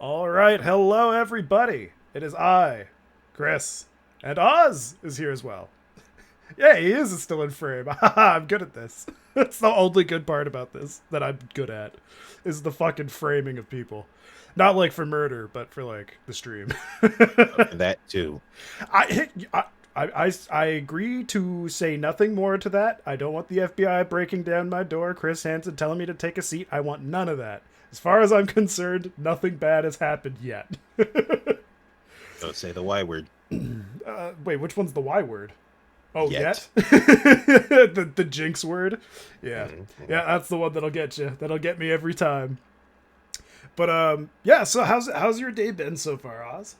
All right, hello everybody. It is I, Chris, and Oz is here as well. Yeah, he is still in frame. I'm good at this. That's the only good part about this that I'm good at, is the fucking framing of people. Not like for murder, but for like the stream. That too. I, I agree to say nothing more to that. I don't want the FBI breaking down my door, Chris Hansen telling me to take a seat. I want none of that. As far as I'm concerned, nothing bad has happened yet. Don't say the Y word. Wait, which one's the Y word? Oh, Yet. the jinx word? Yeah. Mhm. Yeah, that's the one that'll get you. That'll get me every time. But yeah, so how's your day been so far, Oz?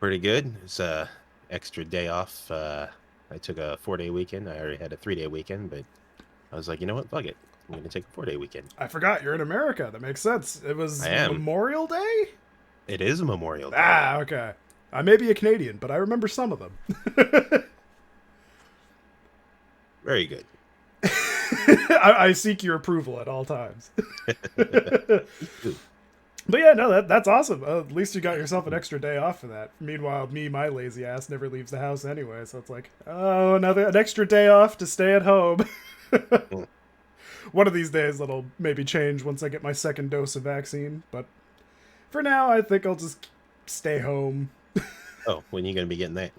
Pretty good. It's a extra day off. I took a 4-day weekend. I already had a 3-day weekend, but I was like, you know what? Fuck it. I'm gonna take a 4-day weekend. I forgot you're in America. That makes sense. It was I am. Memorial Day? It is Memorial Day. Ah, okay. I may be a Canadian, but I remember some of them. Very good. I seek your approval at all times. But yeah, no, that's awesome. At least you got yourself an extra day off for that. Meanwhile, my lazy ass never leaves the house anyway, so it's like, oh, an extra day off to stay at home. One of these days that'll maybe change once I get my second dose of vaccine, but for now, I think I'll just stay home. Oh, when are you gonna be getting that?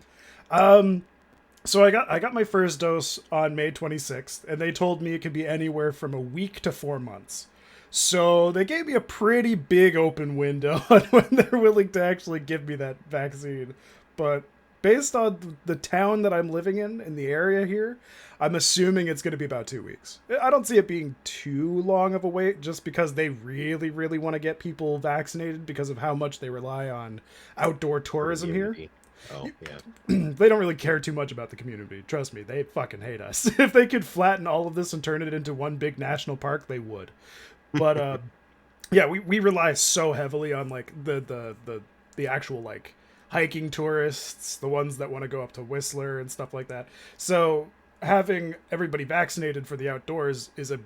So I got my first dose on May 26th, and they told me it could be anywhere from a week to 4 months. So they gave me a pretty big open window on when they're willing to actually give me that vaccine. But based on the town that I'm living in the area here, I'm assuming it's going to be about 2 weeks. I don't see it being too long of a wait, just because they really, really want to get people vaccinated because of how much they rely on outdoor tourism here. Community. Oh, yeah. They don't really care too much about the community. Trust me, they fucking hate us. If they could flatten all of this and turn it into one big national park, they would. But yeah, we rely so heavily on like the actual like hiking tourists, the ones that want to go up to Whistler and stuff like that. So having everybody vaccinated for the outdoors is a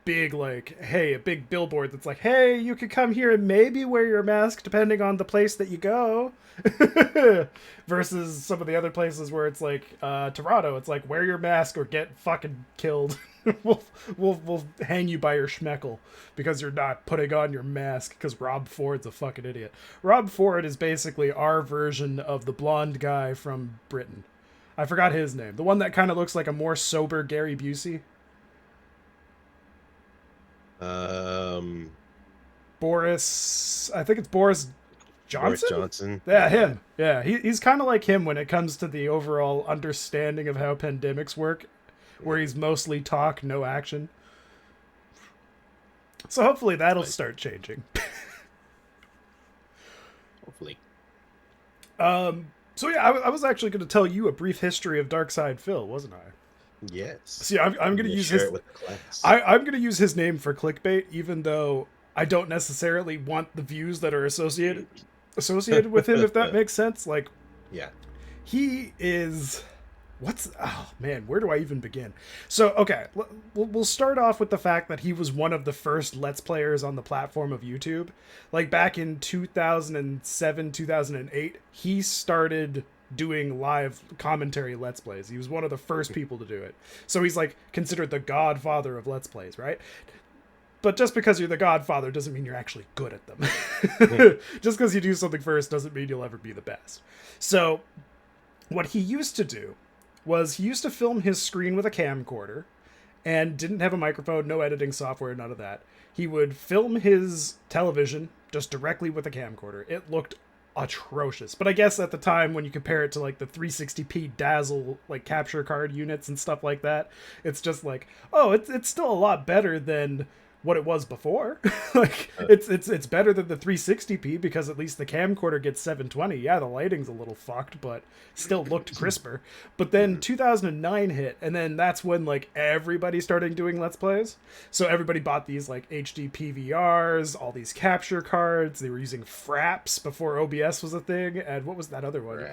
big like, hey, a big billboard that's like, hey, you could come here and maybe wear your mask depending on the place that you go. Versus some of the other places where it's like Toronto, it's like wear your mask or get fucking killed. we'll hang you by your schmeckle because you're not putting on your mask because Rob Ford's a fucking idiot. Rob Ford is basically our version of the blonde guy from Britain. I forgot his name. The one that kind of looks like a more sober Gary Busey. Boris, I think it's Boris Johnson? Boris Johnson. Yeah, him. Yeah, he's kind of like him when it comes to the overall understanding of how pandemics work, where he's mostly talk, no action. So hopefully that'll start changing. Hopefully. So yeah, I was actually going to tell you a brief history of Darksydephil, wasn't I? Yes. See, I'm going to use share his. it with the class. I'm going to use his name for clickbait, even though I don't necessarily want the views that are associated with him, if that makes sense. Like, Yeah. he is. Oh man, where do I even begin? So okay, we'll start off with the fact that he was one of the first Let's Players on the platform of YouTube. Like back in 2007, 2008, he started doing live commentary Let's Plays. He was one of the first people to do it. So he's like considered the godfather of Let's Plays, right? But just because you're the godfather doesn't mean you're actually good at them. Just because you do something first doesn't mean you'll ever be the best. So what he used to do was he used to film his screen with a camcorder and didn't have a microphone, no editing software, none of that. He would film his television just directly with a camcorder. It looked atrocious. But I guess at the time, when you compare it to like the 360p Dazzle like capture card units and stuff like that, it's just like, oh, it's still a lot better than what it was before. Like it's better than the 360p because at least the camcorder gets 720. Yeah, the lighting's a little fucked, but still looked crisper. But then 2009 hit, and then that's when like everybody started doing Let's Plays. So everybody bought these like HD PVRs, all these capture cards. They were using Fraps before OBS was a thing. And what was that other one?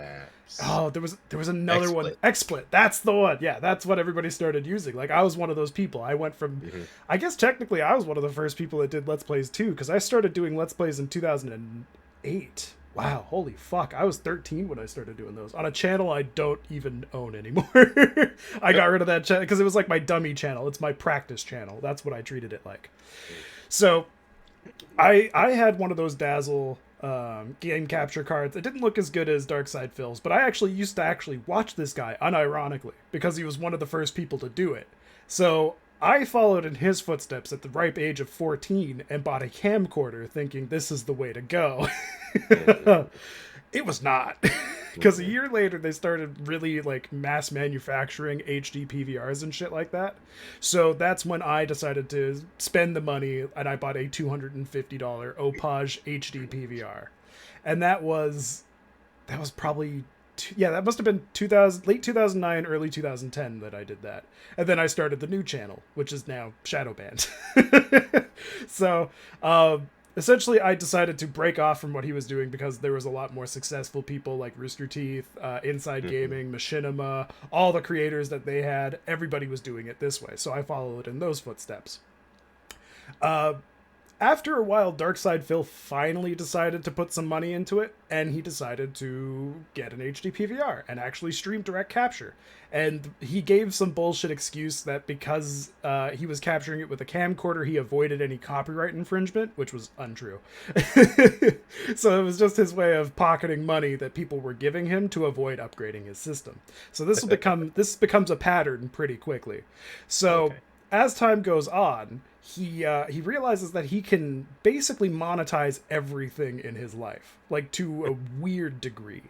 Oh, there was another one. XSplit. That's the one. Yeah, that's what everybody started using. Like I was one of those people. I went from I guess technically I was one of the first people that did Let's Plays too, because I started doing Let's Plays in 2008. Wow, holy fuck. I was 13 when I started doing those on a channel I don't even own anymore. I got rid of that channel because it was like my dummy channel. It's my practice channel. That's what I treated it like. So I had one of those Dazzle game capture cards. It didn't look as good as Darksydephil's, but I actually used to actually watch this guy unironically because he was one of the first people to do it. So I followed in his footsteps at the ripe age of 14 and bought a camcorder thinking this is the way to go. It was not. Because a year later they started really like mass manufacturing HD PVRs and shit like that. So that's when I decided to spend the money and I bought a $250 Opage HD PVR. And that was probably that must have been late 2009, early 2010 that I did that. And then I started the new channel, which is now Shadowband. So, essentially, I decided to break off from what he was doing because there was a lot more successful people like Rooster Teeth, Inside Gaming, Machinima, all the creators that they had. Everybody was doing it this way, so I followed in those footsteps. After a while, Darksydephil finally decided to put some money into it, and he decided to get an HD PVR and actually stream direct capture. And he gave some bullshit excuse that because he was capturing it with a camcorder, he avoided any copyright infringement, which was untrue. So it was just his way of pocketing money that people were giving him to avoid upgrading his system. So this becomes a pattern pretty quickly. So as time goes on, he realizes that he can basically monetize everything in his life, like to a weird degree.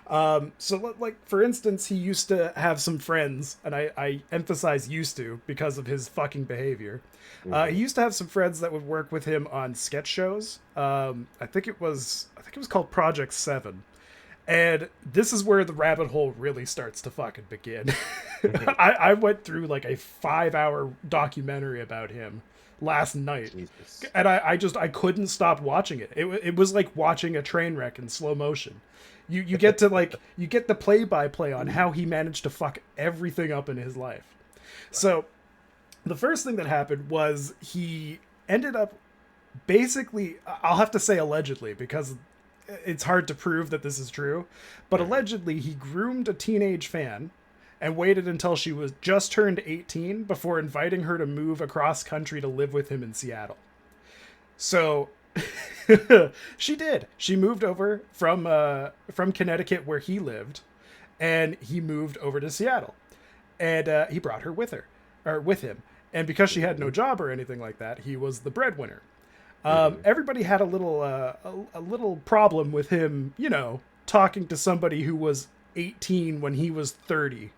So like for instance, he used to have some friends, and I emphasize used to because of his fucking behavior. He used to have some friends that would work with him on sketch shows. I think it was called Ep.7. And this is where the rabbit hole really starts to fucking begin. I went through like a 5-hour documentary about him last night. Jesus. And I couldn't stop watching it. It was like watching a train wreck in slow motion. You get to you get the play-by-play on how he managed to fuck everything up in his life. So the first thing that happened was he ended up basically, I'll have to say allegedly because it's hard to prove that this is true, but allegedly he groomed a teenage fan and waited until she was just turned 18 before inviting her to move across country to live with him in Seattle. So she did. She moved over from Connecticut where he lived, and he moved over to Seattle. And he brought her with him. And because she had no job or anything like that, he was the breadwinner. Everybody had a little problem with him, talking to somebody who was 18 when he was 30.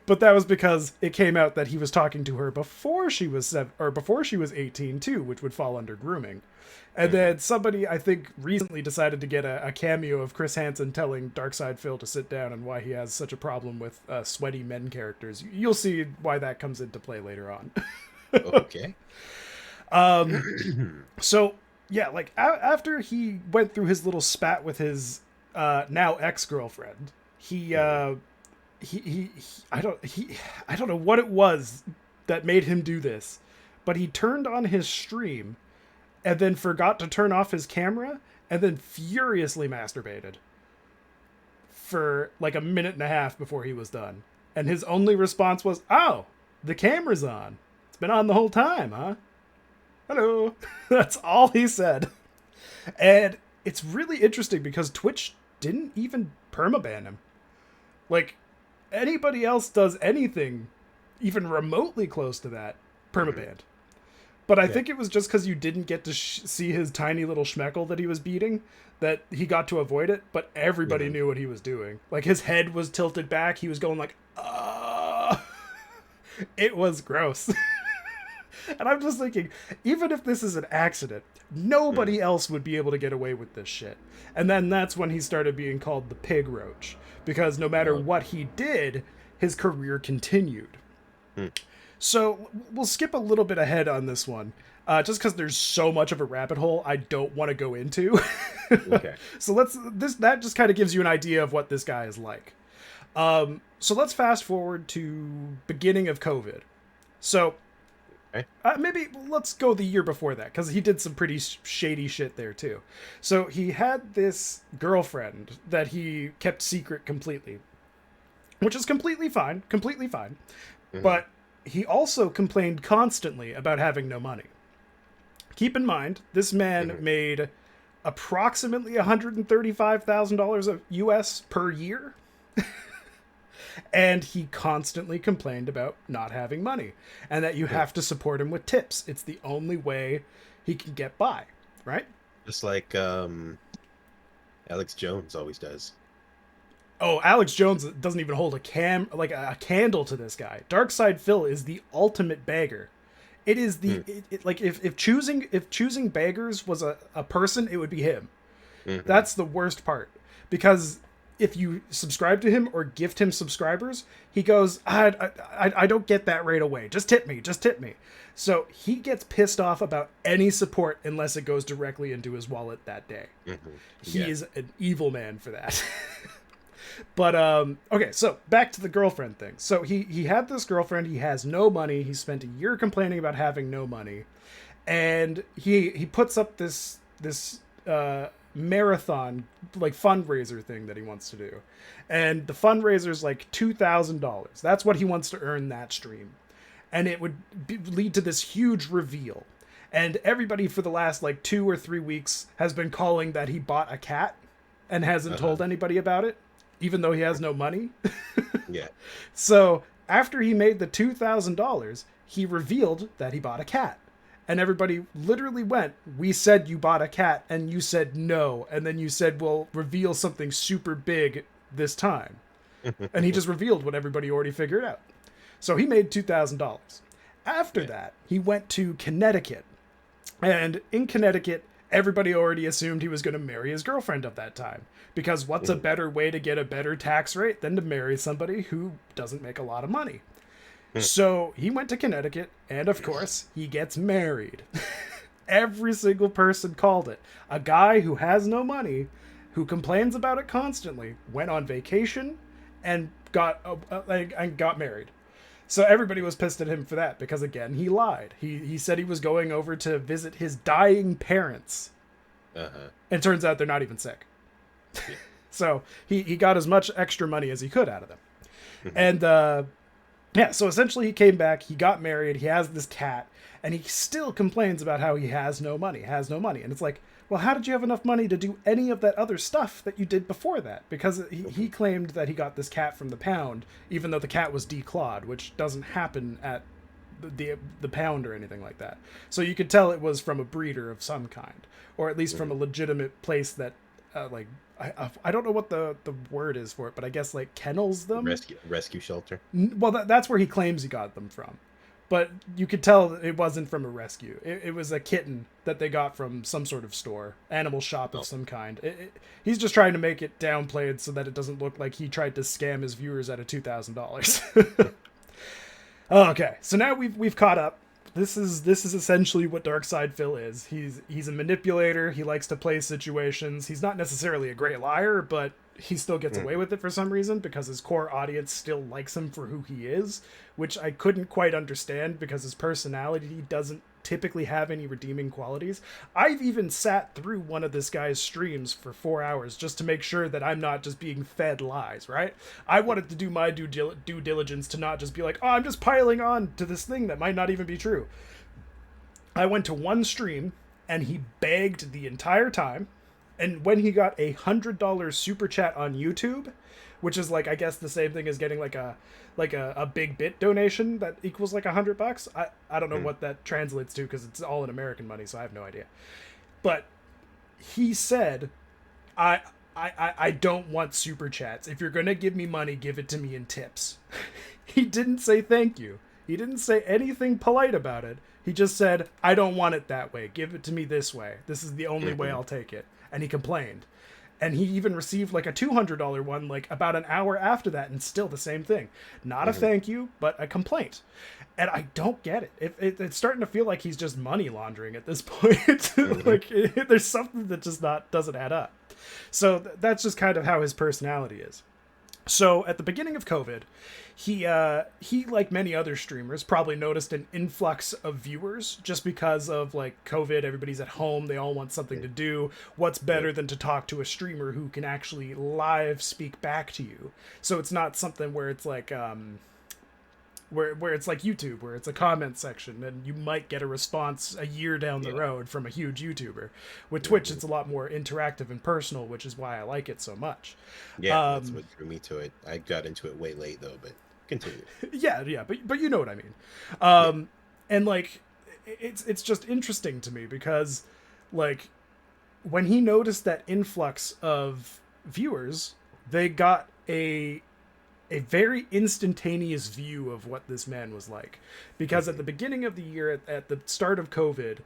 But that was because it came out that he was talking to her before she was 18 too, which would fall under grooming. And then somebody, I think, recently decided to get a cameo of Chris Hansen telling Darksydephil to sit down and why he has such a problem with sweaty men characters. You'll see why that comes into play later on. Okay. So yeah, like after he went through his little spat with his now ex-girlfriend, I don't know what it was that made him do this, but he turned on his stream and then forgot to turn off his camera and then furiously masturbated for like a minute and a half before he was done. And his only response was, "Oh, the camera's on. It's been on the whole time, huh? Hello." That's all he said. And it's really interesting because Twitch didn't even permaban him. Like, anybody else does anything even remotely close to that, permabanned. But I think it was just because you didn't get to see his tiny little schmeckle that he was beating that he got to avoid it, but everybody knew what he was doing. Like, his head was tilted back. He was going like, It was gross. And I'm just thinking, even if this is an accident, nobody else would be able to get away with this shit. And then that's when he started being called the Pig Roach, because no matter what he did, his career continued. So we'll skip a little bit ahead on this one, just because there's so much of a rabbit hole I don't want to go into. Okay. So that just kind of gives you an idea of what this guy is like. So let's fast forward to beginning of COVID. So Okay. Maybe let's go the year before that, because he did some pretty shady shit there too. So he had this girlfriend that he kept secret completely, which is completely fine, completely fine. Mm-hmm. But he also complained constantly about having no money. Keep in mind, this man Mm-hmm. made approximately $135,000 US per year, and he constantly complained about not having money and that you have to support him with tips. It's the only way he can get by, right? Just like Alex Jones always does. Oh, Alex Jones doesn't even hold a candle to this guy. Darksydephil is the ultimate beggar. It is Hmm. like if choosing beggars was a person, it would be him. Mm-hmm. That's the worst part, because if you subscribe to him or gift him subscribers, he goes, I don't get that right away. Just tip me, just tip me. So he gets pissed off about any support unless it goes directly into his wallet that day. Mm-hmm. He Yeah. is an evil man for that. But okay, so back to the girlfriend thing. So he had this girlfriend. He has no money. He spent a year complaining about having no money, and he puts up this marathon like fundraiser thing that he wants to do, and the fundraiser is like $2,000. That's what he wants to earn that stream, and it would lead to this huge reveal. And everybody for the last like 2 or 3 weeks has been calling that he bought a cat and hasn't Uh-huh. told anybody about it, even though he has no money. Yeah. So after he made the $2,000, he revealed that he bought a cat. And everybody literally went, "We said you bought a cat, and you said no. And then you said, we'll reveal something super big this time." And he just revealed what everybody already figured out. So he made $2,000. After Yeah. that, he went to Connecticut. And in Connecticut, everybody already assumed he was going to marry his girlfriend of that time. Because what's a Mhm. better way to get a better tax rate than to marry somebody who doesn't make a lot of money? So he went to Connecticut, and of course, he gets married. Every single person called it. A guy who has no money, who complains about it constantly, went on vacation and got married. So everybody was pissed at him for that because again he lied. He said he was going over to visit his dying parents, Uh-huh. and it turns out they're not even sick. Yeah. So he got as much extra money as he could out of them. Mhm. And yeah, so essentially he came back, he got married, he has this cat, and he still complains about how he has no money, has no money. And it's like, well, how did you have enough money to do any of that other stuff that you did before that? Because he Mhm. claimed that he got this cat from the pound, even though the cat was declawed, which doesn't happen at the pound or anything like that. So you could tell it was from a breeder of some kind, or at least from a Mhm. legitimate place that, like, I don't know what the word is for it, but I guess like kennels them. Rescue shelter. Well, that's where he claims he got them from. But you could tell that it wasn't from a rescue. It was a kitten that they got from some sort of store, animal shop of Oh. some kind. He's just trying to make it downplayed so that it doesn't look like he tried to scam his viewers out of $2,000. Okay, so now we've caught up. This is essentially what Darksydephil is. He's a manipulator. He likes to play situations. He's not necessarily a great liar, but he still gets away Mhm. with it for some reason because his core audience still likes him for who he is, which I couldn't quite understand because his personality doesn't typically have any redeeming qualities. I've even sat through one of this guy's streams for 4 hours just to make sure that I'm not just being fed lies, right? I wanted to do my due diligence to not just be like, oh, I'm just piling on to this thing that might not even be true. I went to one stream and he begged the entire time. And when he got $100 super chat on YouTube, which is like I guess the same thing as getting like a big bit donation that equals like $100. I don't know Mhm. what that translates to because it's all in American money, so I have no idea. But he said, I I don't want super chats. If you're gonna give me money, give it to me in tips. He didn't say thank you. He didn't say anything polite about it. He just said, I don't want it that way. Give it to me this way. This is the only way Mhm. I'll take it. And he complained. And he even received like a $200 one like about an hour after that, and still the same thing. Not a Mhm. thank you, but a complaint. And I don't get it. It's starting to feel like he's just money laundering at this point. Mhm. Like there's something that just not doesn't add up. So that's just kind of how his personality is. So at the beginning of COVID, he like many other streamers probably noticed an influx of viewers just because of like COVID. Everybody's at home; they all want something to do. What's better Yep. than to talk to a streamer who can actually live speak back to you? So it's not something where it's like where it's like YouTube, where it's a comment section and you might get a response a year down the Yeah. road from a huge YouTuber. With Twitch, Hmm. it's a lot more interactive and personal, which is why I like it so much. Yeah, that's what drew me to it. I got into it way late though, but continue. Yeah, but you know what I mean. Yeah. And like, it's just interesting to me because, like, when he noticed that influx of viewers, they got a very instantaneous view of what this man was like. Because at the Hmm. beginning of the year, at the start of COVID,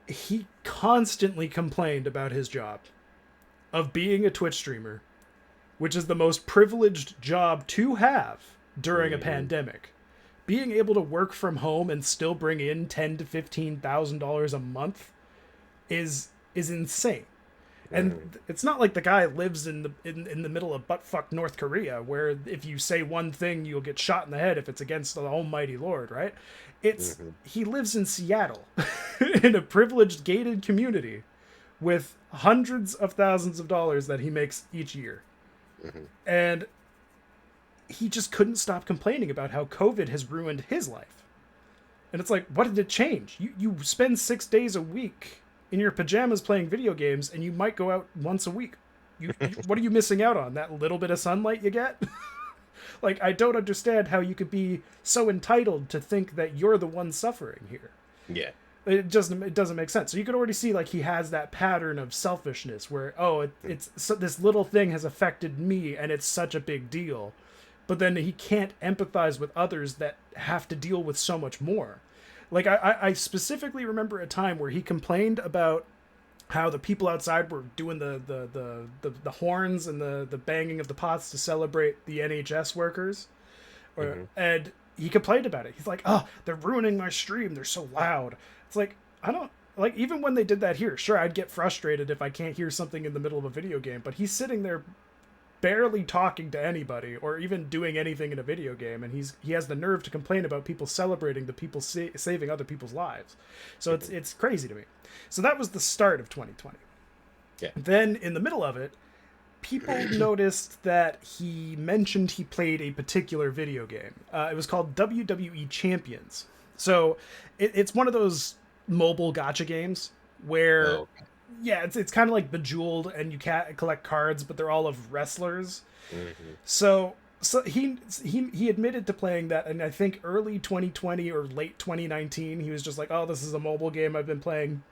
he constantly complained about his job of being a Twitch streamer, which is the most privileged job to have during a Hmm. pandemic. Being able to work from home and still bring in $10,000 to $15,000 a month is insane. Hmm. And it's not like the guy lives in the middle of buttfuck North Korea, where if you say one thing you'll get shot in the head if it's against the Almighty Lord, right? It's Hmm. he lives in Seattle, in a privileged gated community, with hundreds of thousands of dollars that he makes each year, Hmm. and he just couldn't stop complaining about how COVID has ruined his life. And it's like, what did it change? You spend 6 days a week in your pajamas playing video games, and you might go out once a week. What are you missing out on? That little bit of sunlight you get? Like, I don't understand how you could be so entitled to think that you're the one suffering here. Yeah. It doesn't make sense. So you can already see like he has that pattern of selfishness where it's so this little thing has affected me and it's such a big deal, but then he can't empathize with others that have to deal with so much more. Like I specifically remember a time where he complained about how the people outside were doing the horns and the banging of the pots to celebrate the NHS workers, Hmm. and he complained about it. He's like, "Oh, they're ruining my stream. They're so loud." It's like I don't like even when they did that here. Sure, I'd get frustrated if I can't hear something in the middle of a video game, but he's sitting there barely talking to anybody or even doing anything in a video game, and he has the nerve to complain about people celebrating the people saving other people's lives. So Hmm. it's crazy to me. So that was the start of 2020. Yeah. Then in the middle of it, people noticed that he mentioned he played a particular video game. It was called WWE Champions. So it's one of those mobile gotcha games where, Oh. yeah, it's kind of like Bejeweled, and you can't collect cards, but they're all of wrestlers. Hmm. So he admitted to playing that, and I think early 2020 or late 2019, he was just like, "Oh, this is a mobile game I've been playing."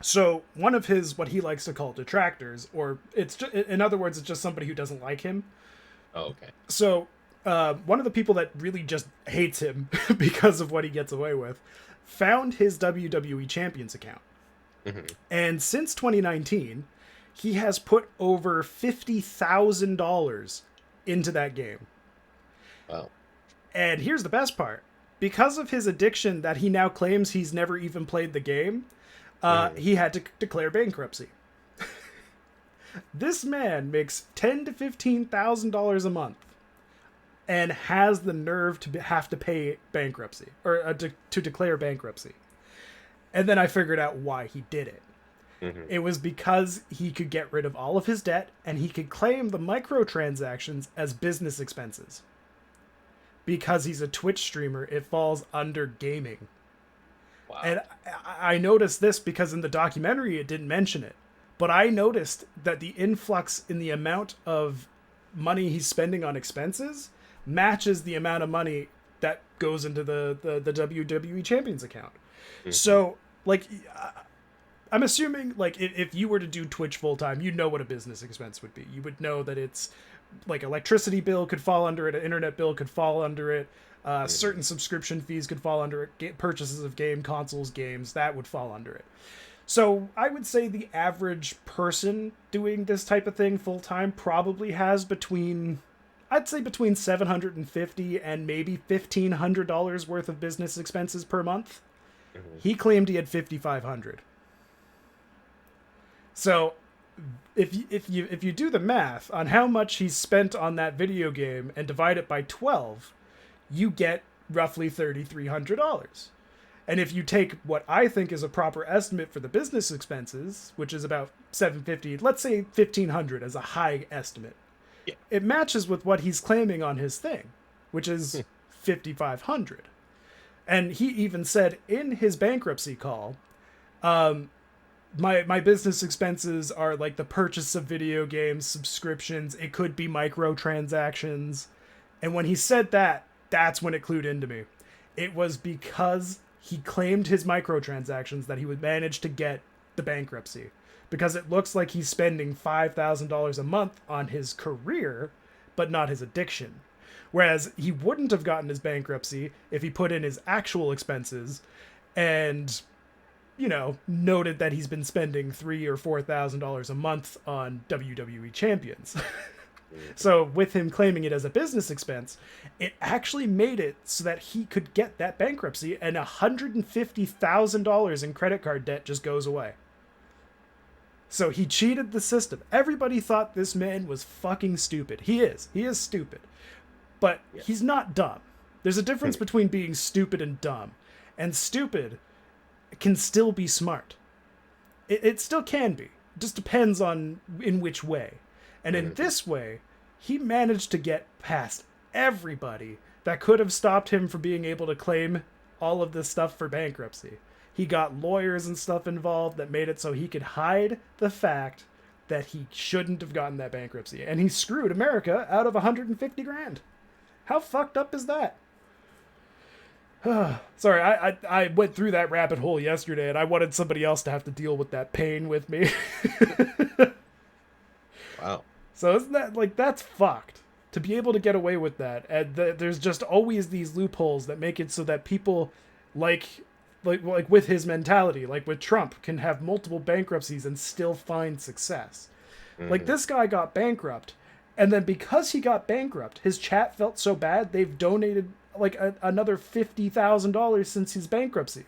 So one of his what he likes to call detractors, or it's just, in other words, it's just somebody who doesn't like him. Oh, okay. So one of the people that really just hates him because of what he gets away with found his WWE Champions account, Hmm. and since 2019, he has put over $50,000 into that game. Wow. And here's the best part: because of his addiction that he now claims he's never even played the game, Hmm. he had to declare bankruptcy. This man makes $10,000 to $15,000 a month, and has the nerve to have to pay bankruptcy or to declare bankruptcy. And then I figured out why he did it. Hmm. It was because he could get rid of all of his debt and he could claim the microtransactions as business expenses. Because he's a Twitch streamer, it falls under gaming. Wow. And I noticed this because in the documentary it didn't mention it. But I noticed that the influx in the amount of money he's spending on expenses matches the amount of money that goes into the WWE Champions account. Hmm. So, like, I'm assuming, like, if you were to do Twitch full time, you'd know what a business expense would be. You would know that it's like electricity bill could fall under it, an internet bill could fall under it, Hmm. certain subscription fees could fall under it, purchases of game consoles, games that would fall under it. So I would say the average person doing this type of thing full time probably has I'd say between 750 and maybe $1,500 worth of business expenses per month. Hmm. He claimed he had 5,500. So if you do the math on how much he's spent on that video game and divide it by 12, you get roughly $3,300. And if you take what I think is a proper estimate for the business expenses, which is about 750, let's say 1,500 as a high estimate, Yeah. it matches with what he's claiming on his thing, which is 5,500. And he even said in his bankruptcy call, my business expenses are like the purchase of video games, subscriptions. It could be microtransactions. And when he said that, that's when it clued into me. It was because he claimed his microtransactions that he would manage to get the bankruptcy. Because it looks like he's spending $5,000 a month on his career, but not his addiction. Whereas he wouldn't have gotten his bankruptcy if he put in his actual expenses and, noted that he's been spending $3,000 or $4,000 a month on WWE champions. So with him claiming it as a business expense, it actually made it so that he could get that bankruptcy, and $150,000 in credit card debt just goes away. So he cheated the system. Everybody thought this man was fucking stupid. He is. He is stupid. But he's not dumb. There's a difference between being stupid and dumb. And stupid can still be smart. It still can be. It just depends on in which way. And in this way, he managed to get past everybody that could have stopped him from being able to claim all of this stuff for bankruptcy. He got lawyers and stuff involved that made it so he could hide the fact that he shouldn't have gotten that bankruptcy. And he screwed America out of $150,000. How fucked up is that? Sorry, I went through that rabbit hole yesterday, and I wanted somebody else to have to deal with that pain with me. Wow. So isn't that, that's fucked. To be able to get away with that. And there's just always these loopholes that make it so that people like with his mentality, like with Trump, can have multiple bankruptcies and still find success. Like, this guy got bankrupt, and then because he got bankrupt, his chat felt so bad, they've donated another $50,000 since his bankruptcy.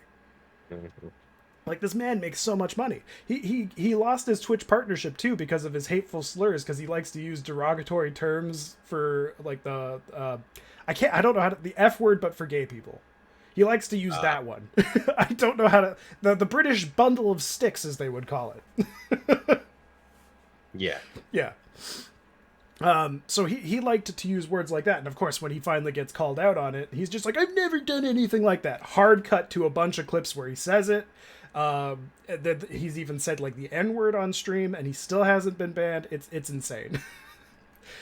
Like, this man makes so much money. He lost his Twitch partnership too because of his hateful slurs, because he likes to use derogatory terms for like I don't know how to, the F word, but for gay people. He likes to use that one. I don't know how to, the British bundle of sticks, as they would call it. Yeah. Yeah. So he liked to use words like that. And of course, when he finally gets called out on it, he's just like, I've never done anything like that. Hard cut to a bunch of clips where he says it. He's even said like the N-word on stream, and he still hasn't been banned. It's insane.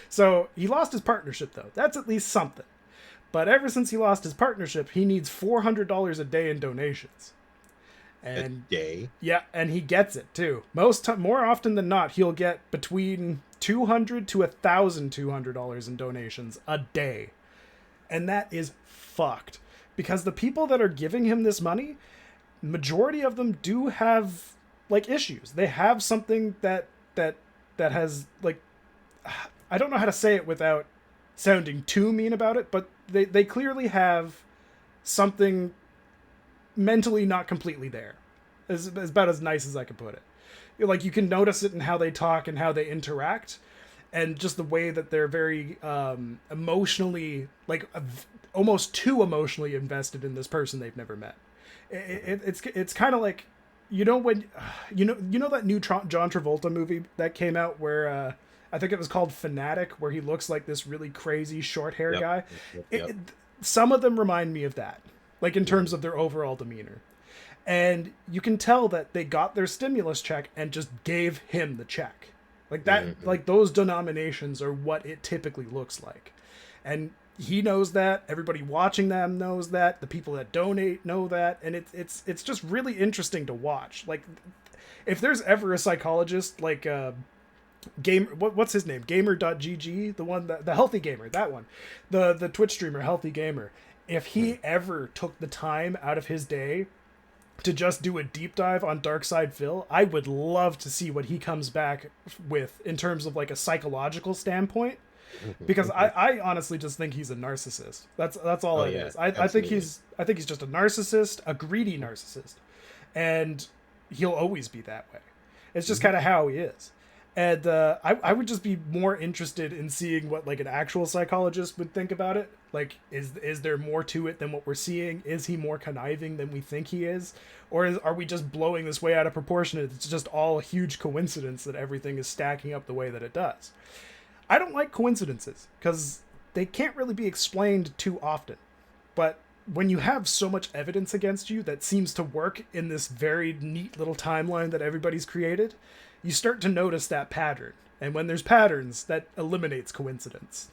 So he lost his partnership, though. That's at least something. But ever since he lost his partnership, he needs $400 a day in donations. And a day? Yeah, and he gets it too. More often than not, he'll get between $200 to $1,200 in donations a day. And that is fucked. Because the people that are giving him this money, majority of them do have issues. They have something that has I don't know how to say it without sounding too mean about it, but they clearly have something mentally not completely there. Is about as nice as I can put it. Like, you can notice it in how they talk and how they interact, and just the way that they're very emotionally, almost too emotionally invested in this person they've never met. It's kind of like, when you know that new John Travolta movie that came out where I think it was called Fanatic, where he looks like this really crazy short hair guy. Yep. Some of them remind me of that, in terms of their overall demeanor. And you can tell that they got their stimulus check and just gave him the check. Those denominations are what it typically looks like. And he knows that. Everybody watching them knows that. The people that donate know that. And it's just really interesting to watch. If there's ever a psychologist Gamer, what's his name? Gamer.gg, the one the Healthy Gamer, that one, the Twitch streamer Healthy Gamer. If he ever took the time out of his day to just do a deep dive on Darksydephil, I would love to see what he comes back with in terms of a psychological standpoint, because I honestly just think he's a narcissist. That's all it is. I think he's just a narcissist, a greedy narcissist, and he'll always be that way. It's just kind of how he is. And I would just be more interested in seeing what like an actual psychologist would think about it. Like, is there more to it than what we're seeing? Is he more conniving than we think he is? Or are we just blowing this way out of proportion? It's just all a huge coincidence that everything is stacking up the way that it does. I don't like coincidences because they can't really be explained too often. But when you have so much evidence against you that seems to work in this very neat little timeline that everybody's created, you start to notice that pattern. And when there's patterns, that eliminates coincidence.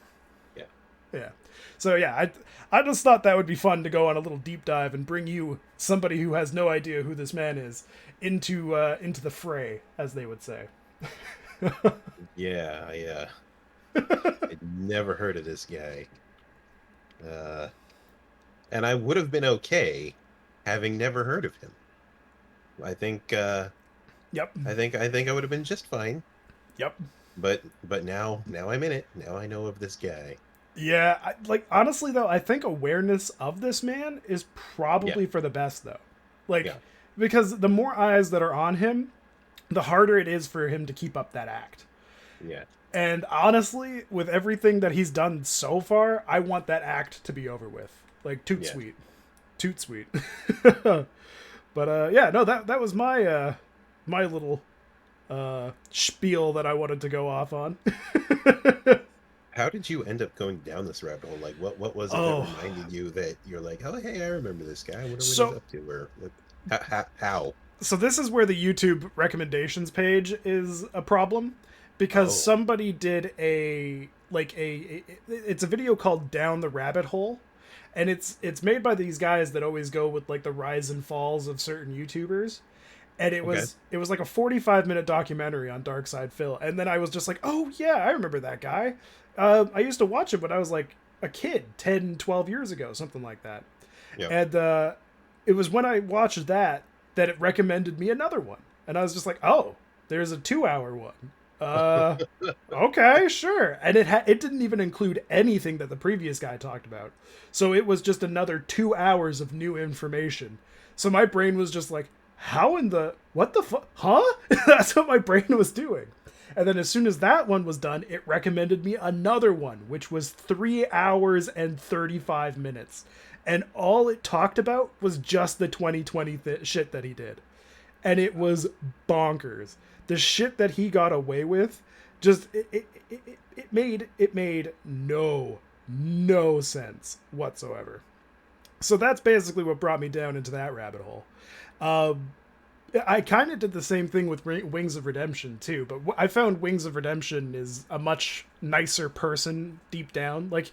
Yeah. Yeah. So yeah, I just thought that would be fun to go on a little deep dive and bring you, somebody who has no idea who this man is, into the fray, as they would say. Yeah, I'd never heard of this guy. And I would have been okay having never heard of him. I think Yep. I think I would have been just fine. Yep. But now I'm in it. Now I know of this guy. Yeah, like honestly though, I think awareness of this man is probably for the best though. Like because the more eyes that are on him, the harder it is for him to keep up that act. Yeah. And honestly, with everything that he's done so far, I want that act to be over with. Like toot sweet. Toot sweet. But yeah, no, that was my my little spiel that I wanted to go off on. How did you end up going down this rabbit hole? Like, what was it that reminded you that you're like, oh, hey, I remember this guy. I wonder what he's up to. Or how? So this is where the YouTube recommendations page is a problem, because somebody did it's a video called Down the Rabbit Hole, and it's made by these guys that always go with like the rise and falls of certain YouTubers. And it was like a 45-minute documentary on Darksydephil. And then I was just like, oh, yeah, I remember that guy. I used to watch him when I was like a kid, 10, 12 years ago, something like that. Yeah. And it was when I watched that it recommended me another one. And I was just like, oh, there's a 2-hour one. Okay, sure. And it didn't even include anything that the previous guy talked about. So it was just another 2 hours of new information. So my brain was just like, what the fuck? Huh? That's what my brain was doing. And then as soon as that one was done, it recommended me another one, which was 3 hours and 35 minutes. And all it talked about was just the 2020 shit that he did. And it was bonkers. The shit that he got away with, just, it made no sense whatsoever. So that's basically what brought me down into that rabbit hole. I kind of did the same thing with Wings of Redemption too, but I found Wings of Redemption is a much nicer person deep down. Like,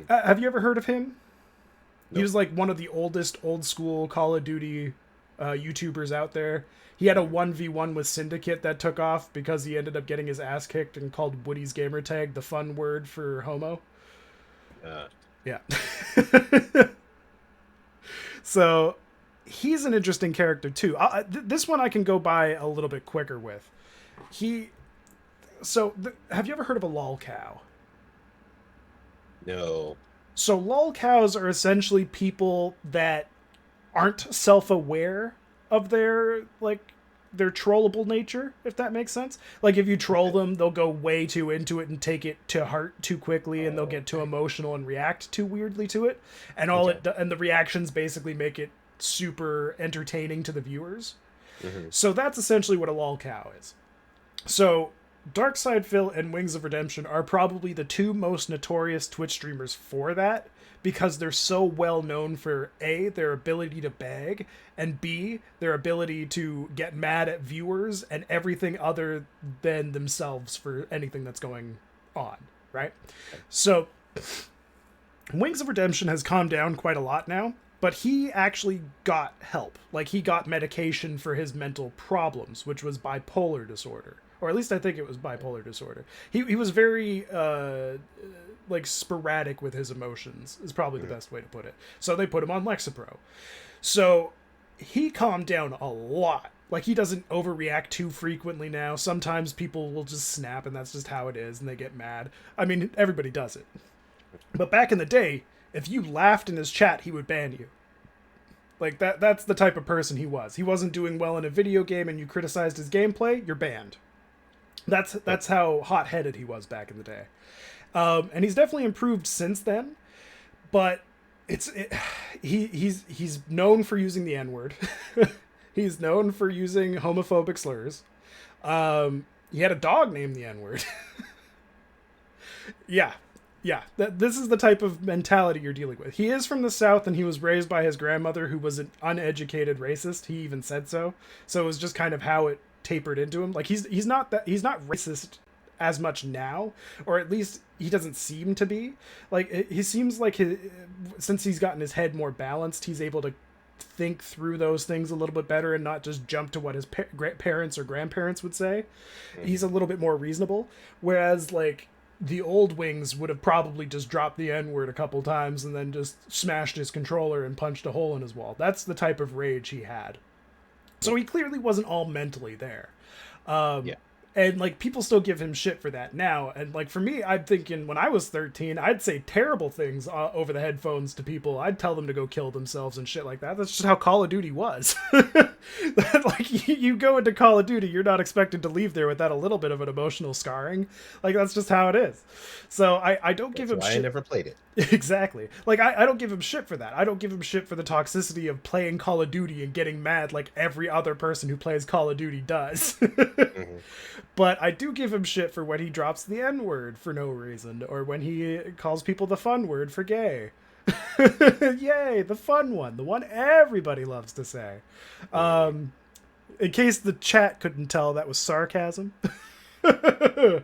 have you ever heard of him? Nope. He was like one of the oldest old school Call of Duty YouTubers out there. He had a 1v1 with Syndicate that took off because he ended up getting his ass kicked and called Woody's gamertag the fun word for homo. Yeah. So he's an interesting character too. This one I can go by a little bit quicker with. Have you ever heard of a lol cow? No. So lol cows are essentially people that aren't self-aware of their trollable nature, if that makes sense. Like if you troll them, they'll go way too into it and take it to heart too quickly, and they'll get too emotional and react too weirdly to it. And and the reactions basically make it super entertaining to the viewers. Mm-hmm. So that's essentially what a lol cow is. So Darksydephil and Wings of Redemption are probably the two most notorious Twitch streamers for that, because they're so well known for A, their ability to bag, and B, their ability to get mad at viewers and everything other than themselves for anything that's going on, right? So Wings of Redemption has calmed down quite a lot now, but he actually got help. Like, he got medication for his mental problems, which was bipolar disorder. Or at least I think it was bipolar disorder. He was very sporadic with his emotions is probably the best way to put it. So they put him on Lexapro. So he calmed down a lot. Like, he doesn't overreact too frequently now. Sometimes people will just snap, and that's just how it is, and they get mad. I mean, everybody does it. But back in the day, if you laughed in his chat, he would ban you. Like, that's the type of person he was. He wasn't doing well in a video game and you criticized his gameplay, you're banned. That's how hot-headed he was back in the day. And he's definitely improved since then, but he's known for using the N-word. He's known for using homophobic slurs. He had a dog named the N-word. Yeah. Yeah, this is the type of mentality you're dealing with. He is from the South, and he was raised by his grandmother, who was an uneducated racist. He even said so. So it was just kind of how it tapered into him. Like he's not racist as much now, or at least he doesn't seem to be. Like he seems like since he's gotten his head more balanced, he's able to think through those things a little bit better and not just jump to what his parents or grandparents would say. He's a little bit more reasonable, whereas like the old wings would have probably just dropped the N-word a couple times and then just smashed his controller and punched a hole in his wall. That's the type of rage he had. So he clearly wasn't all mentally there. Yeah. And like people still give him shit for that now. And like for me, I'm thinking when I was 13, I'd say terrible things over the headphones to people. I'd tell them to go kill themselves and shit like that. That's just how Call of Duty was. Like you go into Call of Duty, you're not expected to leave there without a little bit of an emotional scarring. Like that's just how it is. So I don't give him shit. I never played it. Exactly. Like I don't give him shit for that. I don't give him shit for the toxicity of playing Call of Duty and getting mad like every other person who plays Call of Duty does. Mm-hmm. But I do give him shit for when he drops the N-word for no reason, or when he calls people the fun word for gay. Yay, the fun one, the one everybody loves to say. In case the chat couldn't tell, that was sarcasm. But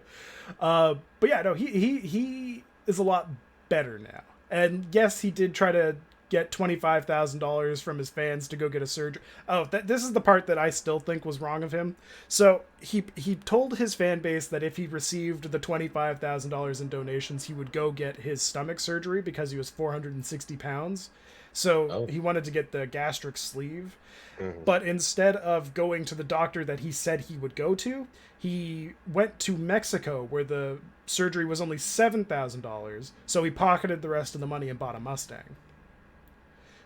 yeah, no, he is a lot better now. And yes, he did try to get $25,000 from his fans to go get a surgery. Oh, this is the part that I still think was wrong of him. So he told his fan base that if he received the $25,000 in donations, he would go get his stomach surgery because he was 460 pounds. So he wanted to get the gastric sleeve. Mm-hmm. But instead of going to the doctor that he said he would go to, he went to Mexico where the surgery was only $7,000. So he pocketed the rest of the money and bought a Mustang.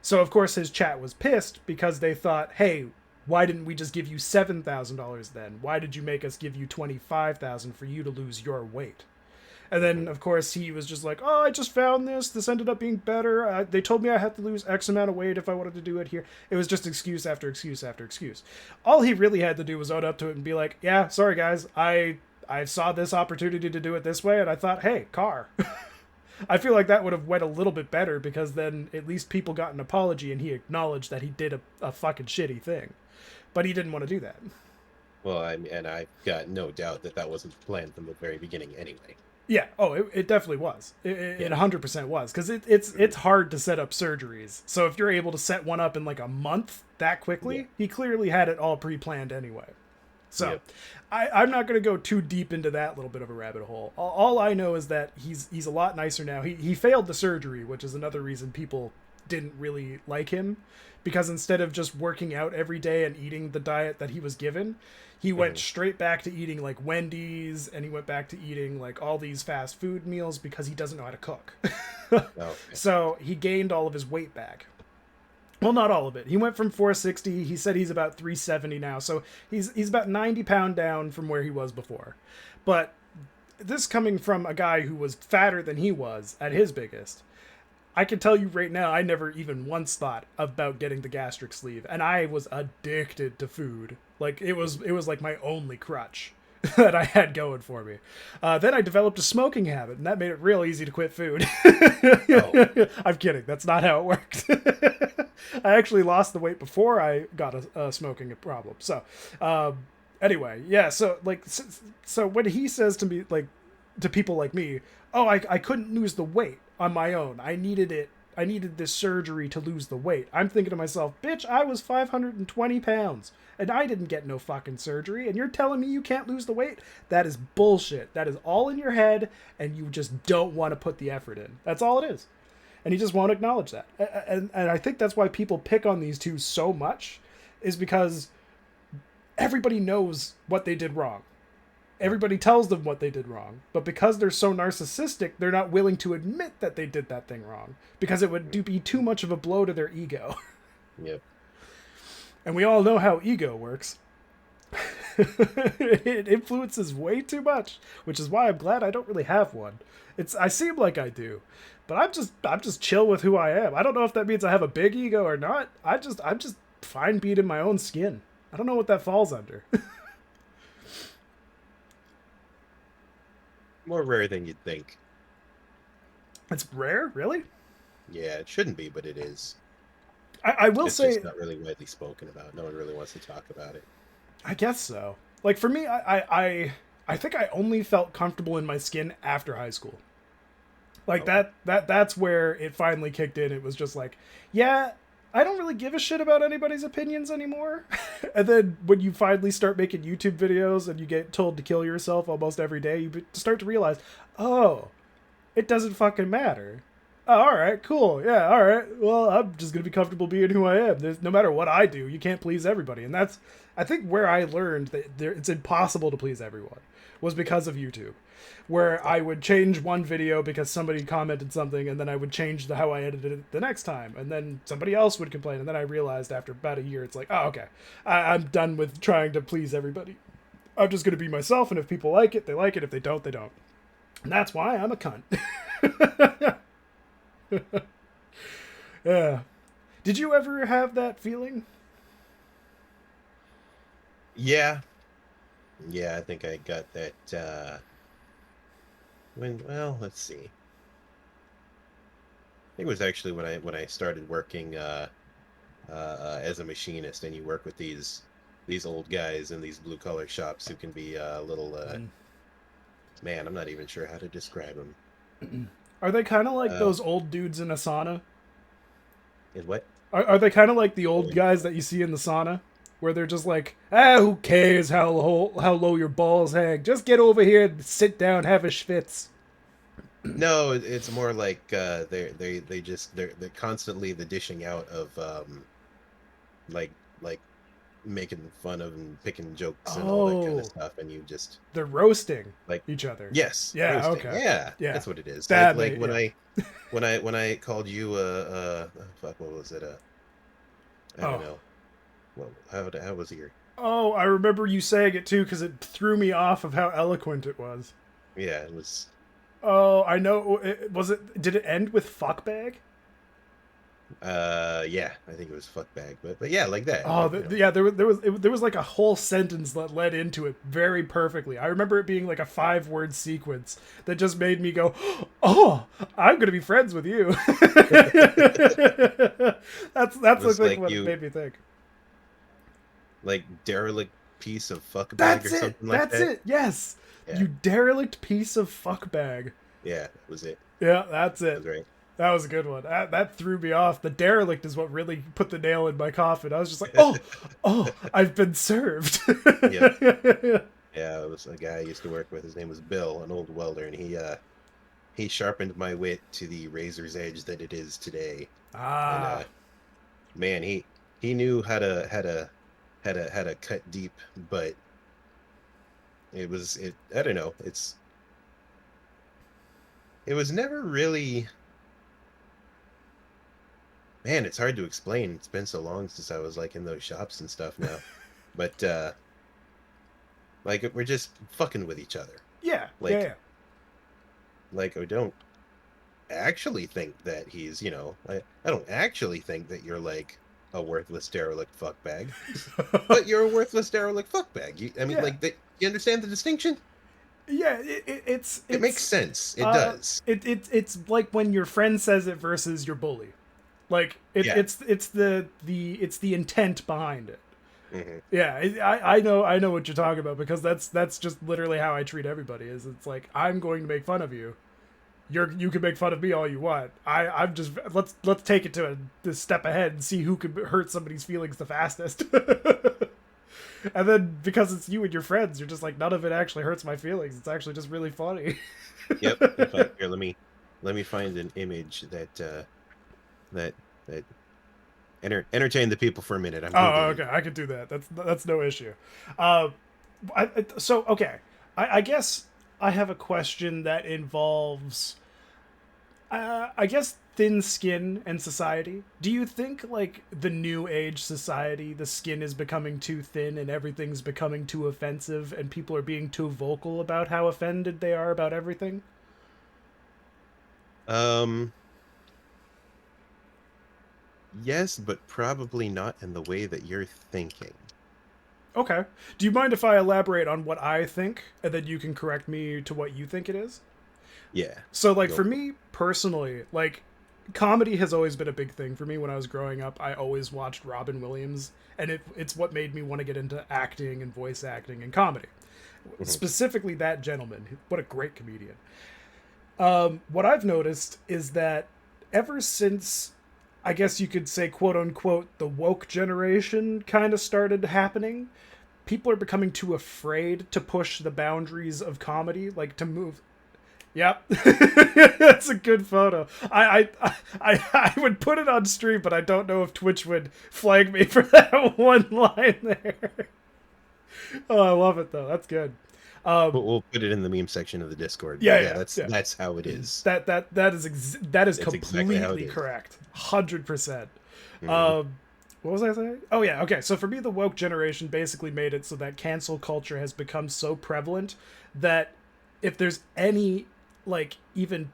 So, of course, his chat was pissed because they thought, hey, why didn't we just give you $7,000 then? Why did you make us give you $25,000 for you to lose your weight? And then, of course, he was just like, oh, I just found this. This ended up being better. They told me I had to lose X amount of weight if I wanted to do it here. It was just excuse after excuse after excuse. All he really had to do was own up to it and be like, yeah, sorry, guys. I saw this opportunity to do it this way, and I thought, hey, car. I feel like that would have went a little bit better because then at least people got an apology and he acknowledged that he did a fucking shitty thing. But he didn't want to do that. Well, I got no doubt that wasn't planned from the very beginning anyway. Yeah. Oh, it definitely was. It 100% was because it's hard to set up surgeries. So if you're able to set one up in like a month that quickly, he clearly had it all pre-planned anyway. So I'm not going to go too deep into that little bit of a rabbit hole. All I know is that he's a lot nicer now. He failed the surgery, which is another reason people didn't really like him, because instead of just working out every day and eating the diet that he was given, he went straight back to eating like Wendy's, and he went back to eating like all these fast food meals because he doesn't know how to cook. So he gained all of his weight back. Well, not all of it. He went from 460. He said he's about 370 now. So he's about 90 pounds down from where he was before. But this coming from a guy who was fatter than he was at his biggest. I can tell you right now, I never even once thought about getting the gastric sleeve. And I was addicted to food. Like it was like my only crutch that I had going for me. Then I developed a smoking habit, and that made it real easy to quit food. I'm kidding. That's not how it worked. I actually lost the weight before I got a smoking problem. So, anyway, yeah. So when he says to me, like, to people like me, oh, I couldn't lose the weight on my own. I needed this surgery to lose the weight. I'm thinking to myself, bitch, I was 520 pounds. And I didn't get no fucking surgery, and you're telling me you can't lose the weight? That is bullshit. That is all in your head, and you just don't want to put the effort in. That's all it is. And he just won't acknowledge that. And I think that's why people pick on these two so much, is because everybody knows what they did wrong. Everybody tells them what they did wrong. But because they're so narcissistic, they're not willing to admit that they did that thing wrong, because it would be too much of a blow to their ego. Yep. And we all know how ego works. It influences way too much, which is why I'm glad I don't really have one. I seem like I do, but I'm just chill with who I am. I don't know if that means I have a big ego or not. I'm just fine being in my own skin. I don't know what that falls under. More rare than you'd think. It's rare, really. Yeah, it shouldn't be, but it is. I will It's just say, not really widely spoken about. No one really wants to talk about it. I guess so. Like for me, I think I only felt comfortable in my skin after high school. Like Okay. that's where it finally kicked in. It was just like, yeah, I don't really give a shit about anybody's opinions anymore. And then when you finally start making YouTube videos and you get told to kill yourself almost every day, you start to realize, oh, it doesn't fucking matter. Oh, all right, cool. Yeah, all right. Well, I'm just gonna be comfortable being who I am. No matter what I do, you can't please everybody, and that's, I think, where I learned that it's impossible to please everyone was because of YouTube, where I would change one video because somebody commented something, and then I would change how I edited it the next time, and then somebody else would complain, and then I realized after about a year, it's like, oh, okay, I'm done with trying to please everybody. I'm just gonna be myself, and if people like it, they like it. If they don't, they don't. And that's why I'm a cunt. Yeah. Did you ever have that feeling? Yeah, yeah. I think I got that. Well, let's see. I think it was actually when I started working as a machinist, and you work with these old guys in these blue collar shops who can be a little man. I'm not even sure how to describe them. Are they kind of like Uh, those old dudes in a sauna? is what? Are they kind of like the old Oh, guys that you see in the sauna? Where they're just like, ah, who cares how low your balls hang? Just get over here and sit down, have a schwitz. no, it's more like they're constantly the dishing out of like like making fun of and picking jokes and all that kind of Oh, stuff, and you just they're roasting like each other. yes, Yeah, roasting. okay. Yeah, Yeah. that's what it is. Like That like made, when yeah. I called you fuck, what was it, I don't Oh. know. Well, how was your Oh, I remember you saying it too because it threw me off of how eloquent it was. yeah, it was Oh, I know. Was it? Did it end with fuckbag? yeah, I think it was fuck bag, but yeah, like that. Oh, You know. yeah. There was like a whole sentence that led into it very perfectly. I remember it being like a 5-word sequence that just made me go, "Oh, I'm gonna be friends with you." It That's I was think like what it you made me think. like derelict piece of fuck bag or That's it. something like That's that. it. Yes, Yeah, you derelict piece of fuckbag. yeah, that was it. Yeah, that's That it. was right. That was a good one. That threw me off. The derelict is what really put the nail in my coffin. I was just like, oh, oh, I've been served. Yep. Yeah, it was a guy I used to work with. His name was Bill, an old welder, and he sharpened my wit to the razor's edge that it is today. And Ah, man, he knew how to cut deep, but it I don't know. It was never really, man, it's hard to explain. It's been so long since I was like in those shops and stuff now. But like we're just fucking with each other. yeah, yeah, Like yeah. like I don't actually think that I don't actually think that you're like a worthless derelict fuckbag, but you're a worthless derelict fuckbag. I mean, Yeah, like you understand the distinction? yeah. It makes It's sense. It uh, does. it's like when your friend says it versus your bully. Like Yeah. it's the intent behind it. Hmm. Yeah, I know what you're talking about because that's just literally how I treat everybody. Is it's like I'm going to make fun of you. You can make fun of me all you want. I'm just let's take it to this step ahead and see who can hurt somebody's feelings the fastest. And then because it's you and your friends, you're just like none of it actually hurts my feelings. It's actually just really funny. Yep. In fact, here, let me find an image that that entertain the people for a minute. I'm Oh, googling. okay, I could do that. That's no issue. Uh, so okay, I guess I have a question that involves. I guess thin skin and society. Do you think like the new age society, the skin is becoming too thin and everything's becoming too offensive and people are being too vocal about how offended they are about everything? Um, yes, but probably not in the way that you're thinking. Okay. Do you mind if I elaborate on what I think and then you can correct me to what you think it is? Yeah, So like go for for it. me personally, like comedy has always been a big thing for me. When I was growing up, I always watched Robin Williams, and it's what made me want to get into acting and voice acting and comedy. Mhm. Specifically that gentleman. What a great comedian. What I've noticed is that ever since, I guess you could say, quote unquote, the woke generation kind of started happening, people are becoming too afraid to push the boundaries of comedy, like to move. Yep, that's a good photo. I would put it on stream, but I don't know if Twitch would flag me for that one line there. Oh, I love it though. That's good. But we'll put it in the meme section of the Discord. But Yeah, yeah, yeah, that's yeah. that's how it is. That is That's exactly how it completely is. correct. 100%. Mhm. Um, what was I saying? Oh yeah, okay. So for me, the woke generation basically made it so that cancel culture has become so prevalent that if there's any, like, even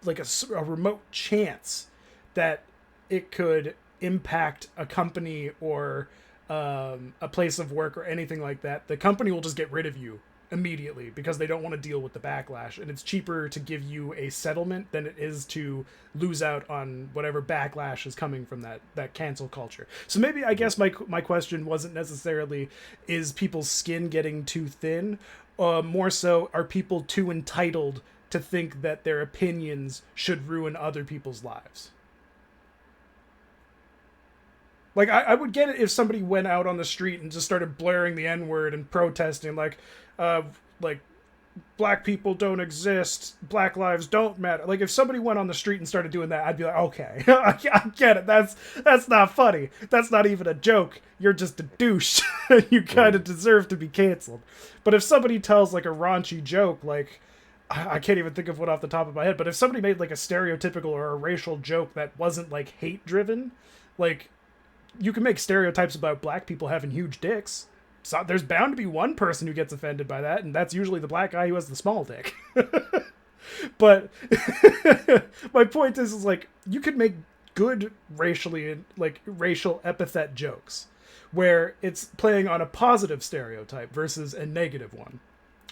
like a remote chance that it could impact a company or a place of work or anything like that, the company will just get rid of you immediately because they don't want to deal with the backlash, and it's cheaper to give you a settlement than it is to lose out on whatever backlash is coming from that cancel culture. So maybe I Mhm. guess my question wasn't necessarily is people's skin getting too thin, more so are people too entitled to think that their opinions should ruin other people's lives. Like I would get it if somebody went out on the street and just started blaring the N word and protesting uh, like black people don't exist, black lives don't matter. Like if somebody went on the street and started doing that, I'd be like, okay, I get it. That's not funny. That's not even a joke. You're just a douche. You kind of Mhm. deserve to be canceled. But if somebody tells like a raunchy joke, like I can't even think of one off the top of my head, but if somebody made like a stereotypical or a racial joke that wasn't like hate driven, like you can make stereotypes about black people having huge dicks. So there's bound to be one person who gets offended by that, and that's usually the black guy who has the small dick. But my point is like you could make good racially like racial epithet jokes where it's playing on a positive stereotype versus a negative one.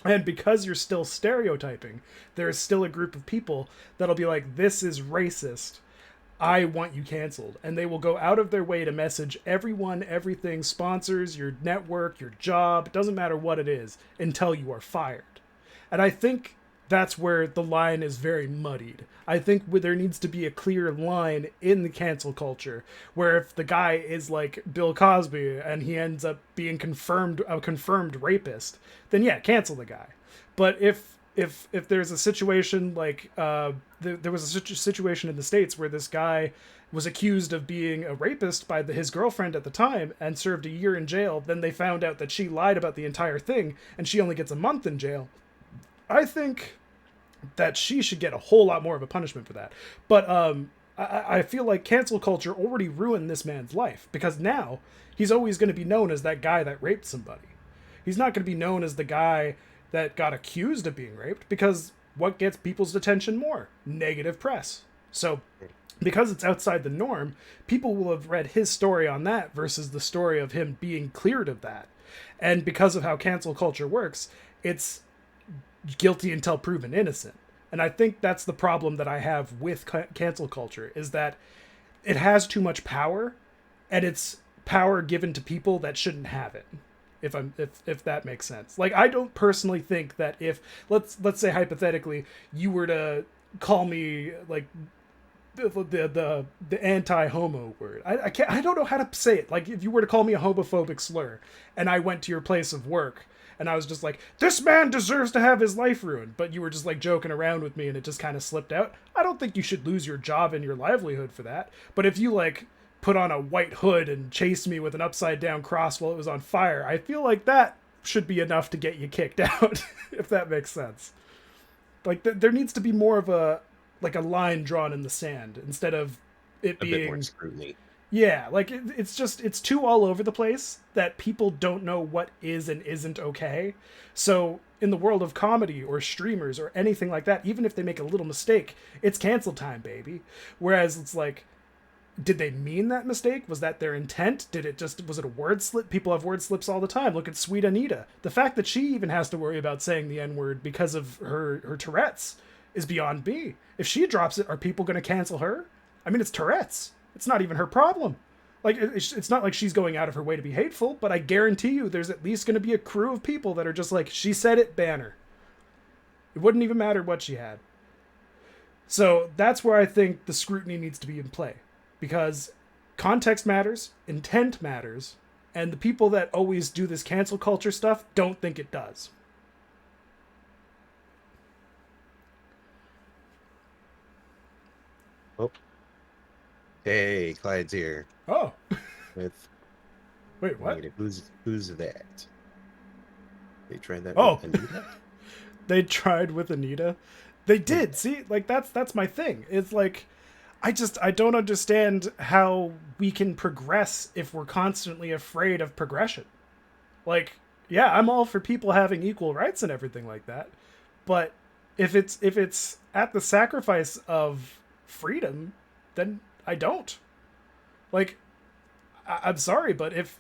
And because you're still stereotyping, there is still a group of people that'll be like, this is racist. I want you canceled. And they will go out of their way to message everyone, everything, sponsors, your network, your job, doesn't matter what it is, until you are fired. And I think that's where the line is very muddied. I think there needs to be a clear line in the cancel culture where if the guy is like Bill Cosby and he ends up being confirmed a confirmed rapist, then yeah, cancel the guy. But if there's a situation like there was a situation in the States where this guy was accused of being a rapist by his girlfriend at the time and served a year in jail, then they found out that she lied about the entire thing and she only gets a month in jail. I think that she should get a whole lot more of a punishment for that. But I feel like cancel culture already ruined this man's life because now he's always going to be known as that guy that raped somebody. He's not going to be known as the guy that got accused of being raped because what gets people's attention more? Negative press. So because it's outside the norm, people will have read his story on that versus the story of him being cleared of that. And because of how cancel culture works, it's guilty until proven innocent. And I think that's the problem that I have with cancel culture is that it has too much power and it's power given to people that shouldn't have it. If that makes sense. Like I don't personally think that if let's say hypothetically you were to call me like the anti-homo word. I don't know how to say it. Like if you were to call me a homophobic slur and I went to your place of work and I was just like, this man deserves to have his life ruined, but you were just like joking around with me and it just kind of slipped out. I don't think you should lose your job and your livelihood for that. But if you like put on a white hood and chased me with an upside down cross while it was on fire, I feel like that should be enough to get you kicked out, if that makes sense. Like there needs to be more of like a line drawn in the sand instead of it A bit more being, scrutiny. yeah, like it's just, it's too all over the place that people don't know what is and isn't okay. So in the world of comedy or streamers or anything like that, even if they make a little mistake, it's cancel time, baby. Whereas it's like, did they mean that mistake? Was that their intent? Did it just, was it a word slip? People have word slips all the time. Look at Sweet Anita. The fact that she even has to worry about saying the N-word because of her Tourette's is beyond me. If she drops it, are people going to cancel her? I mean, it's Tourette's. It's not even her problem. Like, it's not like she's going out of her way to be hateful, but I guarantee you there's at least going to be a crew of people that are just like, she said it, banner. It wouldn't even matter what she had. So that's where I think the scrutiny needs to be in play. Because context matters, intent matters, and the people that always do this cancel culture stuff don't think it does. Oh, hey, Clyde's here Oh, with wait, what? Anita. Who's that? They tried that Oh, with Anita? they tried with Anita. They did. See, like that's my thing. It's like I don't understand how we can progress if we're constantly afraid of progression. Like, yeah, I'm all for people having equal rights and everything like that, but if it's at the sacrifice of freedom, then I don't. Like, I'm sorry, but if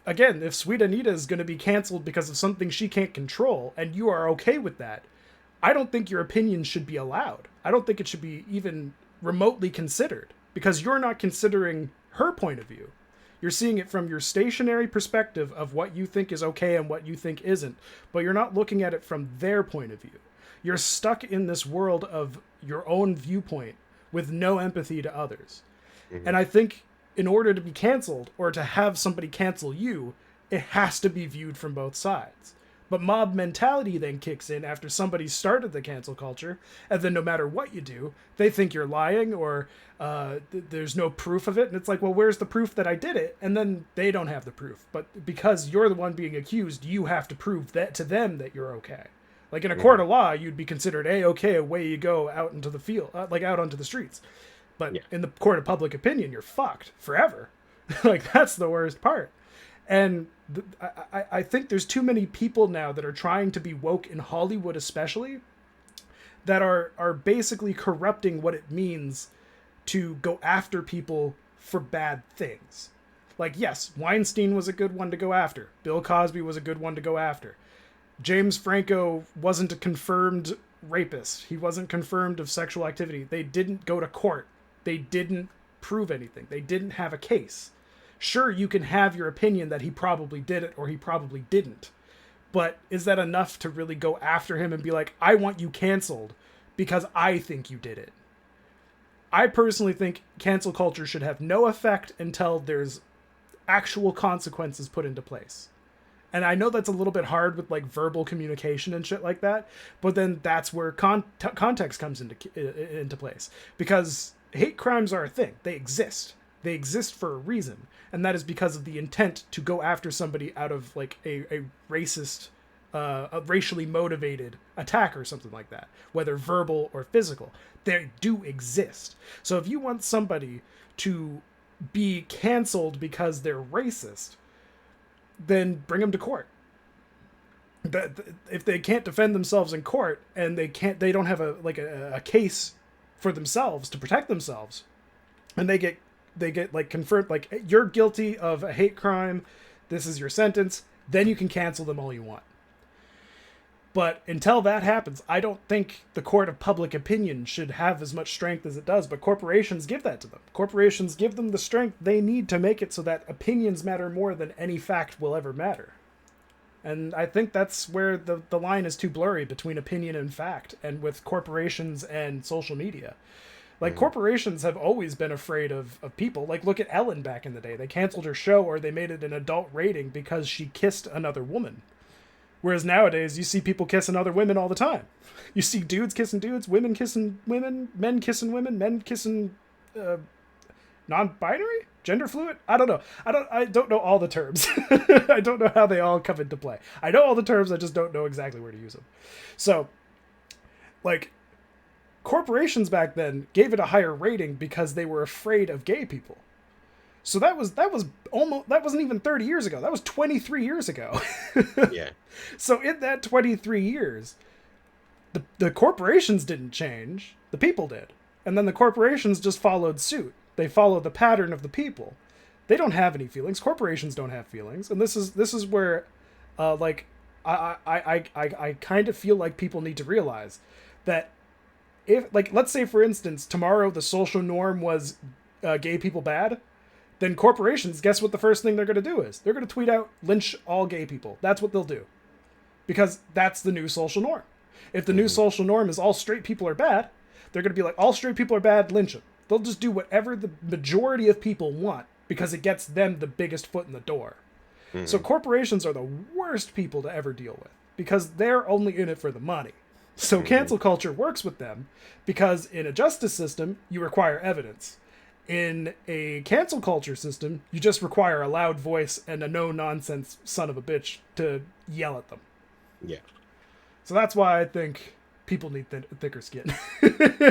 again, if Sweet Anita is going to be canceled because of something she can't control, and you are okay with that, I don't think your opinion should be allowed. I don't think it should be even remotely considered because you're not considering her point of view. You're seeing it from your stationary perspective of what you think is okay and what you think isn't, but you're not looking at it from their point of view. You're stuck in this world of your own viewpoint with no empathy to others. Mm-hmm. And I think in order to be canceled or to have somebody cancel you, it has to be viewed from both sides. But mob mentality then kicks in after somebody started the cancel culture, and then no matter what you do, they think you're lying or there's no proof of it. And it's like, well, where's the proof that I did it? And then they don't have the proof. But because you're the one being accused, you have to prove that to them that you're okay. Like in a court of law, you'd be considered A-okay, away you go out into the field, like out onto the streets. But in the court of public opinion, you're fucked forever. Like, that's the worst part. And I think there's too many people now that are trying to be woke in Hollywood especially that are basically corrupting what it means to go after people for bad things. Like, yes, Weinstein was a good one to go after. Bill Cosby was a good one to go after. James Franco wasn't a confirmed rapist. He wasn't confirmed of sexual activity. They didn't go to court. They didn't prove anything. They didn't have a case. Sure, you can have your opinion that he probably did it or he probably didn't. But is that enough to really go after him and be like, I want you canceled because I think you did it? I personally think cancel culture should have no effect until there's actual consequences put into place. And I know that's a little bit hard with like verbal communication and shit like that, but then that's where context comes into place. Because hate crimes are a thing. They exist. They exist for a reason. And that is because of the intent to go after somebody out of like a racist, a racially motivated attack or something like that, whether verbal or physical. They do exist. So if you want somebody to be canceled because they're racist, then bring them to court. If they can't defend themselves in court and they don't have a case for themselves to protect themselves, and they get like confirmed, like, you're guilty of a hate crime, this is your sentence, then you can cancel them all you want. But until that happens, I don't think the court of public opinion should have as much strength as it does, but corporations give that to them. Corporations give them the strength they need to make it so that opinions matter more than any fact will ever matter. And I think that's where the line is too blurry between opinion and fact, and with corporations and social media. Like, corporations have always been afraid of people. Like, look at Ellen back in the day. They canceled her show or they made it an adult rating because she kissed another woman. Whereas nowadays, you see people kissing other women all the time. You see dudes kissing dudes, women kissing women, men kissing women, men kissing non-binary? Gender fluid? I don't know. I don't know all the terms. I don't know how they all come into play. I know all the terms, I just don't know exactly where to use them. So, like, corporations back then gave it a higher rating because they were afraid of gay people. So that wasn't even 30 years ago. That was 23 years ago. Yeah. So in that 23 years, the corporations didn't change, the people did. And then the corporations just followed suit. They follow the pattern of the people. They don't have any feelings. Corporations don't have feelings. And this is where like I kind of feel like people need to realize that if, like, let's say for instance tomorrow the social norm was gay people bad, then corporations, guess what the first thing they're going to do is? They're going to tweet out, lynch all gay people. That's what they'll do. Because that's the new social norm. If the new social norm is all straight people are bad, they're going to be like, all straight people are bad, lynch them. They'll just do whatever the majority of people want because it gets them the biggest foot in the door. Mm-hmm. So corporations are the worst people to ever deal with because they're only in it for the money. So cancel culture works with them because in a justice system, you require evidence. In a cancel culture system, you just require a loud voice and a no-nonsense son of a bitch to yell at them. Yeah. So that's why I think people need thicker skin.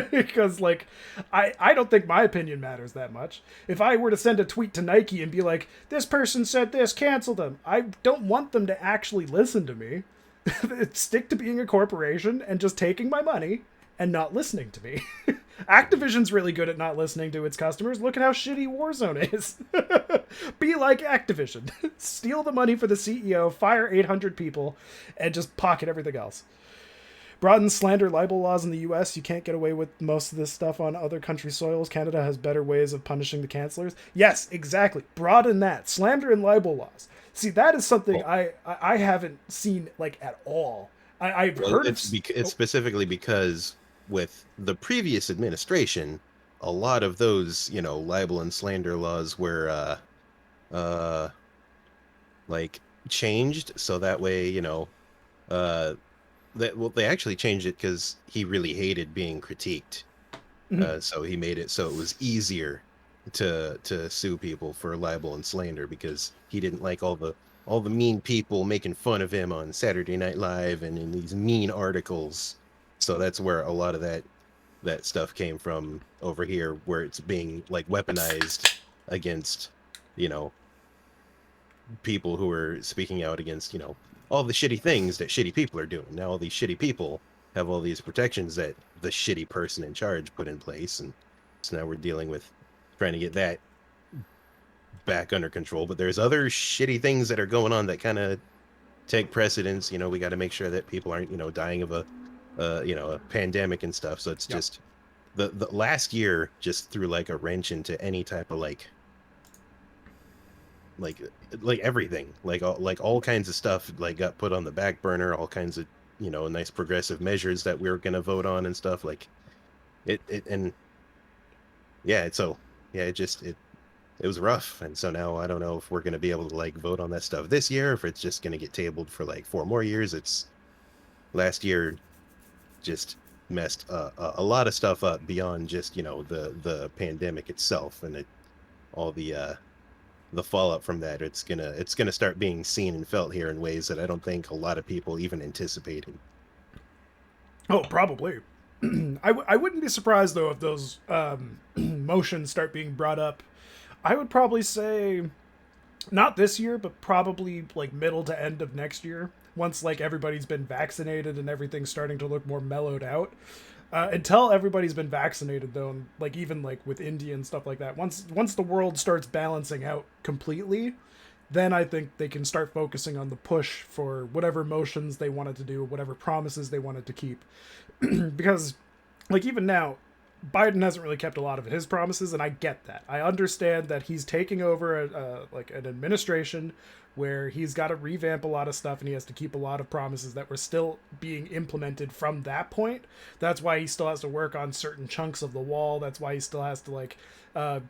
Because, like, I don't think my opinion matters that much. If I were to send a tweet to Nike and be like, this person said this, cancel them, I don't want them to actually listen to me. Stick to being a corporation and just taking my money and not listening to me. Activision's really good at not listening to its customers. Look at how shitty Warzone is. Be like Activision. Steal the money for the CEO, fire 800 people, and just pocket everything else. Broaden slander libel laws in the US. You can't get away with most of this stuff on other country soils. Canada has better ways of punishing the cancelers. Yes, exactly. Broaden that. Slander and libel laws. See, that is something I haven't seen, like, at all. I've heard it's specifically because with the previous administration, a lot of those, libel and slander laws were like changed so that way, they actually changed it because he really hated being critiqued. So he made it so it was easier to sue people for libel and slander because he didn't like all the mean people making fun of him on Saturday Night Live and in these mean articles. So that's where a lot of that stuff came from over here, where it's being like weaponized against, people who are speaking out against, all the shitty things that shitty people are doing. Now all these shitty people have all these protections that the shitty person in charge put in place, and so now we're dealing with trying to get that back under control. But there's other shitty things that are going on that kind of take precedence. We got to make sure that people aren't, dying of a pandemic and stuff. So it's just the last year just threw like a wrench into any type of like everything, like all kinds of stuff like got put on the back burner, all kinds of nice progressive measures that we were going to vote on and stuff like it and it was rough. And so now I don't know if we're going to be able to like vote on that stuff this year, if it's just going to get tabled for like 4 more years. It's last year just messed a lot of stuff up beyond just the pandemic itself, and all the fallout from that. It's gonna start being seen and felt here in ways that I don't think a lot of people even anticipated. Oh, probably. I wouldn't be surprised though if those motions start being brought up. I would probably say not this year, but probably like middle to end of next year, once like everybody's been vaccinated and everything's starting to look more mellowed out. Until everybody's been vaccinated though, and like even like with India and stuff like that, once the world starts balancing out completely, then I think they can start focusing on the push for whatever motions they wanted to do, whatever promises they wanted to keep. Because like even now, Biden hasn't really kept a lot of his promises, and I get that. I understand that he's taking over like an administration where he's got to revamp a lot of stuff and he has to keep a lot of promises that were still being implemented from that point. That's why he still has to work on certain chunks of the wall. That's why he still has to like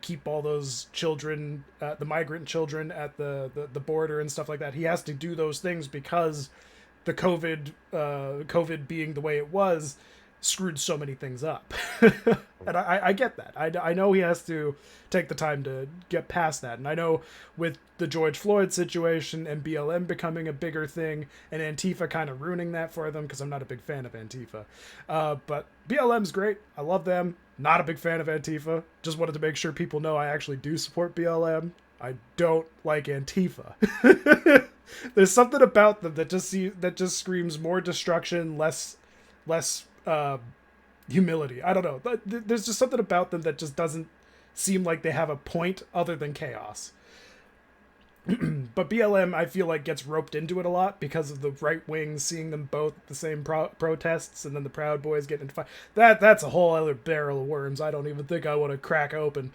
keep all those children, the migrant children at the border and stuff like that. He has to do those things because the COVID being the way it was screwed so many things up. And I get that. I know he has to take the time to get past that. And I know with the George Floyd situation and BLM becoming a bigger thing and Antifa kind of ruining that for them, because I'm not a big fan of Antifa. But BLM's great. I love them. Not a big fan of Antifa. Just wanted to make sure people know I actually do support BLM. I don't like Antifa. There's something about them that just screams more destruction, less humility. I don't know. There's just something about them that just doesn't seem like they have a point other than chaos. But BLM, I feel like, gets roped into it a lot because of the right wing seeing them both at the same protests, and then the Proud Boys getting into fight. That's a whole other barrel of worms. I don't even think I want to crack open.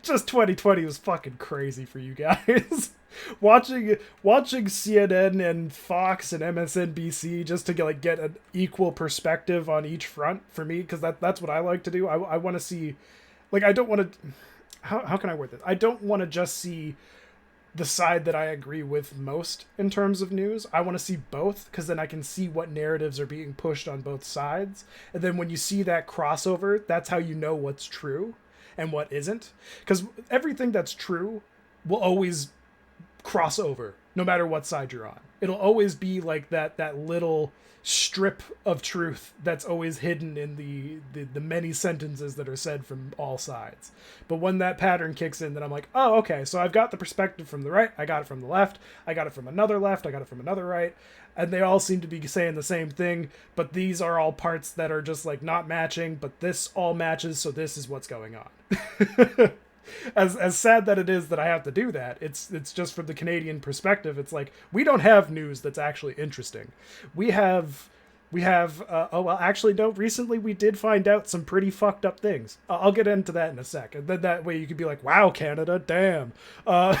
Just 2020 was fucking crazy for you guys. watching CNN and Fox and MSNBC just to get an equal perspective on each front for me, because that's what I like to do. I want to see, I don't want to. How can I word this? I don't want to just see the side that I agree with most in terms of news. I want to see both, because then I can see what narratives are being pushed on both sides. And then when you see that crossover, that's how you know what's true and what isn't. Because everything that's true will always cross over, no matter what side you're on. It'll always be like that little strip of truth that's always hidden in the many sentences that are said from all sides. But when that pattern kicks in, then I'm like, oh, okay, so I've got the perspective from the right, I got it from the left, I got it from another left, I got it from another right, and they all seem to be saying the same thing, but these are all parts that are just not matching, but this all matches, so this is what's going on. As sad that it is that I have to do that, it's just from the Canadian perspective. It's like, we don't have news that's actually interesting. We have oh well, actually no, recently we did find out some pretty fucked up things. I'll get into that in a sec, and then that way you could be like, wow, Canada, damn. But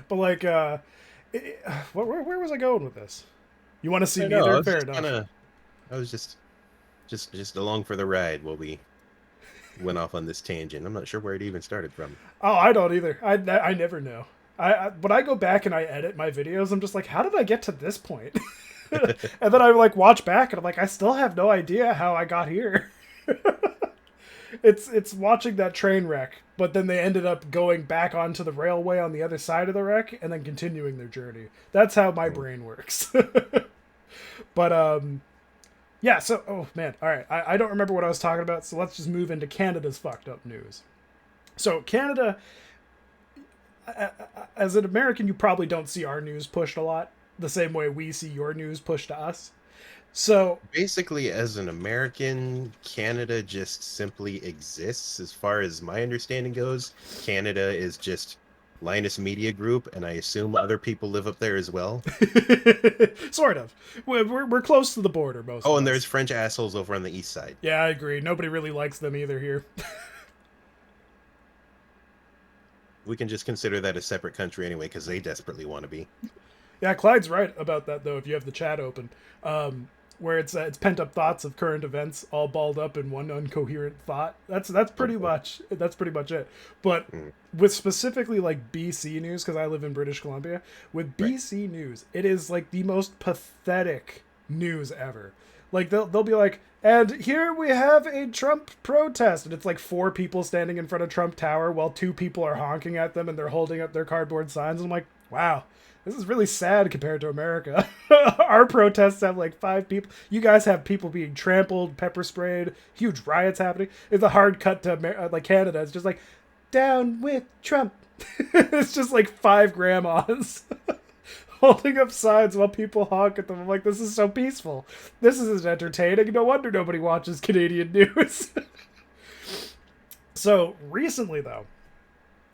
where was I going with this? You want to see neither? Fair enough. I was just along for the ride while we went off on this tangent. I'm not sure where it even started from. Oh, I don't either. I never know. When I go back and I edit my videos, I'm just like, how did I get to this point? And then I watch back and I'm like, I still have no idea how I got here. It's watching that train wreck, but then they ended up going back onto the railway on the other side of the wreck and then continuing their journey. That's how my brain works. But yeah, so, oh man, all right. I don't remember what I was talking about, so let's just move into Canada's fucked up news. So Canada, as an American, you probably don't see our news pushed a lot the same way we see your news pushed to us. So basically, as an American, Canada just simply exists. As far as my understanding goes, Canada is just Linus Media Group, and I assume other people live up there as well. Sort of. We're close to the border, most. Oh, and there's French assholes over on the east side. Yeah, I agree. Nobody really likes them either here. We can just consider that a separate country anyway, because they desperately want to be. Yeah, Clyde's right about that, though, if you have the chat open. Where it's pent up thoughts of current events all balled up in one incoherent thought. That's pretty much it. But with specifically BC news, because I live in British Columbia, with BC news, it is the most pathetic news ever. They'll be like, and here we have a Trump protest, and it's 4 people standing in front of Trump Tower while 2 people are honking at them and they're holding up their cardboard signs. And I'm like, wow. This is really sad compared to America. Our protests have 5 people. You guys have people being trampled, pepper sprayed, huge riots happening. It's a hard cut to Canada. It's just down with Trump. It's just 5 grandmas holding up signs while people honk at them. I'm like, this is so peaceful. This isn't entertaining. No wonder nobody watches Canadian news. So recently, though,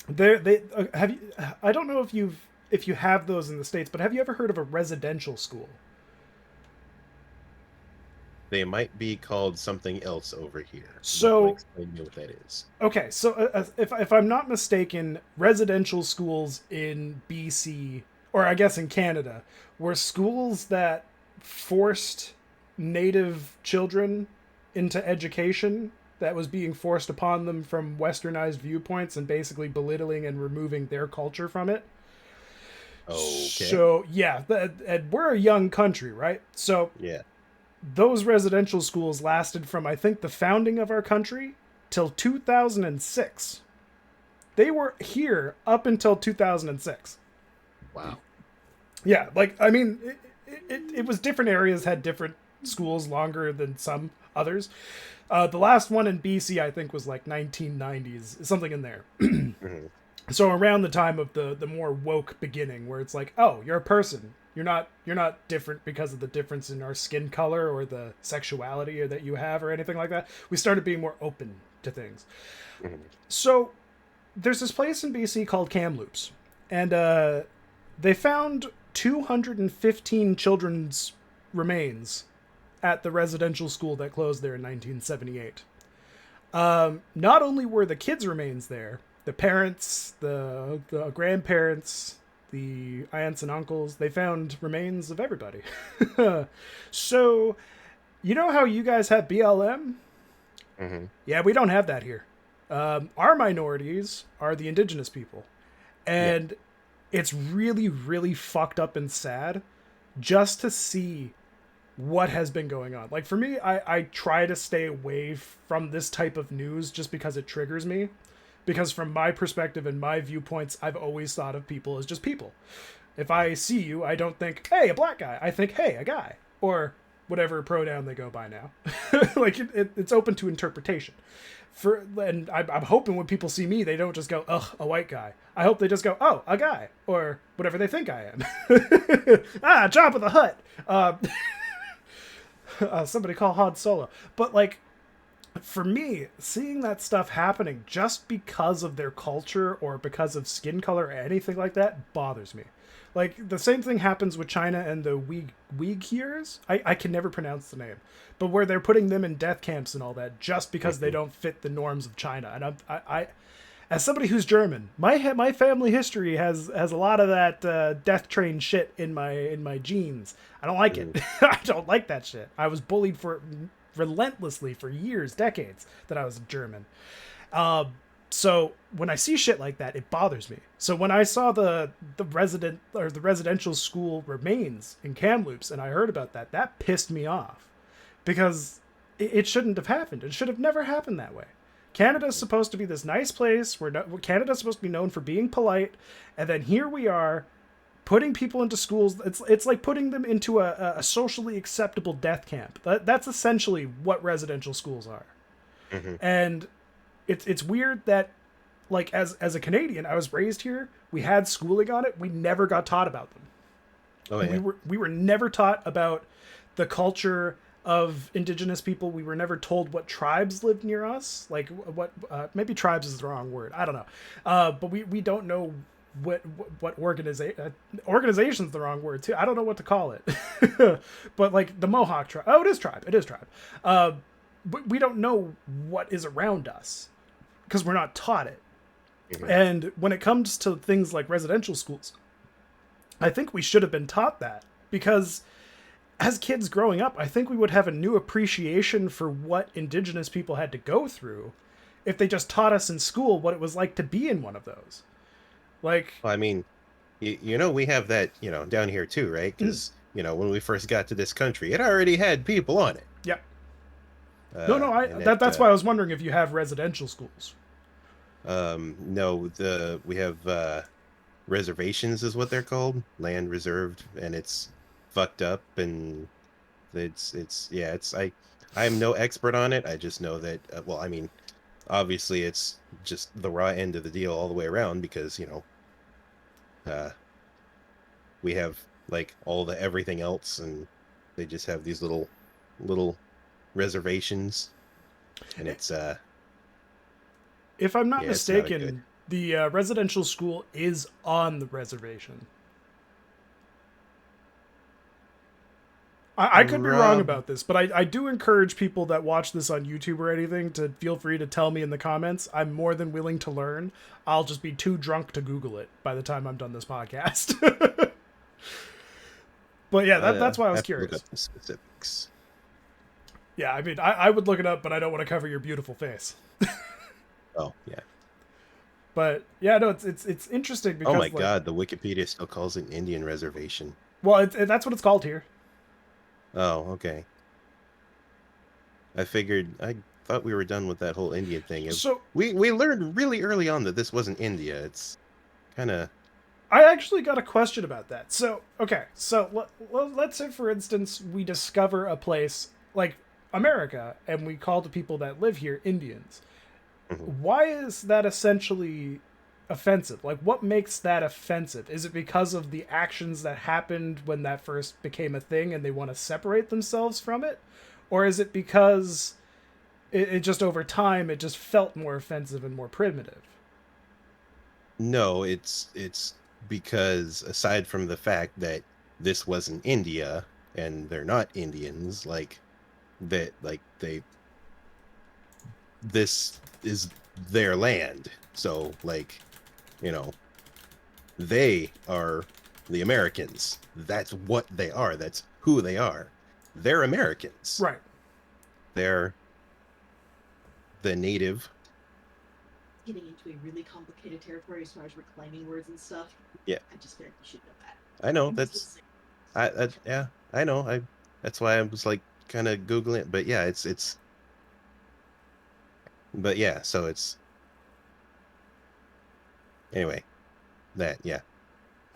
I don't know if you have those in the States, but have you ever heard of a residential school? They might be called something else over here. So explain me what that is. Okay, so if I'm not mistaken, residential schools in BC, or I guess in Canada, were schools that forced Native children into education that was being forced upon them from westernized viewpoints and basically belittling and removing their culture from it. Okay. So yeah, and we're a young country, right? So yeah, those residential schools lasted from, I think, the founding of our country till 2006. They were here up until 2006. Wow. Yeah, like, I mean, it was different areas had different schools longer than some others. The last one in BC, I think, was like 1990s, something in there. Mm-hmm. So around the time of the more woke beginning, where it's like, oh, you're a person. You're not different because of the difference in our skin color or the sexuality or that you have or anything like that. We started being more open to things. Mm-hmm. So there's this place in BC called Kamloops, and they found 215 children's remains at the residential school that closed there in 1978. Not only were the kids' remains there, the parents, the grandparents, the aunts and uncles, they found remains of everybody. So, you know how you guys have BLM? Mm-hmm. Yeah, we don't have that here. Our minorities are the indigenous people. And it's really, really fucked up and sad just to see what has been going on. Like, for me, I try to stay away from this type of news just because it triggers me. Because from my perspective and my viewpoints, I've always thought of people as just people. If I see you, I don't think, hey, a black guy. I think, hey, a guy. Or whatever pronoun they go by now. Like, it's open to interpretation. And I'm hoping when people see me, they don't just go, ugh, a white guy. I hope they just go, oh, a guy. Or whatever they think I am. Jabba the Hutt. Somebody call Han Solo. But, like, for me, seeing that stuff happening just because of their culture or because of skin color or anything like that bothers me. Like, the same thing happens with China and the Uyghurs. I can never pronounce the name. But where they're putting them in death camps and all that just because they don't fit the norms of China. And I as somebody who's German, my family history has a lot of that death train shit in my genes. I don't like it. I don't like that shit. I was bullied for it relentlessly for years, decades, that I was German. So when I see shit like that, it bothers me. So when I saw the residential school remains in Kamloops and I heard about that, that pissed me off because it shouldn't have happened. It should have never happened that way. Canada's supposed to be this nice place. Canada's supposed to be known for being polite, and then here we are putting people into schools. It's like putting them into a socially acceptable death camp. That's essentially what residential schools are. Mm-hmm. And it's weird that, like, as a Canadian, I was raised here. We had schooling on it. We never got taught about them. Oh yeah. We were never taught about the culture of indigenous people. We were never told what tribes lived near us. Like, what maybe tribes is the wrong word. I don't know. But we don't know what organization's the wrong word too. I don't know what to call it. But like the Mohawk tribe. Oh, it is tribe. But we don't know what is around us because we're not taught it. Mm-hmm. And when it comes to things like residential schools, I think we should have been taught that, because as kids growing up, I think we would have a new appreciation for what indigenous people had to go through if they just taught us in school what it was like to be in one of those. Like, well, I mean, you know, we have that, you know, down here too, right? Because, you know, when we first got to this country, it already had people on it. Yep. That's why I was wondering if you have residential schools. No, we have reservations is what they're called, land reserved, and it's fucked up, and I'm no expert on it. I just know that well, I mean, obviously it's just the raw end of the deal all the way around, because, you know, we have like all the everything else, and they just have these little reservations, and it's if I'm not mistaken, not the residential school is on the reservation. I could be wrong about this, but I do encourage people that watch this on YouTube or anything to feel free to tell me in the comments. I'm more than willing to learn. I'll just be too drunk to Google it by the time I'm done this podcast. But yeah, that's why I was curious. Look up the specifics. Yeah, I mean, I would look it up, but I don't want to cover your beautiful face. Oh, yeah. But yeah, no, it's interesting because, oh my God, the Wikipedia still calls it an Indian reservation. Well, that's what it's called here. Oh, okay. I figured I thought we were done with that whole Indian thing. So We learned really early on that this wasn't India. It's kind of I actually got a question about that. So, okay, so let's say, for instance, we discover a place like America and we call the people that live here Indians. mhm. Why is that essentially offensive? Like, what makes that offensive? Is it because of the actions that happened when that first became a thing and they want to separate themselves from it? Or is it because it just over time, it just felt more offensive and more primitive? No, it's because aside from the fact that this wasn't India and they're not Indians, like that, like they this is their land. So like, you know, they are the Americans. That's what they are. That's who they are. They're Americans. Right. They're the native. Getting into a really complicated territory as far as reclaiming words and stuff. Yeah, I just feel like you should know that. I know. I'm just That's listening. yeah, I know. That's why I was like kind of googling it. But yeah, but yeah, so it's anyway. That yeah.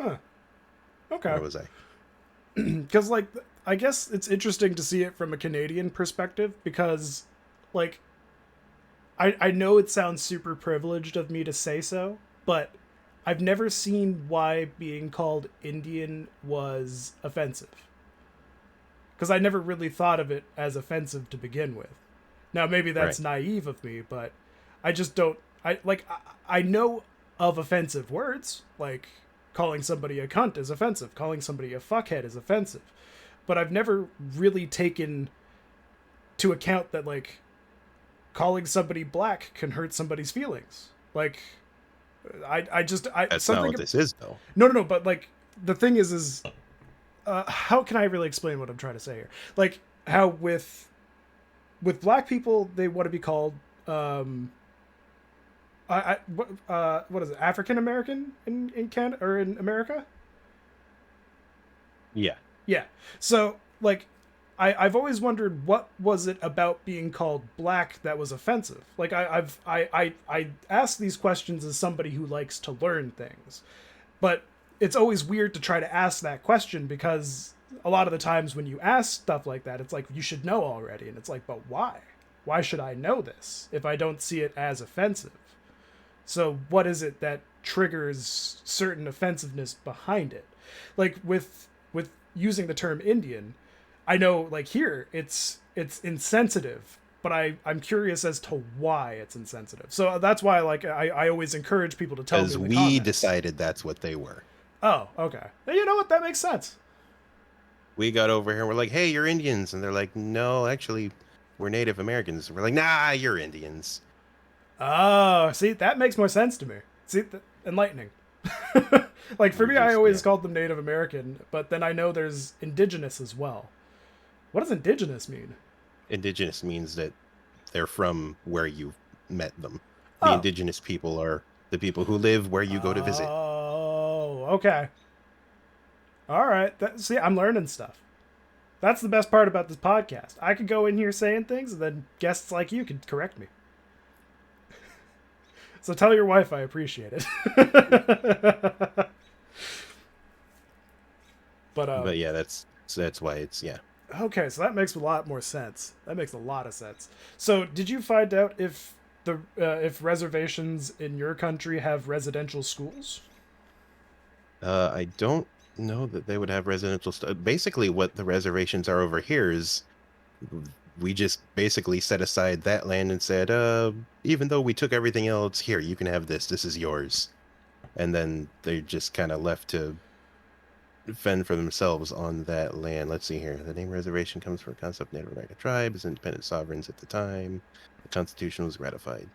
Huh. Okay. Where was I? Because, like, I guess it's interesting to see it from a Canadian perspective because, like, I know it sounds super privileged of me to say so, but I've never seen why being called Indian was offensive. Because I never really thought of it as offensive to begin with. Now, maybe that's Right. naive of me, but I just don't. I know of offensive words, like calling somebody a cunt is offensive, calling somebody a fuckhead is offensive, but I've never really taken to account that, like, calling somebody black can hurt somebody's feelings. Like, I That's not something. what this is though. No. But, like, the thing is how can I really explain what I'm trying to say here? Like, how with black people they want to be called what is it, African American in Canada or in America? Yeah. Yeah. So, like, I've always wondered what was it about being called black that was offensive. Like, I ask these questions as somebody who likes to learn things, but it's always weird to try to ask that question because a lot of the times when you ask stuff like that, it's like you should know already, and it's like, but why? Why should I know this if I don't see it as offensive? So what is it that triggers certain offensiveness behind it? Like with using the term Indian, I know, like, here it's insensitive, but I'm curious as to why it's insensitive. So that's why, like, I always encourage people to tell me Because in the we comments. decided that's what they were. Oh, okay. You know what? That makes sense. We got over here and we're like, hey, you're Indians. And they're like, no, actually, we're Native Americans. We're like, nah, you're Indians. Oh, see, that makes more sense to me. See, enlightening. Like, for We're me, I just, always yeah. called them Native American, but then I know there's indigenous as well. What does indigenous mean? Indigenous means that they're from where you met them. The Oh. indigenous people are the people who live where you go to visit. Oh, okay. All right. See, I'm learning stuff. That's the best part about this podcast. I could go in here saying things, and then guests like you could correct me. So tell your wife I appreciate it. But But yeah, that's why it's yeah. okay, so that makes a lot more sense. That makes a lot of sense. So, did you find out if reservations in your country have residential schools? I don't know that they would have residential stuff. Basically, what the reservations are over here is we just basically set aside that land and said, even though we took everything else, here, you can have this. This is yours. And then they just kind of left to fend for themselves on that land. Let's see here. The name reservation comes from a concept of Native American tribes, independent sovereigns at the time. The Constitution was ratified.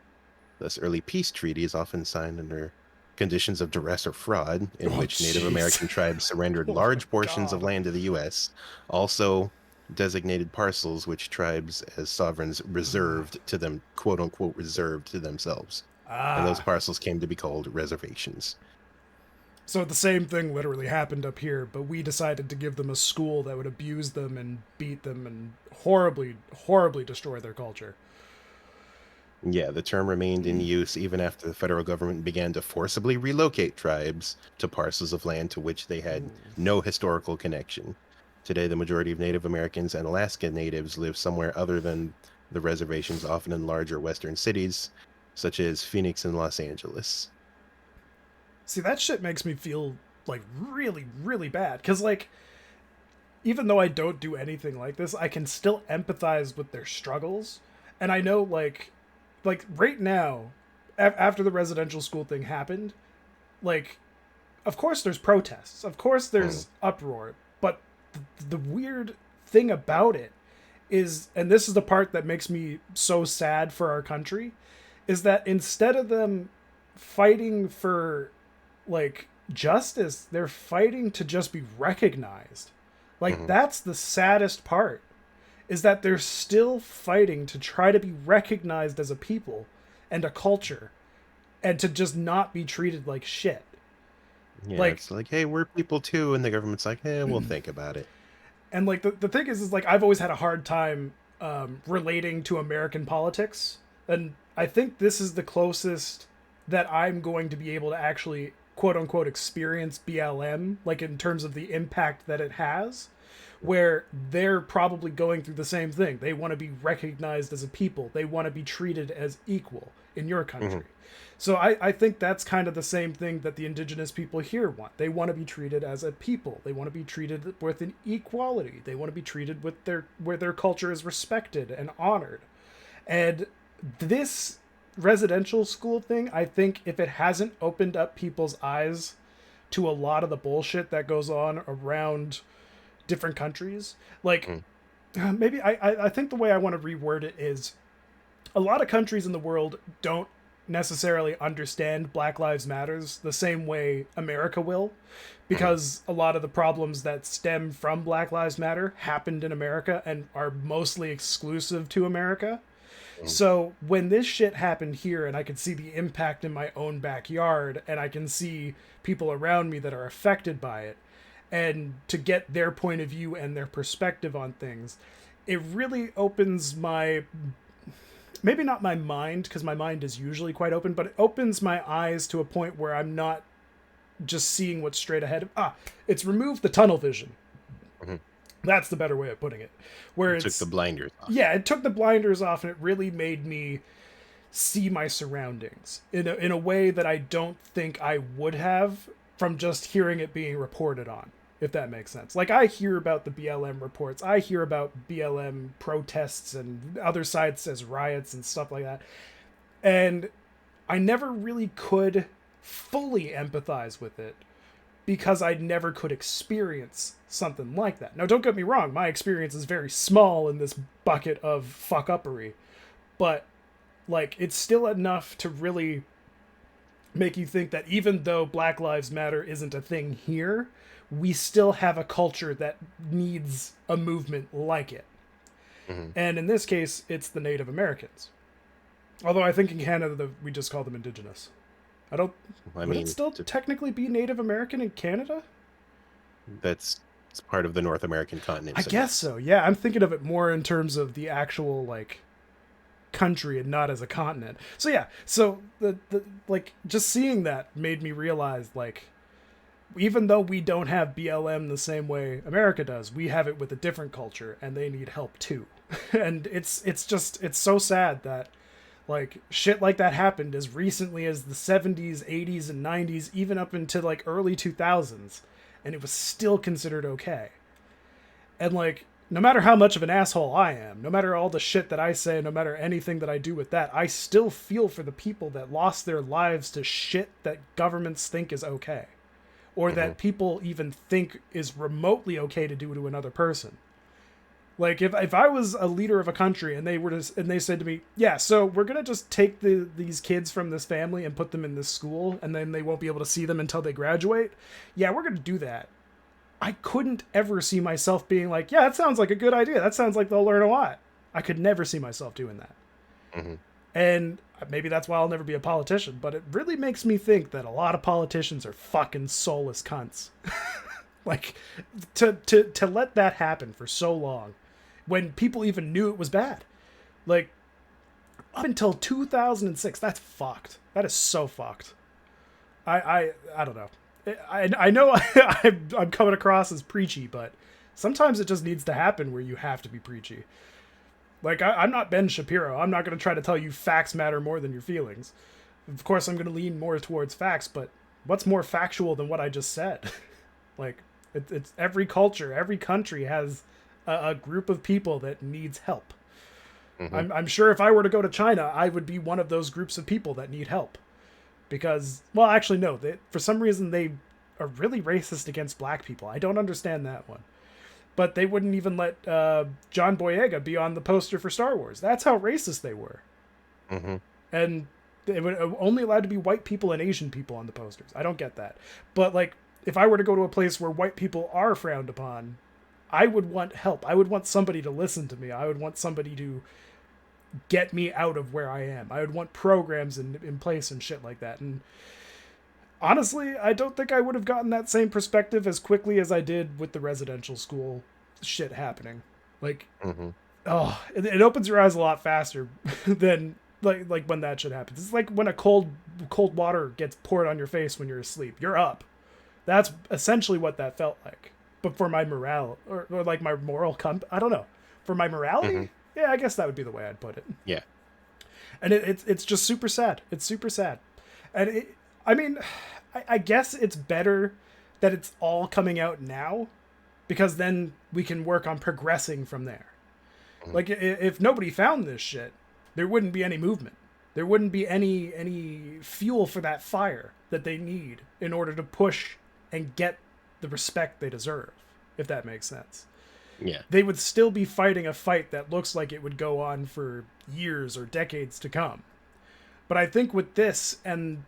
Thus, early peace treaties often signed under conditions of duress or fraud, in Oh, which Native jeez. American tribes surrendered Oh my large portions of god. land to the U.S., also designated parcels which tribes as sovereigns reserved to them, quote unquote, reserved to themselves. And those Ah. parcels came to be called reservations. So the same thing literally happened up here, but we decided to give them a school that would abuse them and beat them and horribly, horribly destroy their culture. Yeah, the term remained in use even after the federal government began to forcibly relocate tribes to parcels of land to which they had no historical connection. Today, the majority of Native Americans and Alaska Natives live somewhere other than the reservations, often in larger western cities, such as Phoenix and Los Angeles. See, that shit makes me feel like really, really bad. Because, like, even though I don't do anything like this, I can still empathize with their struggles. And I know, like right now, after the residential school thing happened, like, of course there's protests. Of course there's uproar. But the weird thing about it is, and this is the part that makes me so sad for our country, is that instead of them fighting for like justice, they're fighting to just be recognized. Like that's the saddest part, is that they're still fighting to try to be recognized as a people and a culture and to just not be treated like shit. Yeah, Like, it's like, hey, we're people too, and the government's like, hey, we'll think about it. and like the thing is like I've always had a hard time relating to American politics, and I think this is the closest that I'm going to be able to actually quote unquote experience BLM, like in terms of the impact that it has, where they're probably going through the same thing. They want to be recognized as a people. They want to be treated as equal in your country. So I think that's kind of the same thing that the indigenous people here want. They want to be treated as a people. They want to be treated with an equality. They want to be treated with where their culture is respected and honored. And this residential school thing, I think if it hasn't opened up people's eyes to a lot of the bullshit that goes on around different countries, like maybe I think the way I want to reword it is, a lot of countries in the world don't necessarily understand Black Lives Matters the same way America will, because a lot of the problems that stem from Black Lives Matter happened in America and are mostly exclusive to America. So when this shit happened here and I could see the impact in my own backyard and I can see people around me that are affected by it, and to get their point of view and their perspective on things, it really opens my, maybe not my mind, because my mind is usually quite open, but it opens my eyes to a point where I'm not just seeing what's straight ahead. It's removed the tunnel vision. That's the better way of putting it. Where It took the blinders off. Yeah, it took the blinders off, and it really made me see my surroundings in a way that I don't think I would have from just hearing it being reported on, if that makes sense. Like, I hear about the BLM reports, I hear about BLM protests, and other sides says riots and stuff like that, and I never really could fully empathize with it because I never could experience something like that. Now, don't get me wrong, my experience is very small in this bucket of fuck-uppery, but like, it's still enough to really make you think that even though Black Lives Matter isn't a thing here, we still have a culture that needs a movement like it. And in this case, it's the Native Americans. Although I think in Canada, we just call them indigenous. Would it still technically be Native American in Canada? It's part of the North American continent. I guess so. Yeah, I'm thinking of it more in terms of the actual, like, country and not as a continent. So yeah, so the like, just seeing that made me realize, like, even though we don't have BLM the same way America does, we have it with a different culture, and they need help too. And it's so sad that, like, shit like that happened as recently as the 70s, 80s, and 90s, even up into, like, early 2000s, and it was still considered okay. And, like, no matter how much of an asshole I am, no matter all the shit that I say, no matter anything that I do with that, I still feel for the people that lost their lives to shit that governments think is okay. Or that people even think is remotely okay to do to another person. Like, if I was a leader of a country and they said to me, yeah, so we're gonna just take these kids from this family and put them in this school, and then they won't be able to see them until they graduate. Yeah, we're gonna do that. I couldn't ever see myself being like, yeah, that sounds like a good idea. That sounds like they'll learn a lot. I could never see myself doing that. And maybe that's why I'll never be a politician, but it really makes me think that a lot of politicians are fucking soulless cunts. Like, to let that happen for so long when people even knew it was bad. Like, up until 2006, that's fucked. That is so fucked. I don't know. I know I'm coming across as preachy, but sometimes it just needs to happen where you have to be preachy. Like, I'm not Ben Shapiro. I'm not going to try to tell you facts matter more than your feelings. Of course, I'm going to lean more towards facts, but what's more factual than what I just said? Like, it's every culture, every country has a group of people that needs help. Mm-hmm. I'm sure if I were to go to China, I would be one of those groups of people that need help. Because, well, actually, no. For some reason, they are really racist against black people. I don't understand that one. But they wouldn't even let John Boyega be on the poster for Star Wars. That's how racist they were. Mm-hmm. And they were only allowed to be white people and Asian people on the posters. I don't get that. But, like, if I were to go to a place where white people are frowned upon, I would want help. I would want somebody to listen to me. I would want somebody to get me out of where I am. I would want programs in place and shit like that. And honestly, I don't think I would have gotten that same perspective as quickly as I did with the residential school shit happening. Like, Mm-hmm. oh, it opens your eyes a lot faster than like when that shit happens. It's like when a cold water gets poured on your face when you're asleep. You're up. That's essentially what that felt like. But for my morale, or like my moral I don't know. For my morality, Mm-hmm. yeah, I guess that would be the way I'd put it. Yeah. And it's just super sad. It's super sad. And I mean, I guess it's better that it's all coming out now, because then we can work on progressing from there. Mm-hmm. Like, if nobody found this shit, there wouldn't be any movement. There wouldn't be any fuel for that fire that they need in order to push and get the respect they deserve, if that makes sense. Yeah. They would still be fighting a fight that looks like it would go on for years or decades to come. But I think with this, and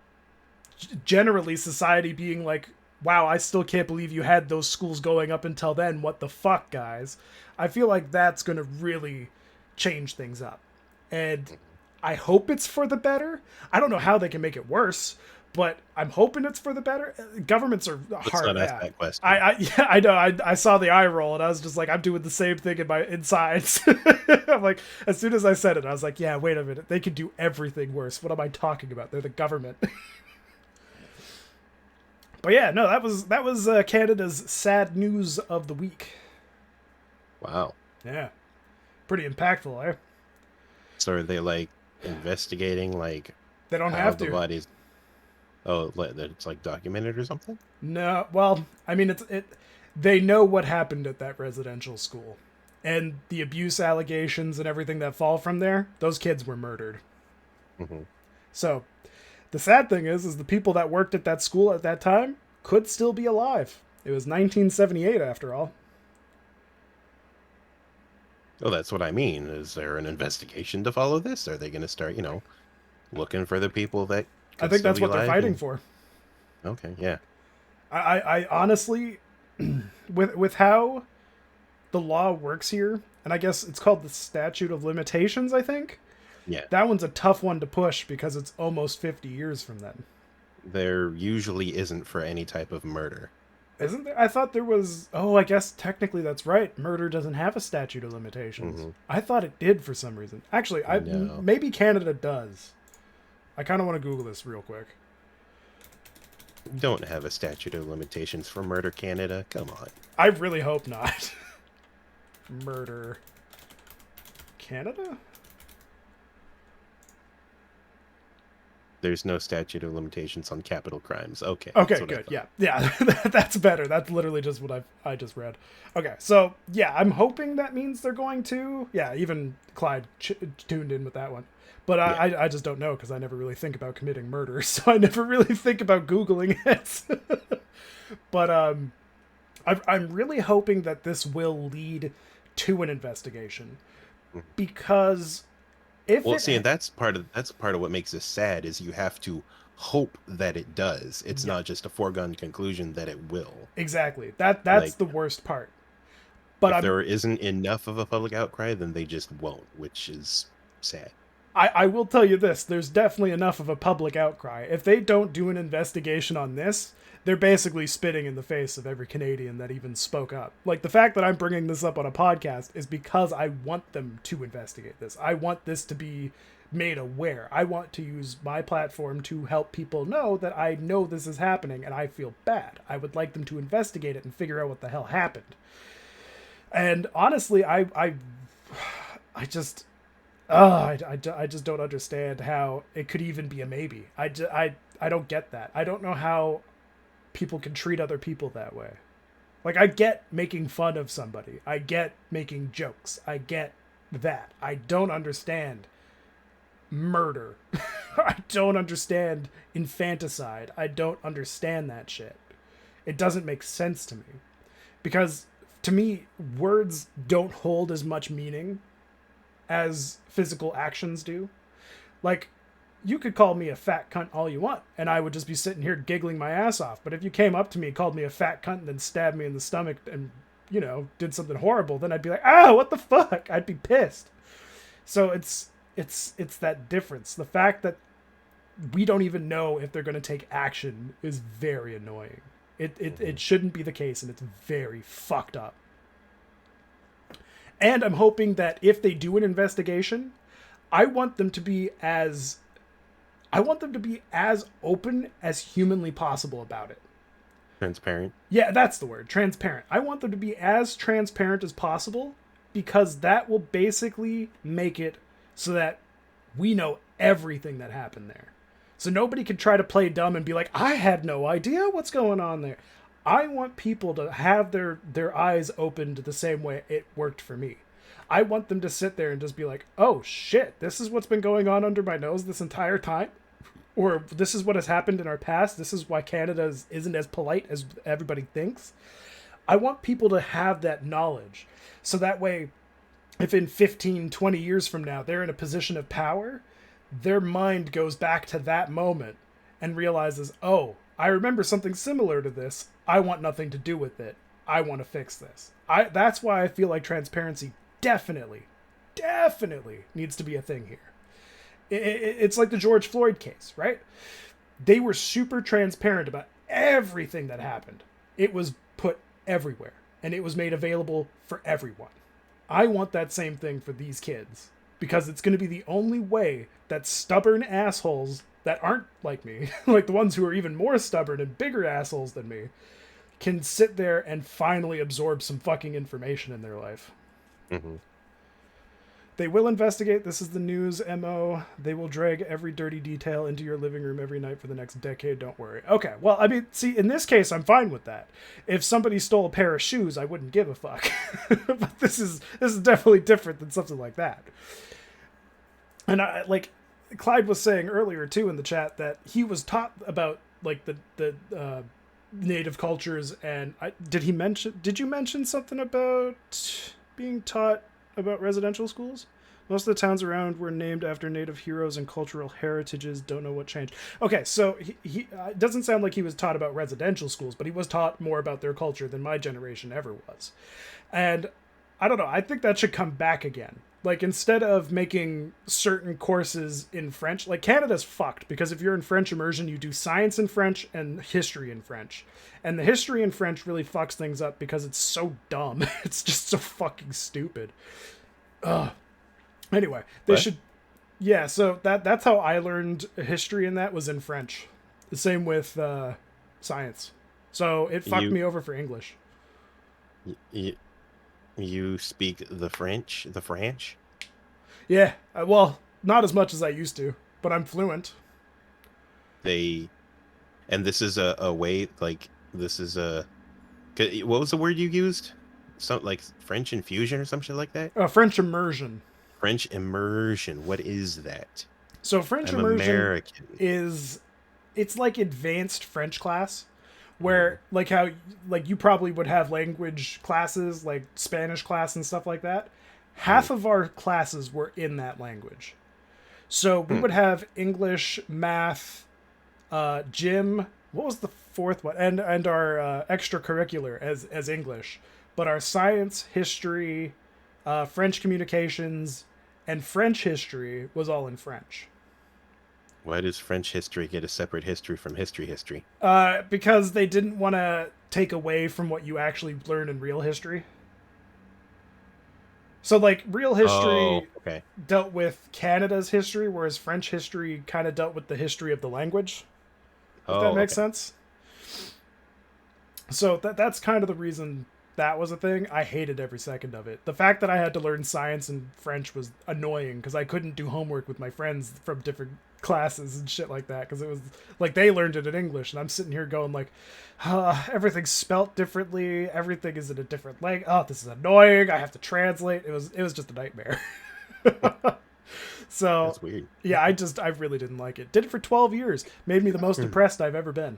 generally society being like, wow, I still can't believe you had those schools going up until then. What the fuck, guys? I feel like that's going to really change things up. And I hope it's for the better. I don't know how they can make it worse, but I'm hoping it's for the better. Governments are hard. Let's not ask that question. Yeah, I know. I saw the eye roll, and I was just like, I'm doing the same thing in my insides. I'm like, as soon as I said it, I was like, yeah, wait a minute. They can do everything worse. What am I talking about? They're the government. But yeah, no, that was Canada's sad news of the week. Wow. Yeah, pretty impactful, eh? So are they like investigating like They don't how have the to. bodies? Oh, that it's like documented or something? No, well, I mean, they know what happened at that residential school, and the abuse allegations and everything that fall from there. Those kids were murdered. Mm-hmm. So, the sad thing is the people that worked at that school at that time could still be alive. It was 1978, after all. Oh, that's what I mean. Is there an investigation to follow this? Are they going to start, looking for the people that? I think that's what they're fighting for. Okay, yeah. I honestly, with how the law works here, and I guess it's called the statute of limitations, I think. Yeah. That one's a tough one to push because it's almost 50 years from then. There usually isn't for any type of murder. Isn't there? I thought there was... Oh, I guess technically that's right. Murder doesn't have a statute of limitations. Mm-hmm. I thought it did for some reason. Actually, No. maybe Canada does. I kind of want to Google this real quick. Don't have a statute of limitations for murder, Canada. Come on. I really hope not. Murder. Canada? There's no statute of limitations on capital crimes. Okay. Okay, good. Yeah. That's better. That's literally just what I just read. Okay, so yeah, I'm hoping that means they're going to. Yeah, even Clyde tuned in with that one. But I just don't know because I never really think about committing murder, so I never really think about Googling it. But I'm really hoping that this will lead to an investigation, because and that's part of what makes this sad is you have to hope that it does. It's not just a foregone conclusion that it will. Exactly. That's the worst part. But if there isn't enough of a public outcry, then they just won't, which is sad. I will tell you this, there's definitely enough of a public outcry. If they don't do an investigation on this, they're basically spitting in the face of every Canadian that even spoke up. Like, the fact that I'm bringing this up on a podcast is because I want them to investigate this. I want this to be made aware. I want to use my platform to help people know that I know this is happening and I feel bad. I would like them to investigate it and figure out what the hell happened. And honestly, I just... I just don't understand how it could even be a maybe. I don't get that. I don't know how people can treat other people that way. Like, I get making fun of somebody. I get making jokes. I get that. I don't understand murder. I don't understand infanticide. I don't understand that shit. It doesn't make sense to me. Because, to me, words don't hold as much meaning as physical actions do. Like, you could call me a fat cunt all you want, and I would just be sitting here giggling my ass off. But if you came up to me, called me a fat cunt, and then stabbed me in the stomach and, you know, did something horrible, then I'd be like, ah, what the fuck? I'd be pissed. So it's that difference. The fact that we don't even know if they're going to take action is very annoying. It shouldn't be the case, and it's very fucked up. And I'm hoping that if they do an investigation, I want them to be as open as humanly possible about it. Transparent. Yeah, that's the word. Transparent. I want them to be as transparent as possible, because that will basically make it so that we know everything that happened there. So nobody can try to play dumb and be like, I had no idea what's going on there. I want people to have their eyes opened the same way it worked for me. I want them to sit there and just be like, oh shit, this is what's been going on under my nose this entire time? Or this is what has happened in our past. This is why Canada isn't as polite as everybody thinks. I want people to have that knowledge. So that way, if in 15, 20 years from now, they're in a position of power, their mind goes back to that moment and realizes, oh, I remember something similar to this. I want nothing to do with it. I want to fix this. That's why I feel like transparency definitely needs to be a thing here. It's like the George Floyd case, right? They were super transparent about everything that happened. It was put everywhere, and it was made available for everyone. I want that same thing for these kids, because it's going to be the only way that stubborn assholes that aren't like me, like the ones who are even more stubborn and bigger assholes than me, can sit there and finally absorb some fucking information in their life. Mm-hmm. They will investigate. This is the news MO. They will drag every dirty detail into your living room every night for the next decade. Don't worry. Okay. Well, I mean, see, in this case, I'm fine with that. If somebody stole a pair of shoes, I wouldn't give a fuck. But this is definitely different than something like that. And like Clyde was saying earlier too in the chat, that he was taught about like the native cultures. And did you mention something about being taught about residential schools? Most of the towns around were named after native heroes and cultural heritages. Don't know what changed. Okay, so he it doesn't sound like he was taught about residential schools, but he was taught more about their culture than my generation ever was. And I don't know, I think that should come back again. Like, instead of making certain courses in French, like, Canada's fucked, because if you're in French immersion, you do science in French and history in French. And the history in French really fucks things up because it's so dumb. It's just so fucking stupid. Ugh. Anyway, they should... Yeah, so that's how I learned history, in that was in French. The same with science. So it fucked me over for English. You speak the French? The French? Yeah, well, not as much as I used to, but I'm fluent. And this is a way, like, this is a... What was the word you used? Something like French infusion or some shit like that? French immersion. French immersion. What is that? So French immersion American. It's like advanced French class, where like how like you probably would have language classes like Spanish class and stuff like that. Half of our classes were in that language. So we would have English, math, gym. What was the fourth one? And our extracurricular as English, but our science, history, French communications, and French history was all in French. Why does French history get a separate history from history? Because they didn't want to take away from what you actually learn in real history. So, like, real Oh, history okay. dealt with Canada's history, whereas French history kind of dealt with the history of the language, if that Oh, makes okay. sense. So that's kind of the reason that was a thing. I hated every second of it. The fact that I had to learn science and French was annoying because I couldn't do homework with my friends from different classes and shit like that because it was like they learned it in English and I'm sitting here going like, everything's spelt differently, everything is in a different language. Oh, this is annoying. I have to translate. It was just a nightmare. So That's weird. yeah, I really didn't like it. Did it for 12 years. Made me the most depressed I've ever been.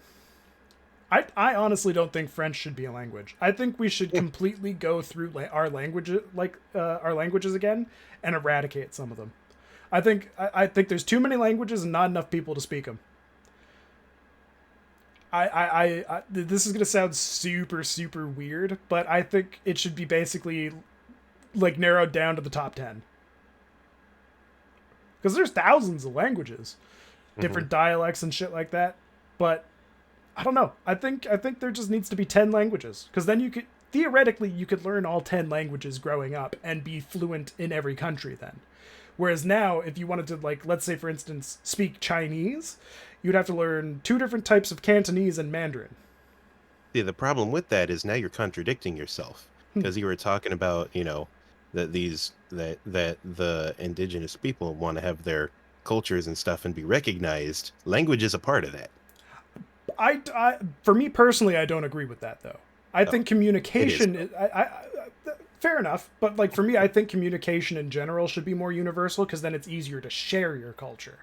I honestly don't think French should be a language. I think we should completely go through our languages again and eradicate some of them. I think there's too many languages and not enough people to speak them. This is gonna sound super weird, but I think it should be basically like narrowed down to the top 10 because there's thousands of languages, Mm-hmm. different dialects and shit like that. But I don't know. I think there just needs to be 10 languages because then you could theoretically you could learn all 10 languages growing up and be fluent in every country then. Whereas now if you wanted to, like, let's say for instance speak Chinese, you'd have to learn two different types of Cantonese and Mandarin. See, the problem with that is now you're contradicting yourself because you were talking about, that the indigenous people want to have their cultures and stuff and be recognized. Language is a part of that. For me personally, I don't agree with that though. I Oh, think it is. communication. Fair enough, but like for me, I think communication in general should be more universal because then it's easier to share your culture.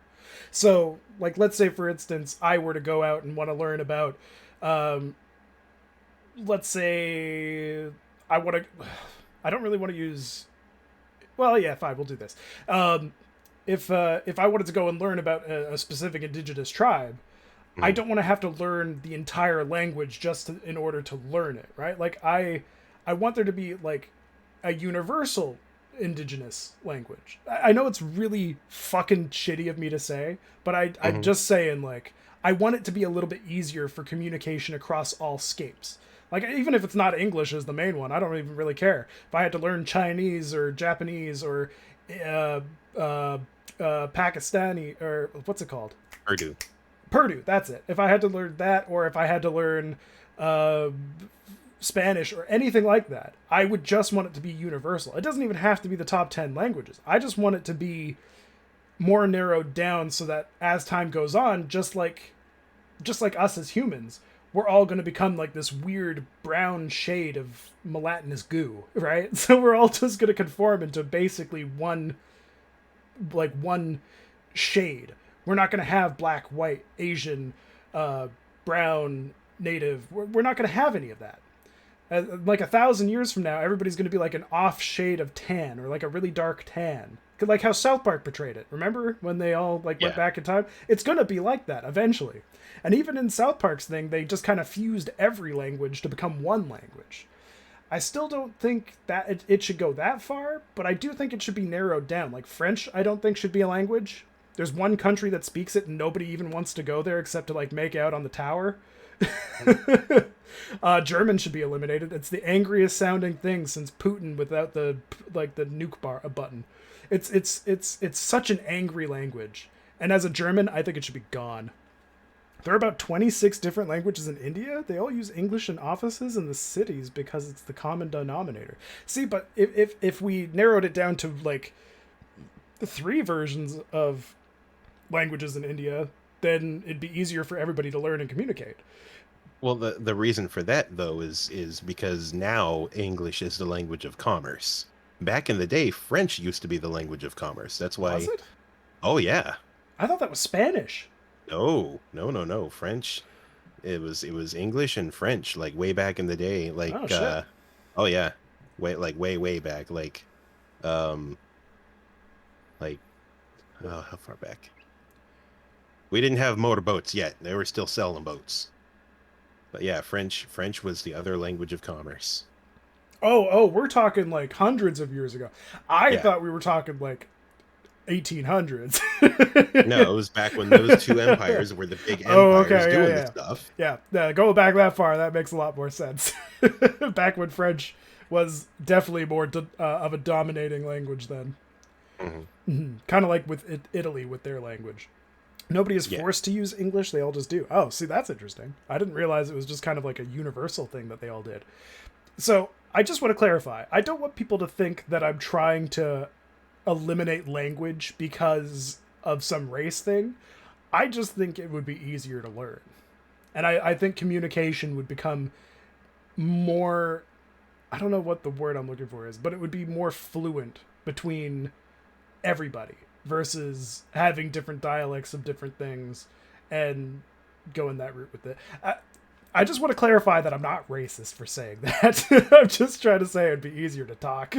So, like, let's say for instance, I were to go out and want to learn about, um, let's say, I want to. I don't really want to use. Well, yeah, fine, we'll do this. If I wanted to go and learn about a specific indigenous tribe, I Mhm. don't want to have to learn the entire language in order to learn it, right? Like I want there to be like a universal indigenous language. I know it's really fucking shitty of me to say, but I'm Mhm. just saying like I want it to be a little bit easier for communication across all scapes. Like even if it's not English as the main one, I don't even really care. If I had to learn Chinese or Japanese or uh, uh, Pakistani or what's it called? Urdu. Purdue, that's it. If I had to learn that, or if I had to learn uh, Spanish or anything like that, I would just want it to be universal. It doesn't even have to be the top 10 languages. I just want it to be more narrowed down so that as time goes on, just like us as humans, we're all going to become like this weird brown shade of gelatinous goo, right? So we're all just going to conform into basically one shade. We're not going to have black, white, Asian, brown, native. We're not going to have any of that. Like 1,000 years from now, everybody's going to be like an off shade of tan or like a really dark tan. Like how South Park portrayed it. Remember when they all like went Yeah. back in time? It's going to be like that eventually. And even in South Park's thing, they just kind of fused every language to become one language. I still don't think that it should go that far, but I do think it should be narrowed down. Like French, I don't think should be a language. There's one country that speaks it and nobody even wants to go there except to like make out on the tower. German should be eliminated. It's the angriest sounding thing since Putin without the nuke bar button. It's such an angry language. And as a German, I think it should be gone. There are about 26 different languages in India. They all use English in offices in the cities because it's the common denominator. See, but if we narrowed it down to like three versions of languages in India, then it'd be easier for everybody to learn and communicate. Well, the reason for that though is because now English is the language of commerce. Back in the day, French used to be the language of commerce. That's Was why. it? Oh yeah. I thought that was Spanish. No, no, no, no. French. It was English and French like way back in the day. Oh shit. Oh yeah, way back. Um like how far back? We didn't have motorboats yet. They were still selling boats. But yeah, French was the other language of commerce. Oh, we're talking like hundreds of years ago. I Yeah. thought we were talking like 1800s. No, it was back when those two empires were the big Oh, empires okay, doing the yeah, stuff. yeah. Going back that far, that makes a lot more sense. Back when French was definitely more of a dominating language then. Hmm. Kind of like with Italy with their language. Nobody is Yeah. forced to use English; they all just do. Oh, see, that's interesting. I didn't realize it was just kind of like a universal thing that they all did. So I just want to clarify. I don't want people to think that I'm trying to eliminate language because of some race thing. I just think it would be easier to learn. And I think communication would become more, I don't know what the word I'm looking for is, but it would be more fluent between everybody versus having different dialects of different things and going that route with it. I just want to clarify that I'm not racist for saying that. I'm just trying to say it'd be easier to talk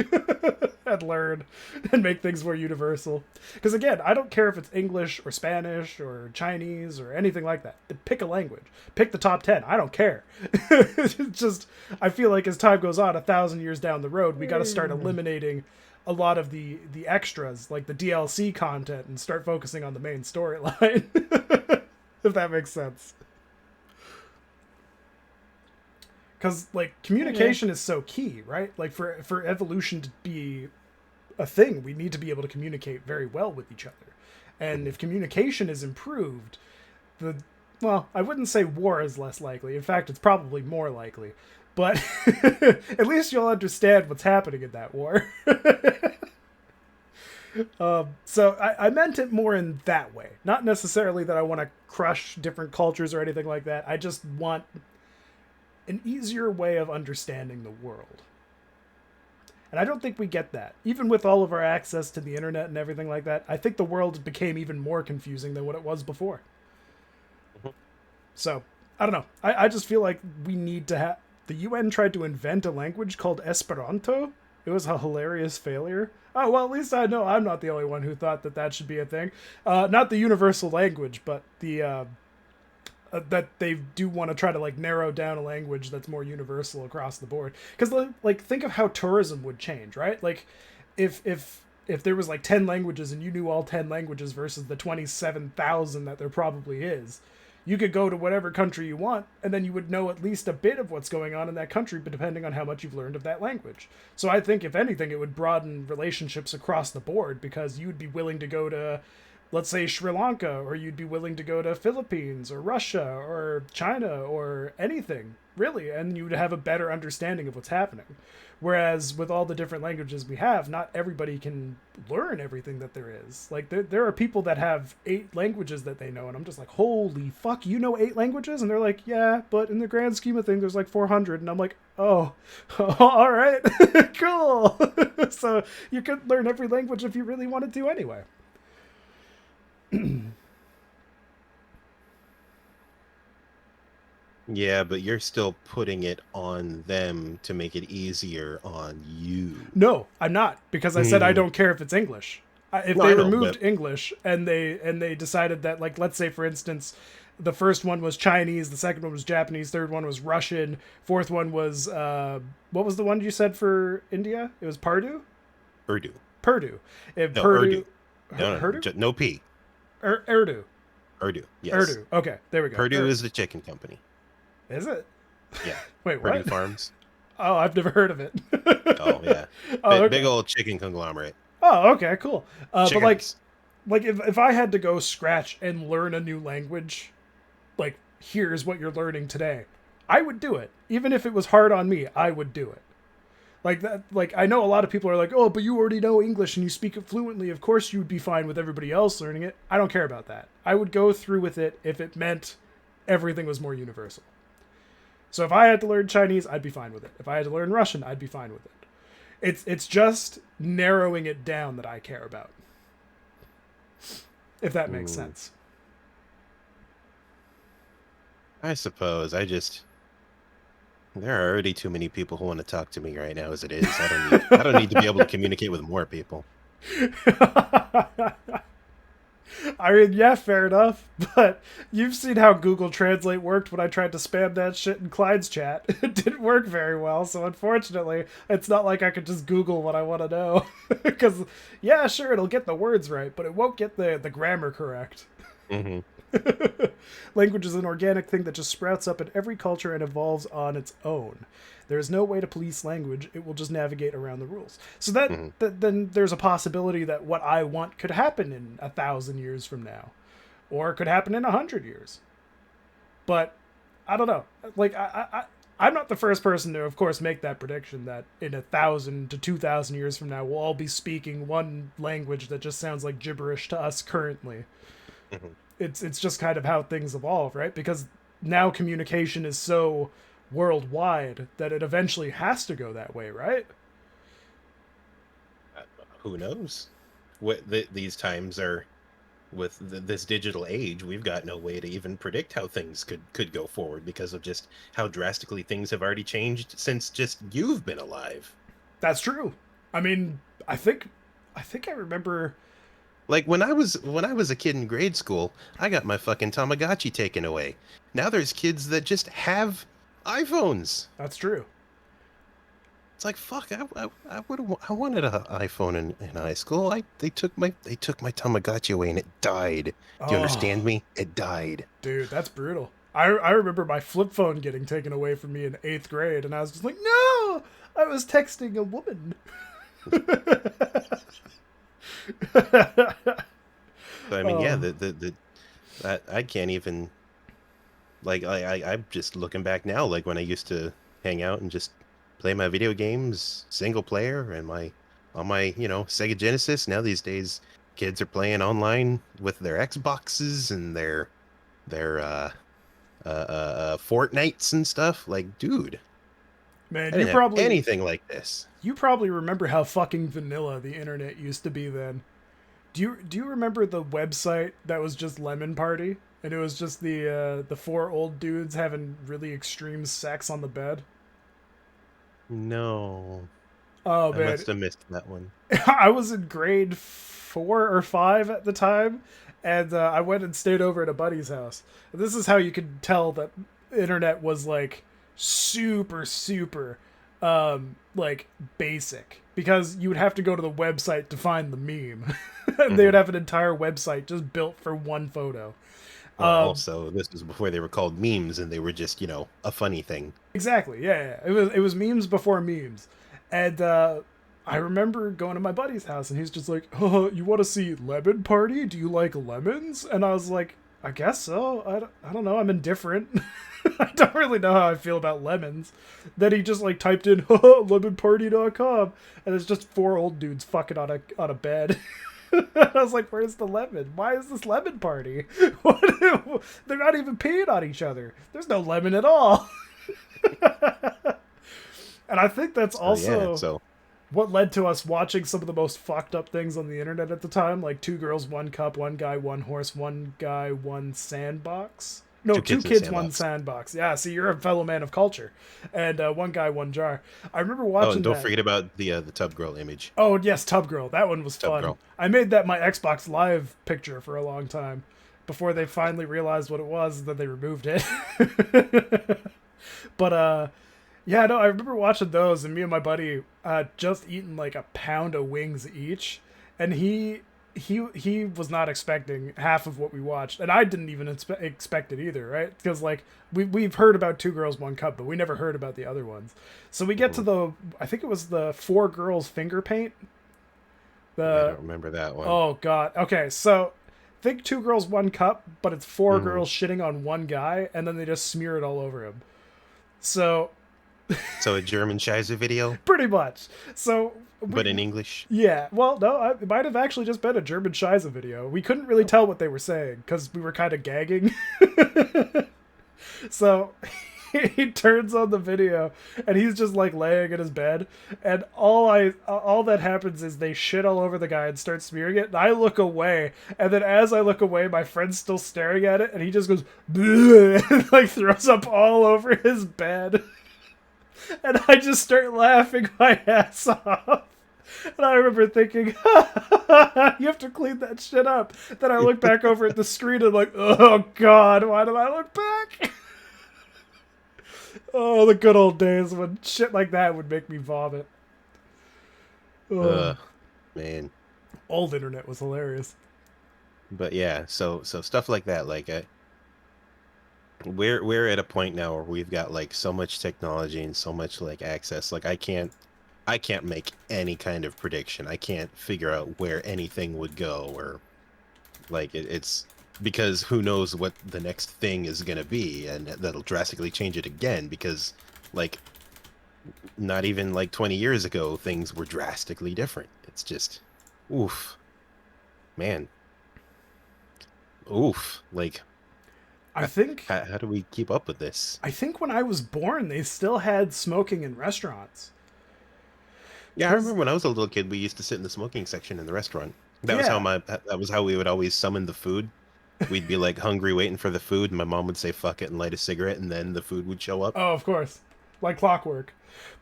and learn and make things more universal. Because again, I don't care if it's English or Spanish or Chinese or anything like that. Pick a language. Pick the top 10. I don't care. It's just, I feel like as time goes on, 1,000 years down the road, we got to start eliminating a lot of the extras, like the DLC content, and start focusing on the main storyline. If that makes sense. Because like communication is so key, right? Like for evolution to be a thing, we need to be able to communicate very well with each other. And if communication is improved, the well, I wouldn't say war is less likely. In fact, it's probably more likely. But at least you'll understand what's happening in that war. So I meant it more in that way. Not necessarily that I want to crush different cultures or anything like that. I just want an easier way of understanding the world. And I don't think we get that. Even with all of our access to the internet and everything like that, I think the world became even more confusing than what it was before. So, I don't know. I just feel like we need to have... The UN tried to invent a language called Esperanto. It was a hilarious failure. Oh, well, at least I know I'm not the only one who thought that that should be a thing. Not the universal language, but the... that they do want to try to like narrow down a language that's more universal across the board. Because like think of how tourism would change, right? Like if there was like 10 languages and you knew all 10 languages versus the 27,000 that there probably is, you could go to whatever country you want and then you would know at least a bit of what's going on in that country, but depending on how much you've learned of that language. So I think if anything, it would broaden relationships across the board because you would be willing to go to, let's say, Sri Lanka, or you'd be willing to go to Philippines or Russia or China or anything, really, and you'd have a better understanding of what's happening. Whereas with all the different languages we have, not everybody can learn everything that there is. Like, there are people that have 8 languages that they know, and I'm just like, holy fuck, you know 8 languages? And they're like, yeah, but in the grand scheme of things, there's like 400. And I'm like, oh, all right, cool. So you could learn every language if you really wanted to anyway. Yeah, but you're still putting it on them to make it easier on you. No, I'm not, because I said I don't care if it's English. If No, they I know, removed but English and they decided that, like, let's say for instance, the first one was Chinese, the second one was Japanese, third one was Russian, fourth one was what was the one you said for India? It was Purdue. Urdu. Purdue. If No, Purdue. No, Urdu. no P. Urdu. Urdu. Yes. Urdu. Okay, there we go. Purdue is the chicken company. Is it? Yeah. Wait, Purdue what? Farms. Oh, I've never heard of it. Oh yeah. Oh, okay. Big old chicken conglomerate. Oh, okay, cool. But Chickens. like if I had to go scratch and learn a new language, like here's what you're learning today, I would do it. Even if it was hard on me, I would do it. Like that, like I know a lot of people are like, oh, but you already know English and you speak it fluently. Of course you would be fine with everybody else learning it. I don't care about that. I would go through with it if it meant everything was more universal. So if I had to learn Chinese, I'd be fine with it. If I had to learn Russian, I'd be fine with it. It's just narrowing it down that I care about. If that makes sense. I suppose. There are already too many people who want to talk to me right now as it is. I don't need to be able to communicate with more people. I mean, yeah, fair enough. But you've seen how Google Translate worked when I tried to spam that shit in Clyde's chat. It didn't work very well, so unfortunately, it's not like I could just Google what I want to know. Because, yeah, sure, it'll get the words right, but it won't get the grammar correct. Mm-hmm. Language is an organic thing that just sprouts up in every culture and evolves on its own. There is no way to police language; it will just navigate around the rules. So then there's a possibility that what I want could happen in 1,000 years from now, or it could happen in 100 years. But I don't know. Like I'm not the first person to, of course, make that prediction that in 1,000 to 2,000 years from now, we'll all be speaking one language that just sounds like gibberish to us currently. Mm-hmm. It's just kind of how things evolve, right? Because now communication is so worldwide that it eventually has to go that way, right? Who knows? These times are with this digital age. We've got no way to even predict how things could go forward because of just how drastically things have already changed since just you've been alive. That's true. I mean, I think I remember. Like when I was a kid in grade school, I got my fucking Tamagotchi taken away. Now there's kids that just have iPhones. That's true. It's like fuck. I wanted an iPhone in high school. They took my Tamagotchi away and it died. Do you understand me? It died. Dude, that's brutal. I remember my flip phone getting taken away from me in 8th grade, and I was just like, no, I was texting a woman. So, I mean, yeah, that I can't even, like, I'm just looking back now, like when I used to hang out and just play my video games single player and on my Sega Genesis. Now these days, kids are playing online with their Xboxes and their Fortnites and stuff. Like, dude, man, I didn't have anything like this. You probably remember how fucking vanilla the internet used to be then. Do you remember the website that was just Lemon Party, and it was just the 4 old dudes having really extreme sex on the bed? No. Oh man, I must have missed that one. I was in grade 4 or 5 at the time, and I went and stayed over at a buddy's house. This is how you could tell that internet was like super like basic, because you would have to go to the website to find the meme. And they would have an entire website just built for one photo. Also, this was before they were called memes, and they were just a funny thing. Exactly, yeah. It was memes before memes, and I remember going to my buddy's house, and he's just like, "Oh, you want to see Lemon Party? Do you like lemons?" And I was like, "I guess so. I don't know. I'm indifferent." I don't really know how I feel about lemons. Then he just like typed in lemonparty.com, and it's just 4 old dudes fucking on a bed. I was like, where's the lemon? Why is this Lemon Party? They're not even peeing on each other. There's no lemon at all. And I think that's also what led to us watching some of the most fucked up things on the internet at the time, like 2 girls, 1 cup, 1 guy, 1 horse, 1 guy, 1 sandbox. No, 2 kids, 1 sandbox. Yeah, see, you're a fellow man of culture. And 1 guy, 1 jar. I remember watching and don't forget about the Tub Girl image. Oh, yes, Tub Girl. That one was fun. Girl. I made that my Xbox Live picture for a long time before they finally realized what it was, and then they removed it. But, yeah, no, I remember watching those, and me and my buddy just eating like a pound of wings each. And he was not expecting half of what we watched, and I didn't even expect it either, right? Because like we've heard about 2 girls, 1 cup, but we never heard about the other ones. So we get to I think it was the 4 girls finger paint. I don't remember that one. Oh god. Okay, so think 2 girls, 1 cup, but it's 4 girls shitting on 1 guy, and then they just smear it all over him. So a German Scheiße video? Pretty much. So but in English? Yeah. Well, no, it might have actually just been a German Scheiße video. We couldn't really tell what they were saying because we were kind of gagging. So he turns on the video and he's just like laying in his bed, and all that happens is they shit all over the guy and start smearing it, and I look away, and then as I look away, my friend's still staring at it, and he just goes and like throws up all over his bed. And I just start laughing my ass off. And I remember thinking, you have to clean that shit up. Then I look back over at the screen and like, oh god, why did I look back? Oh, the good old days when shit like that would make me vomit. Oh, Man. old internet was hilarious. But yeah, so stuff like that, like we're at a point now where we've got like so much technology and so much like access. Like I can't make any kind of prediction. I can't figure out where anything would go, or like it's because who knows what the next thing is going to be, and that'll drastically change it again, because like not even like 20 years ago things were drastically different. It's just oof, man. Oof. Like I think how do we keep up with this? I think when I was born, they still had smoking in restaurants. Yeah, I remember when I was a little kid, we used to sit in the smoking section in the restaurant. Yeah. That was how we would always summon the food. We'd be like hungry waiting for the food, and my mom would say fuck it and light a cigarette, and then the food would show up. Oh, of course, like clockwork.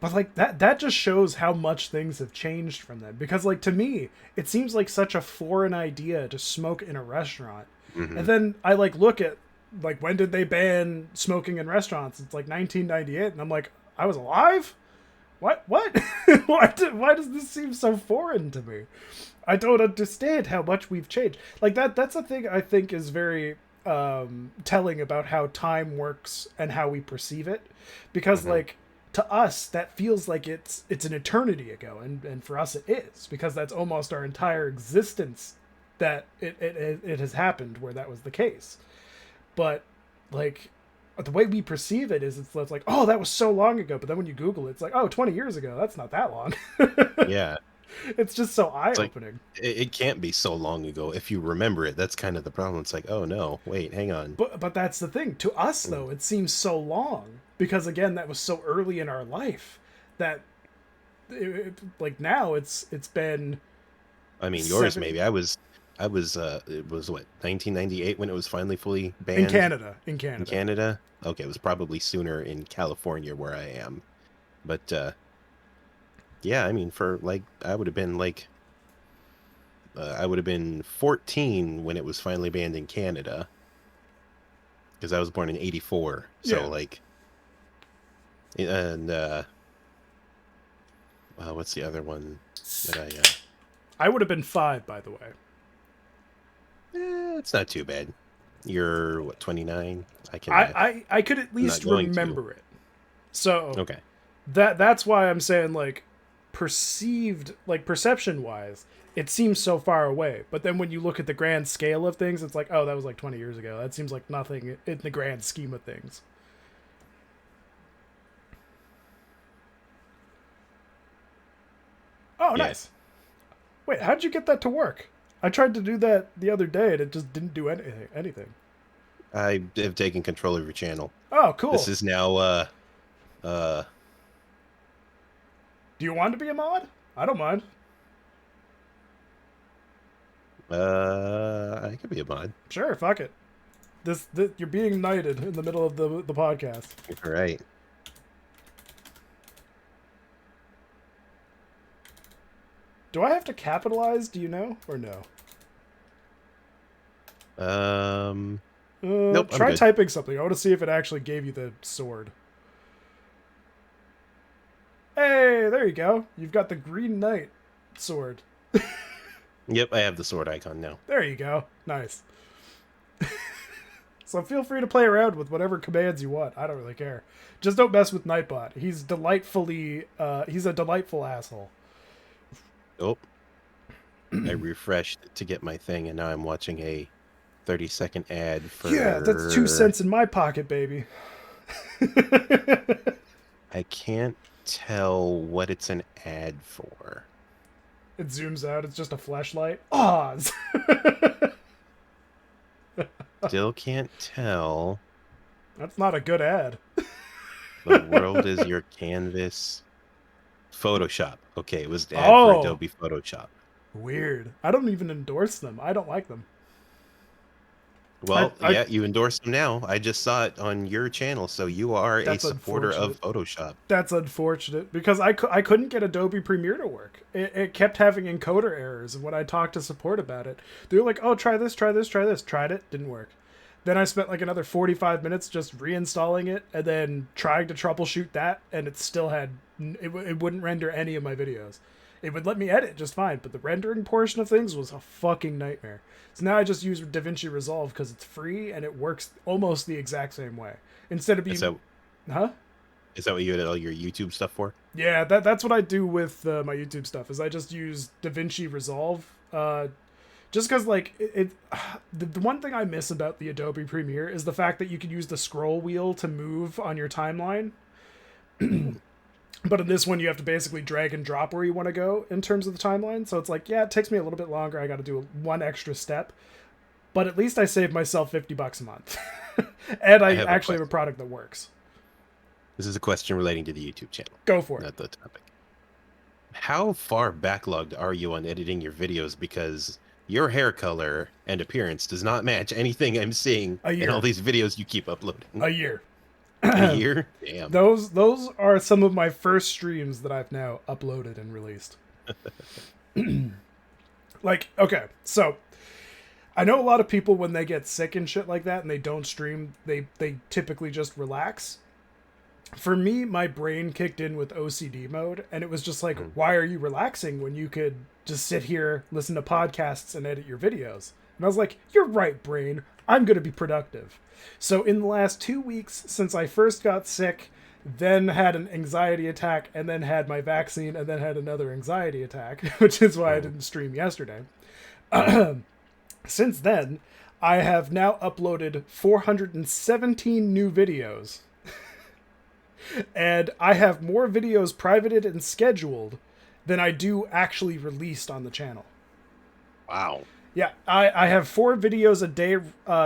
But like that just shows how much things have changed from then. Because like to me, it seems like such a foreign idea to smoke in a restaurant. Hmm. And then I like look at like when did they ban smoking in restaurants? It's like 1998, and I'm like, I was alive. What? Why does this seem so foreign to me? I don't understand how much we've changed. Like that's a thing I think is very telling about how time works and how we perceive it, because Hmm. like to us that feels like it's an eternity ago, and for us it is, because that's almost our entire existence that it has happened where that was the case. But like the way we perceive it is it's like, oh, that was so long ago, but then when you Google it, it's like, oh, 20 years ago, that's not that long. Yeah, It's just so it's like eye-opening. it can't be so long ago if you remember it. That's kind of the problem. It's like, oh no, wait, hang on. But that's the thing. To us Mm. though, it seems so long because again, that was so early in our life that like now it's been I mean, yours 7 maybe. I was it was what, 1998 when it was finally fully in banned Canada. In in Canada. Canada. Okay, it was probably sooner in California where I am. But yeah, I mean, for like I would have been 14 when it was finally banned in Canada, because I was born in 84. So Yeah. like, and what's the other one that I would have been 5, by the way. it's not too bad. You're what, 29? I can I could at I'm not least going to. remember it. So Okay. that's why I'm saying like perceived, like perception wise, it seems so far away. But then when you look at the grand scale of things, it's like, oh, that was like 20 years ago. That seems like nothing in the grand scheme of things. Oh, Yeah. nice. Wait, how'd you get that to work? I tried to do that the other day and it just didn't do anything. I have taken control of your channel. Oh, This cool. is now uh Do you want to be a mod? I don't mind. I could be a mod. Sure, fuck it. This you're being knighted in the middle of the podcast. All right. Do I have to capitalize? Do you know or no? Nope, I'm Try good. typing something. I want to see if it actually gave you the sword. Hey, there you go. You've got the Green Knight sword. Yep, I have the sword icon now. There you go. Nice. So feel free to play around with whatever commands you want. I don't really care. Just don't mess with Nightbot. He's he's a delightful asshole. Oh, I refreshed to get my thing, and now I'm watching a 30-second ad for. Yeah, that's 2 cents in my pocket, baby. I can't tell what it's an ad for. It zooms out. It's just a flashlight. Oz. Still can't tell. That's not a good ad. The world is your canvas. Photoshop. Okay, it was the ad for Oh. Adobe Photoshop. Weird. I don't even endorse them. I don't like them. Well, I yeah, you endorse them now. I just saw it on your channel, so you are a That's supporter unfortunate. of Photoshop. That's unfortunate because I couldn't get Adobe Premiere to work. It kept having encoder errors, and when I talked to support about it, they were like, "Oh, try this, try this, try this." Tried it, didn't work. Then I spent like another 45 minutes just reinstalling it and then trying to troubleshoot that, and it still had it wouldn't render any of my videos. It would let me edit just fine, but the rendering portion of things was a fucking nightmare. So now I just use DaVinci Resolve because it's free and it works almost the exact same way. Instead of Is being, that huh? is that what you did all your YouTube stuff for? Yeah, that's what I do with my YouTube stuff. Is I just use DaVinci Resolve. Just because like the one thing I miss about the Adobe Premiere is the fact that you can use the scroll wheel to move on your timeline. But in this one, you have to basically drag and drop where you want to go in terms of the timeline. So it's like, yeah, it takes me a little bit longer. I got to do one extra step, but at least I save myself $50 a month, and I have a actually have a question. product that works. This is a question relating to the YouTube channel, Go for it. not the topic. How far backlogged are you on editing your videos? Because your hair color and appearance does not match anything I'm seeing A in all year. these videos you keep uploading. A year. A year? Damn. Those are some of my first streams that I've now uploaded and released. Like, okay, so I know a lot of people when they get sick and shit like that and they don't stream, they typically just relax. For me, my brain kicked in with OCD mode, and it was just like, why are you relaxing when you could just sit here, listen to podcasts, and edit your videos? And I was like, you're right, brain. I'm going to be productive. So in the last 2 weeks since I first got sick, then had an anxiety attack, and then had my vaccine, and then had another anxiety attack, which is why I didn't stream yesterday. Since then, I have now uploaded 417 new videos. And I have more videos privated and scheduled than I do actually released on the channel. Wow. Yeah, I have 4 videos a day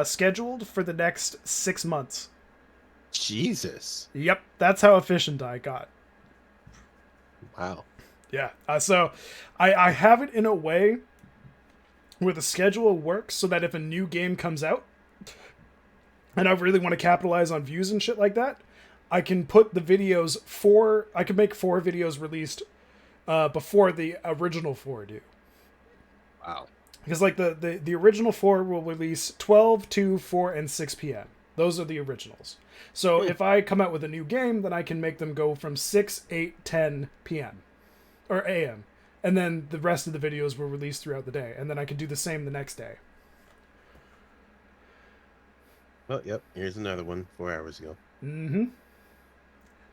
scheduled for the next 6 months. Jesus. Yep, that's how efficient I got. Wow. Yeah, so I have it in a way where the schedule works so that if a new game comes out and I really want to capitalize on views and shit like that, I can put the videos I can make 4 videos released before the original 4 do. Wow. Because like the original 4 will release 12, 2, 4, and 6 p.m. Those are the originals. So if I come out with a new game, then I can make them go from 6, 8, 10 p.m. or a.m. And then the rest of the videos will release throughout the day. And then I can do the same the next day. Oh, yep. Here's another one 4 hours ago. Mm-hmm.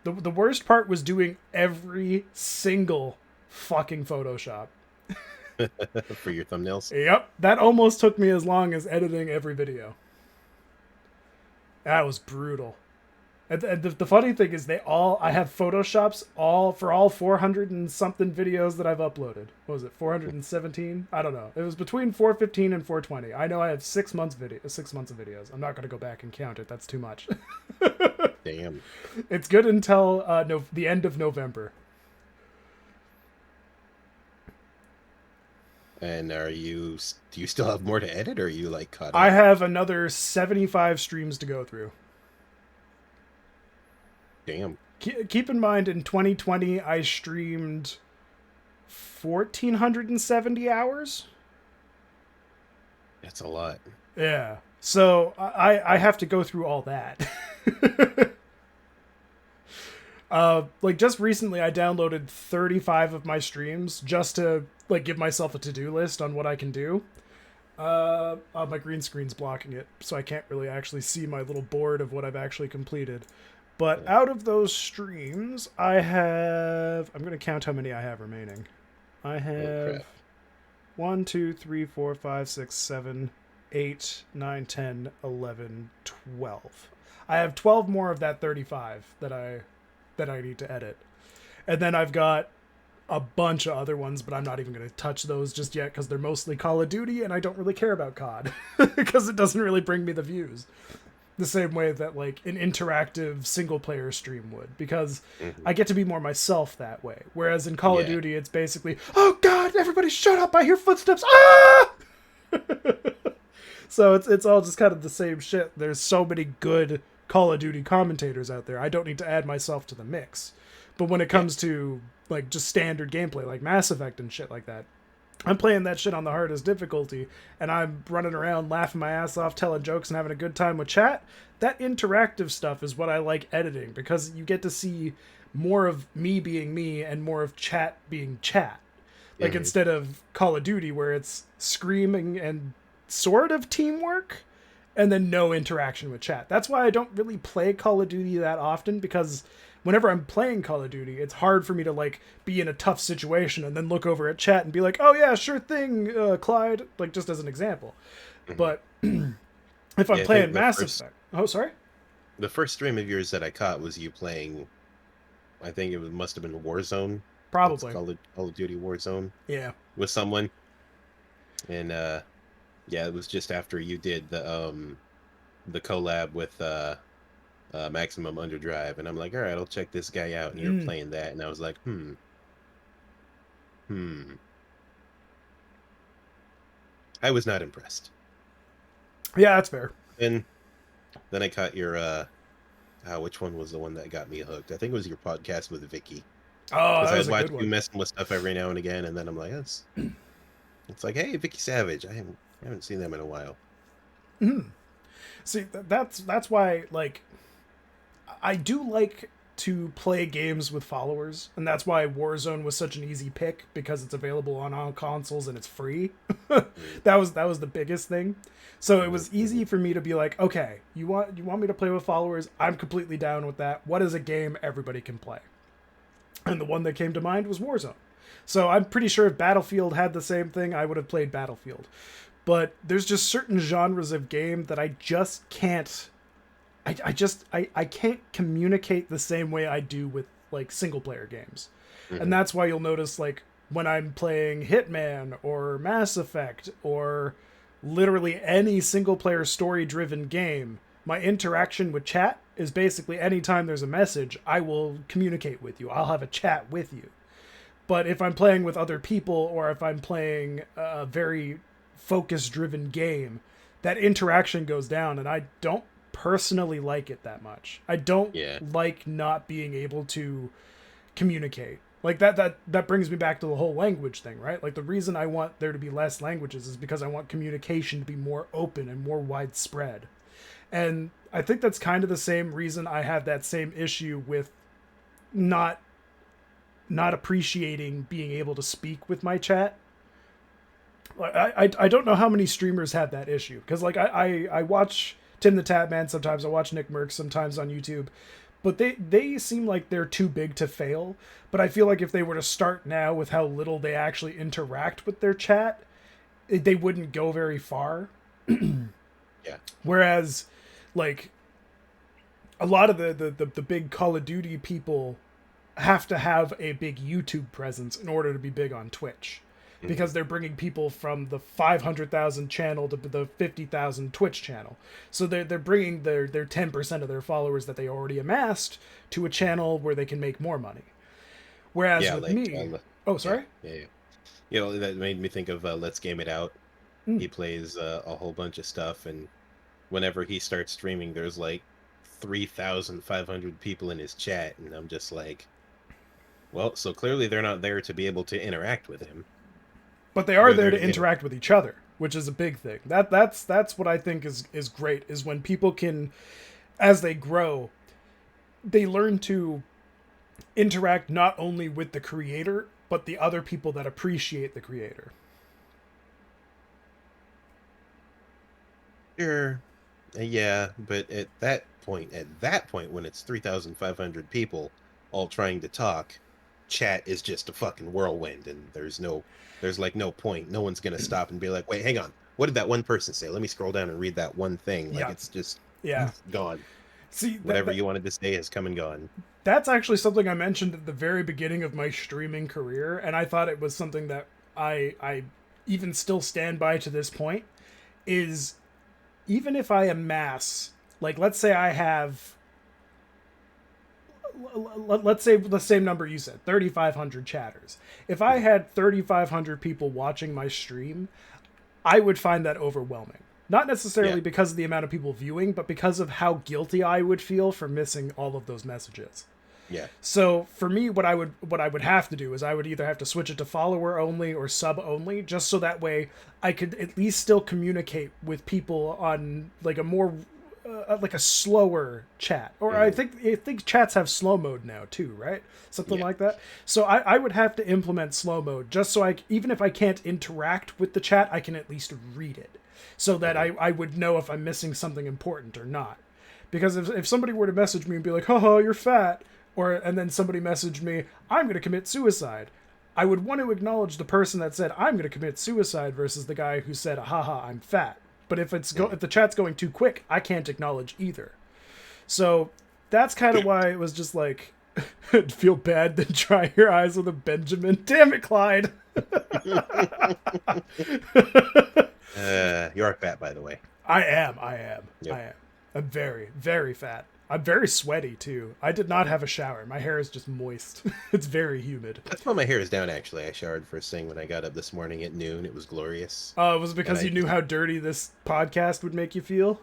The worst part was doing every single fucking Photoshop. For your thumbnails. Yep, that almost took me as long as editing every video. That was brutal. And the funny thing is I have Photoshops for all 400 and something videos that I've uploaded. What was it, 417? I don't know. It was between 415 and 420. I know I have 6 months of videos. I'm not going to go back and count it. That's too much. Damn. It's good until the end of November. And do you still have more to edit, or are you like caught up? I have another 75 streams to go through. Damn. Keep in mind, in 2020, I streamed 1,470 hours. That's a lot. Yeah. So I have to go through all that. Like just recently I downloaded 35 of my streams just to like give myself a to-do list on what I can do. My green screen's blocking it, so I can't really actually see my little board of what I've actually completed. But out of those streams, I'm going to count how many I have remaining. I have 1, 2, 3, 4, 5, 6, 7, 8, 9, 10, 11, 12. I have 12 more of that 35 that I need to edit. And then I've got a bunch of other ones, but I'm not even going to touch those just yet because they're mostly Call of Duty and I don't really care about COD because it doesn't really bring me the views the same way that like an interactive single player stream would, because I get to be more myself that way. Whereas in Call of Duty, it's basically, oh God, everybody shut up. I hear footsteps. Ah! So it's all just kind of the same shit. There's so many good Call of Duty commentators out there. I don't need to add myself to the mix. But when it comes to like just standard gameplay, like Mass Effect and shit like that, I'm playing that shit on the hardest difficulty, and I'm running around laughing my ass off, telling jokes, and having a good time with chat. That interactive stuff is what I like editing, because you get to see more of me being me and more of chat being chat. Like, instead of Call of Duty, where it's screaming and sort of teamwork, and then no interaction with chat. That's why I don't really play Call of Duty that often, because whenever I'm playing Call of Duty, it's hard for me to like be in a tough situation and then look over at chat and be like, "Oh yeah, sure thing, Clyde." Like, just as an example. But if I'm playing Mass Effect, oh sorry, the first stream of yours that I caught was you playing. I think must have been Warzone. probably Call of Duty Warzone. Yeah. With someone, and yeah, it was just after you did the collab with Maximum Underdrive, and I'm like, all right, I'll check this guy out, and you're playing that, and I was like, I was not impressed. Yeah, that's fair. And then I caught your which one was the one that got me hooked? I think it was your podcast with Vicky. Oh, that was I a watch good you one. messing with stuff every now and again, and then I'm like, it's like, hey, Vicky Savage. I haven't seen them in a while. See, that's why, like, I do like to play games with followers, and that's why Warzone was such an easy pick, because it's available on all consoles and it's free. That was the biggest thing. So it was easy for me to be like, okay, you want me to play with followers? I'm completely down with that. What is a game everybody can play? And the one that came to mind was Warzone. So I'm pretty sure if Battlefield had the same thing, I would have played Battlefield. But there's just certain genres of game that I just can't. I can't communicate the same way I do with like single player games. And that's why you'll notice, like, when I'm playing Hitman or Mass Effect or literally any single player story driven game, my interaction with chat is basically anytime there's a message, I will communicate with you. I'll have a chat with you. But if I'm playing with other people, or if I'm playing a very focus driven game, that interaction goes down, and I don't personally like it that much. I don't like not being able to communicate. Like that brings me back to the whole language thing, right? Like, the reason I want there to be less languages is because I want communication to be more open and more widespread. And I think that's kind of the same reason I have that same issue with not appreciating being able to speak with my chat. I don't know how many streamers have that issue, because like I watch Tim the Tatman sometimes, I watch Nick Merckx sometimes on YouTube, but they seem like they're too big to fail. But I feel like if they were to start now with how little they actually interact with their chat, they wouldn't go very far. Yeah. Whereas, like, a lot of the big Call of Duty people have to have a big YouTube presence in order to be big on Twitch, because they're bringing people from the 500,000 channel to the 50,000 Twitch channel. So they're bringing their 10% of their followers that they already amassed to a channel where they can make more money. Whereas with like, me, oh sorry, yeah. You know, that made me think of Let's Game It Out. He plays a whole bunch of stuff, and whenever he starts streaming, there's like 3,500 people in his chat, and I'm just like, well, so clearly they're not there to be able to interact with him. But they are there to interact with each other, which is a big thing. That's what I think is great, is when people can, as they grow, they learn to interact not only with the creator, but the other people that appreciate the creator. Sure. Yeah, but at that point, when it's 3,500 people all trying to talk, chat is just a fucking whirlwind, and there's like no point. No one's gonna stop and be like, wait, hang on, what did that one person say? Let me scroll down and read that one thing. Like, it's just gone. See, whatever you wanted to say has come and gone. That's actually something I mentioned at the very beginning of my streaming career, and I thought it was something that I even still stand by to this point, is even if I amass, like, let's say I have, let's say the same number you said, 3,500 chatters. If I had 3,500 people watching my stream, I would find that overwhelming. Not necessarily Yeah. because of the amount of people viewing, but because of how guilty I would feel for missing all of those messages. Yeah. So for me, what I would have to do is I would either have to switch it to follower only or sub only, just so that way I could at least still communicate with people on like a more like a slower chat. Or I think chats have slow mode now too, right? Something Yeah. like that. So I would have to implement slow mode just so even if I can't interact with the chat, I can at least read it, so that I would know if I'm missing something important or not. Because if somebody were to message me and be like, haha, you're fat, and then somebody messaged me, I'm going to commit suicide, I would want to acknowledge the person that said, I'm going to commit suicide, versus the guy who said, haha, I'm fat. But if if the chat's going too quick, I can't acknowledge either. So that's kind of why it was just like, feel bad, then try your eyes with a Benjamin. Damn it, Clyde. You are fat, by the way. I am. Yep. I'm very, very fat. I'm very sweaty too. I did not have a shower. My hair is just moist. It's very humid. That's why my hair is down, actually. I showered first thing when I got up this morning at noon. It was glorious. Was it because And you knew how dirty this podcast would make you feel?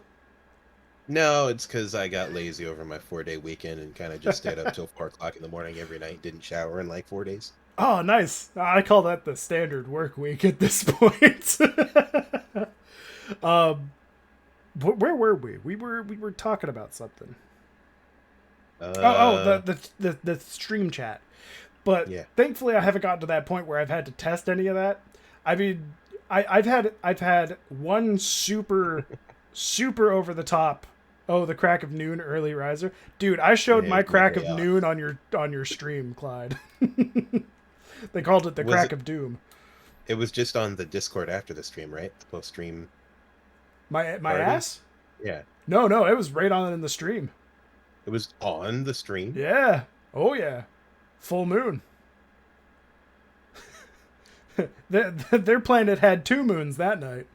No, it's because I got lazy over my 4-day weekend and kind of just stayed up till 4 o'clock in the morning every night. Didn't shower in like 4 days. Oh, nice. I call that the standard work week at this point. Where were we? We were talking about something. The stream chat. But Yeah. thankfully, I haven't gotten to that point where I've had to test any of that. I mean, I've had one super over the top. Oh, the crack of noon early riser, dude. I showed Yeah, my crack of yeah. noon on your stream, Clyde. They called it the Was crack it- of doom. It was just on the Discord after the stream, right? The post-stream. My Party? ass? Yeah. No, it was right on in the stream. It was on the stream? Yeah. Oh yeah. Full moon. Their planet had 2 moons that night.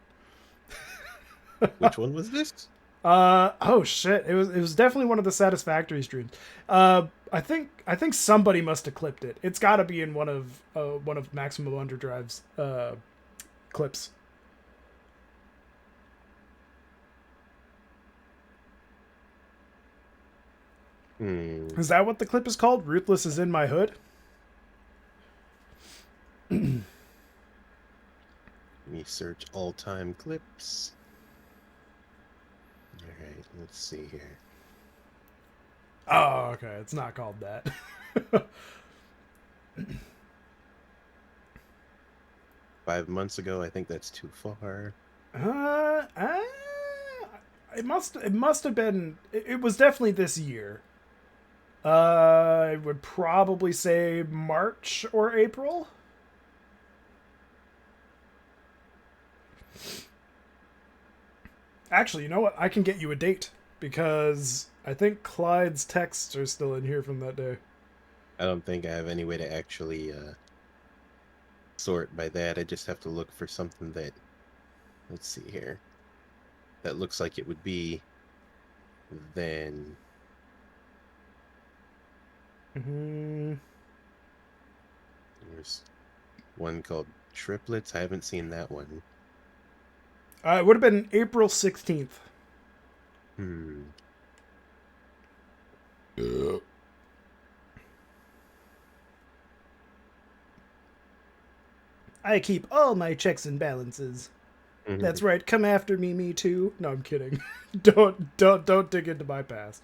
Which one was this? Oh shit. It was definitely one of the Satisfactory streams. I think somebody must have clipped it. It's got to be in one of Maximum Underdrive's clips. Is that what the clip is called? Ruthless is in my hood? Let me search all-time clips. Alright, let's see here. Oh, okay. It's not called that. 5 months ago, I think that's too far. It must have been. It was definitely this year. I would probably say March or April. Actually, you know what? I can get you a date because I think Clyde's texts are still in here from that day. I don't think I have any way to actually sort by that. I just have to look for something that, let's see here, that looks like it would be then. There's one called Triplets. I haven't seen that one. It would have been April 16th. I keep all my checks and balances. That's right. Come after me, me too. No, I'm kidding. Don't dig into my past.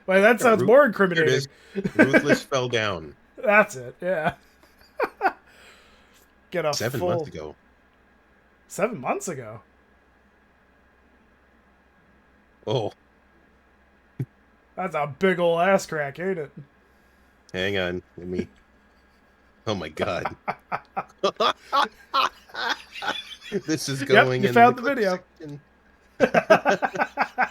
Well, that sounds more incriminating. Ruthless fell down. That's it. Yeah. Get a 7 months ago. 7 months ago. Oh, That's a big ol' ass crack, ain't it? hang on. Let me. Oh my god. This is going you in found the the video. section.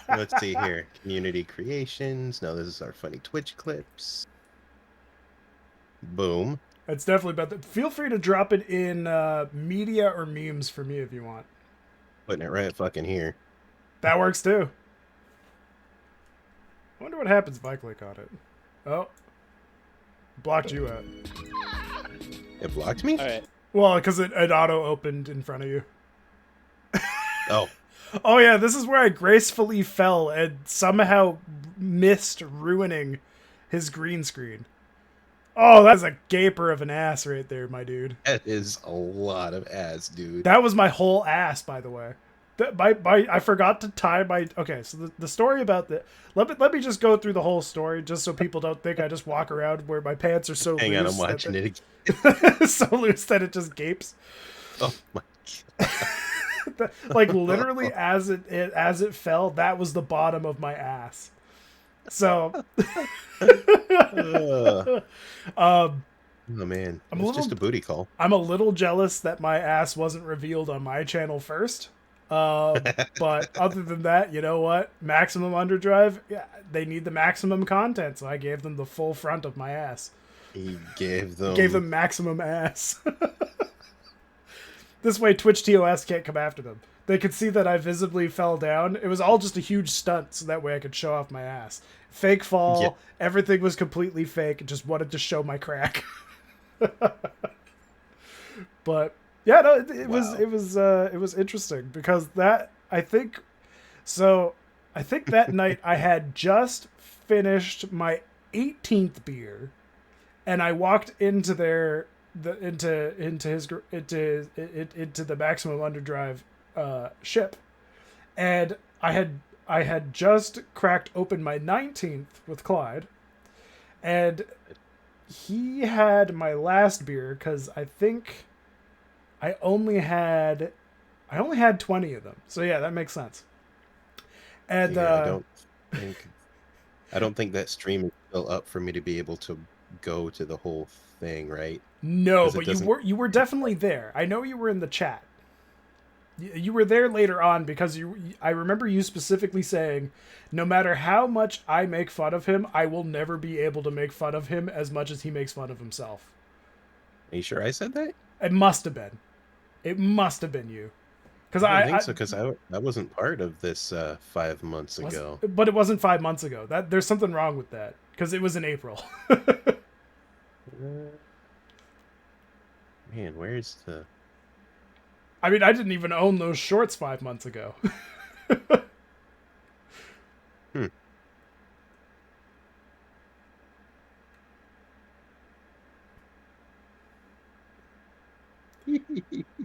Let's see here. Community creations. No, this is our funny Twitch clips. Boom. It's definitely better. Feel free to drop it in media or memes for me if you want. Putting it right fucking here. That works too. I wonder what happens if I click on it. Oh. Blocked you out. It blocked me? All right. Well, because it auto-opened in front of you. Oh. Oh yeah, this is where I gracefully fell and somehow missed ruining his green screen. Oh, that's a gaper of an ass right there, my dude. That is a lot of ass, dude. That was my whole ass, by the way. I forgot to tie my... Okay, so the story about the... Let me just go through the whole story, just so people don't think I just walk around where my pants are so Hang loose. on, I'm watching it again. So loose that it just gapes. Oh my god. Like literally as it fell, that was the bottom of my ass. So Oh man, it's just a booty call. I'm a little jealous that my ass wasn't revealed on my channel first. But other than that, you know what? Maximum Underdrive, yeah, they need the maximum content, so I gave them the full front of my ass. He gave them maximum ass. This way Twitch TOS can't come after them. They could see that I visibly fell down. It was all just a huge stunt, so that way I could show off my ass. Fake fall. Yeah. Everything was completely fake. Just wanted to show my crack. But yeah, no, it was interesting because I think that night I had just finished my 18th beer, and I walked into into the Maximum Underdrive ship, and I had just cracked open my 19th with Clyde, and he had my last beer because I think I only had 20 of them. So yeah, that makes sense. And yeah, I don't think that stream is still up for me to be able to go to the whole thing, right? No, but you were definitely there. I know you were in the chat. You were there later on because I remember you specifically saying, no matter how much I make fun of him, I will never be able to make fun of him as much as he makes fun of himself. Are you sure I said that? It must have been. It must have been you. Because I think so, because I wasn't part of this 5 months ago. But it wasn't 5 months ago. There's something wrong with that because it was in April. Man, where's the... I mean, I didn't even own those shorts 5 months ago.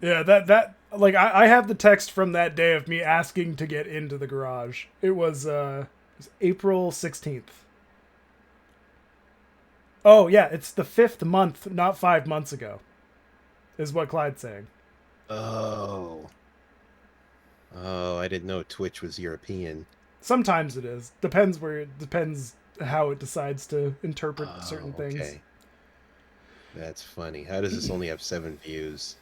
Yeah, that like I have the text from that day of me asking to get into the garage. It was April 16th. Oh yeah, it's the 5th month, not 5 months ago, is what Clyde's saying. Oh, I didn't know Twitch was European. Sometimes it is. Depends how it decides to interpret certain things. That's funny. How does this only have 7 views?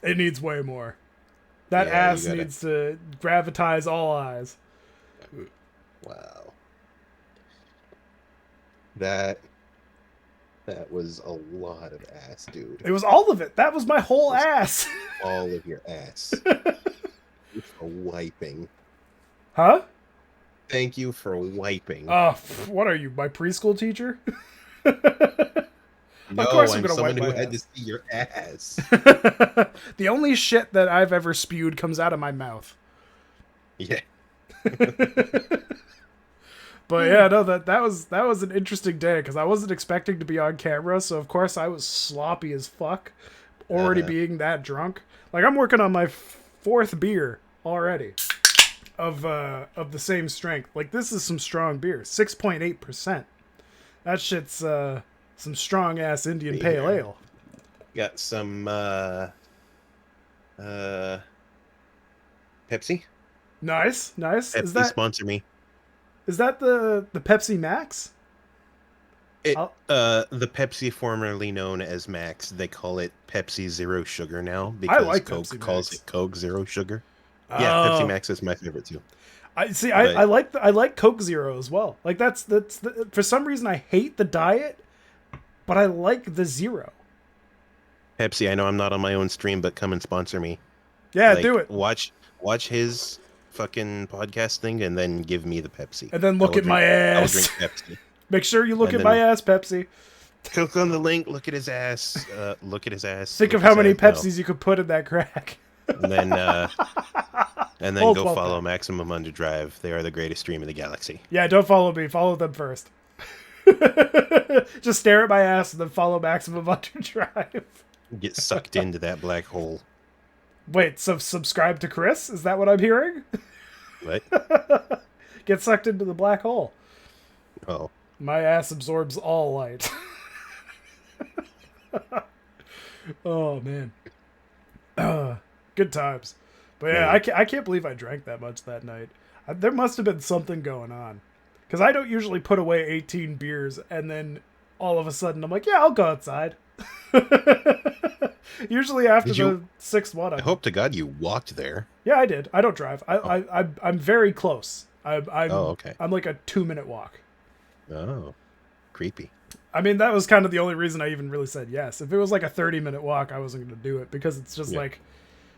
It needs way more. That ass needs to gravitize all eyes. Wow. That was a lot of ass, dude. It was all of it. That was my whole ass. All of your ass. Thank you for wiping. Huh? Thank you for wiping. What are you, my preschool teacher? No, of course I'm someone who had to see your ass. The only shit that I've ever spewed comes out of my mouth. Yeah. But yeah, no, that was an interesting day because I wasn't expecting to be on camera, so of course I was sloppy as fuck, already being that drunk. Like I'm working on my 4th beer already, of the same strength. Like this is some strong beer, 6.8%. That shit's some strong ass Indian pale ale. Got some Pepsi. Nice. Pepsi sponsor me. Is that the Pepsi Max? The Pepsi formerly known as Max, they call it Pepsi Zero Sugar now because Coke calls it Coke Zero Sugar. Yeah, Pepsi Max is my favorite too. I like Coke Zero as well. Like that's for some reason I hate the diet, but I like the zero. Pepsi, I know I'm not on my own stream, but come and sponsor me. Yeah, do it. Watch his fucking podcast thing and then give me the Pepsi. And then look at my ass. I'll drink Pepsi. Make sure you look at my ass, Pepsi. Click on the link, look at his ass. Look at his ass. Think of how many Pepsis you could put in that crack. And then And then Whole go 12 follow pack. Maximum Underdrive. They are the greatest stream in the galaxy. Yeah, don't follow me. Follow them first. Just stare at my ass and then follow Maximum Underdrive. Get sucked into that black hole. Wait, so subscribe to Chris? Is that what I'm hearing? What? Get sucked into the black hole. Oh. My ass absorbs all light. Oh, man. Good times. But yeah, I can't believe I drank that much that night. There must have been something going on. Because I don't usually put away 18 beers and then all of a sudden I'm like, yeah, I'll go outside. Usually after the sixth one. I hope to God you walked there. Yeah, I did. I don't drive. I'm very close. I'm okay. I'm like a 2-minute walk. Oh, creepy. I mean, that was kind of the only reason I even really said yes. If it was like a 30-minute walk, I wasn't going to do it because it's just like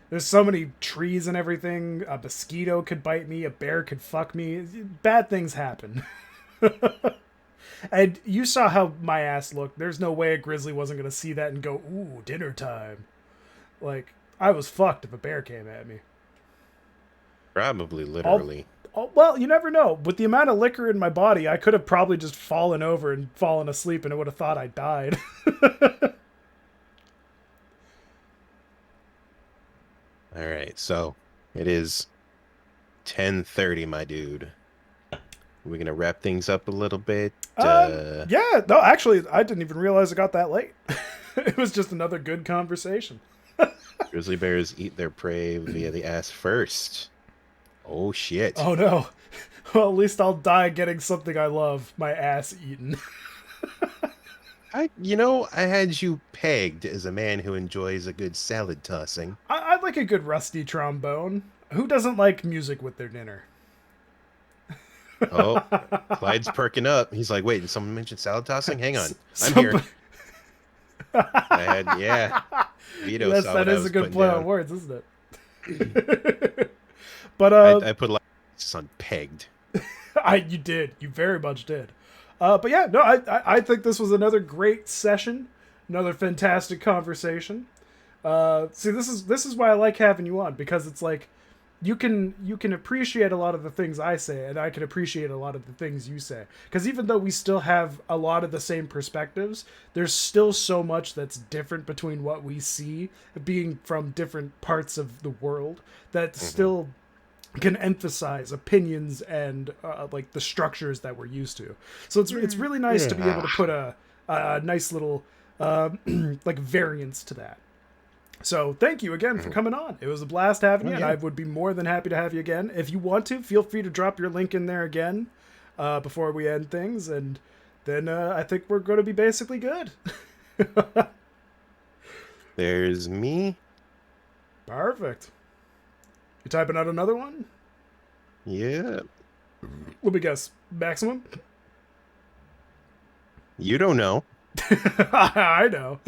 there's so many trees and everything. A mosquito could bite me. A bear could fuck me. Bad things happen. And you saw how my ass looked. There's no way a grizzly wasn't going to see that and go, ooh, dinner time. Like, I was fucked if a bear came at me. Probably, literally. Well, you never know. With the amount of liquor in my body, I could have probably just fallen over and fallen asleep and it would have thought I died. All right, so it is 10:30, my dude. We're going to wrap things up a little bit. Yeah, no, actually, I didn't even realize it got that late. It was just another good conversation. Grizzly bears eat their prey via the ass first. Oh, shit. Oh, no. Well, at least I'll die getting something I love, my ass eaten. I had you pegged as a man who enjoys a good salad tossing. I like a good rusty trombone. Who doesn't like music with their dinner? Oh, Clyde's perking up. He's like, wait, did someone mention salad tossing? Hang on. I'm here. Vito yes, saw that what I is was a good putting play down. on words, isn't it? But I put a lot on pegged. You did. You very much did. But yeah, no, I think this was another great session, another fantastic conversation. See, this is why I like having you on, because it's like you can appreciate a lot of the things I say, and I can appreciate a lot of the things you say. Because even though we still have a lot of the same perspectives, there's still so much that's different between what we see, being from different parts of the world, that still can emphasize opinions and like the structures that we're used to. So it's really nice to be able to put a nice little like variance to that. So thank you again for coming on. It was a blast having you, and I would be more than happy to have you again. If you want to, feel free to drop your link in there again before we end things, and then I think we're going to be basically good. There's me. Perfect. You typing out another one? Yeah. Let me guess. Maximum? You don't know. I know.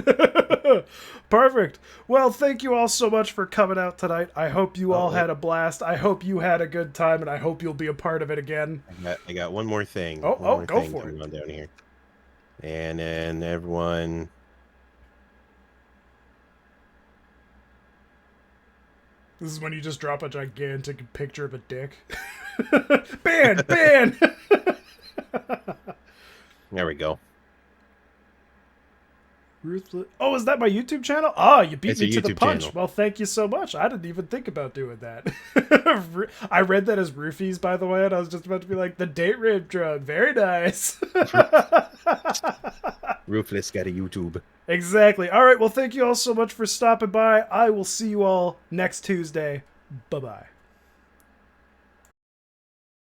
Perfect. Well, thank you all so much for coming out tonight. I hope you all had a blast. I hope you had a good time, and I hope you'll be a part of it again. I got one more thing. Go for it. On down here. And then everyone... This is when you just drop a gigantic picture of a dick. Ban! There we go. Ruthless. Oh, is that my YouTube channel? Oh, you beat It's me a to the YouTube punch. channel. Well, thank you so much. I didn't even think about doing that. I read that as roofies, by the way, and I was just about to be like, the date rape drug. Very nice. Ruthless got a YouTube. Exactly. All right, well, thank you all so much for stopping by. I will see you all next Tuesday. Bye-bye.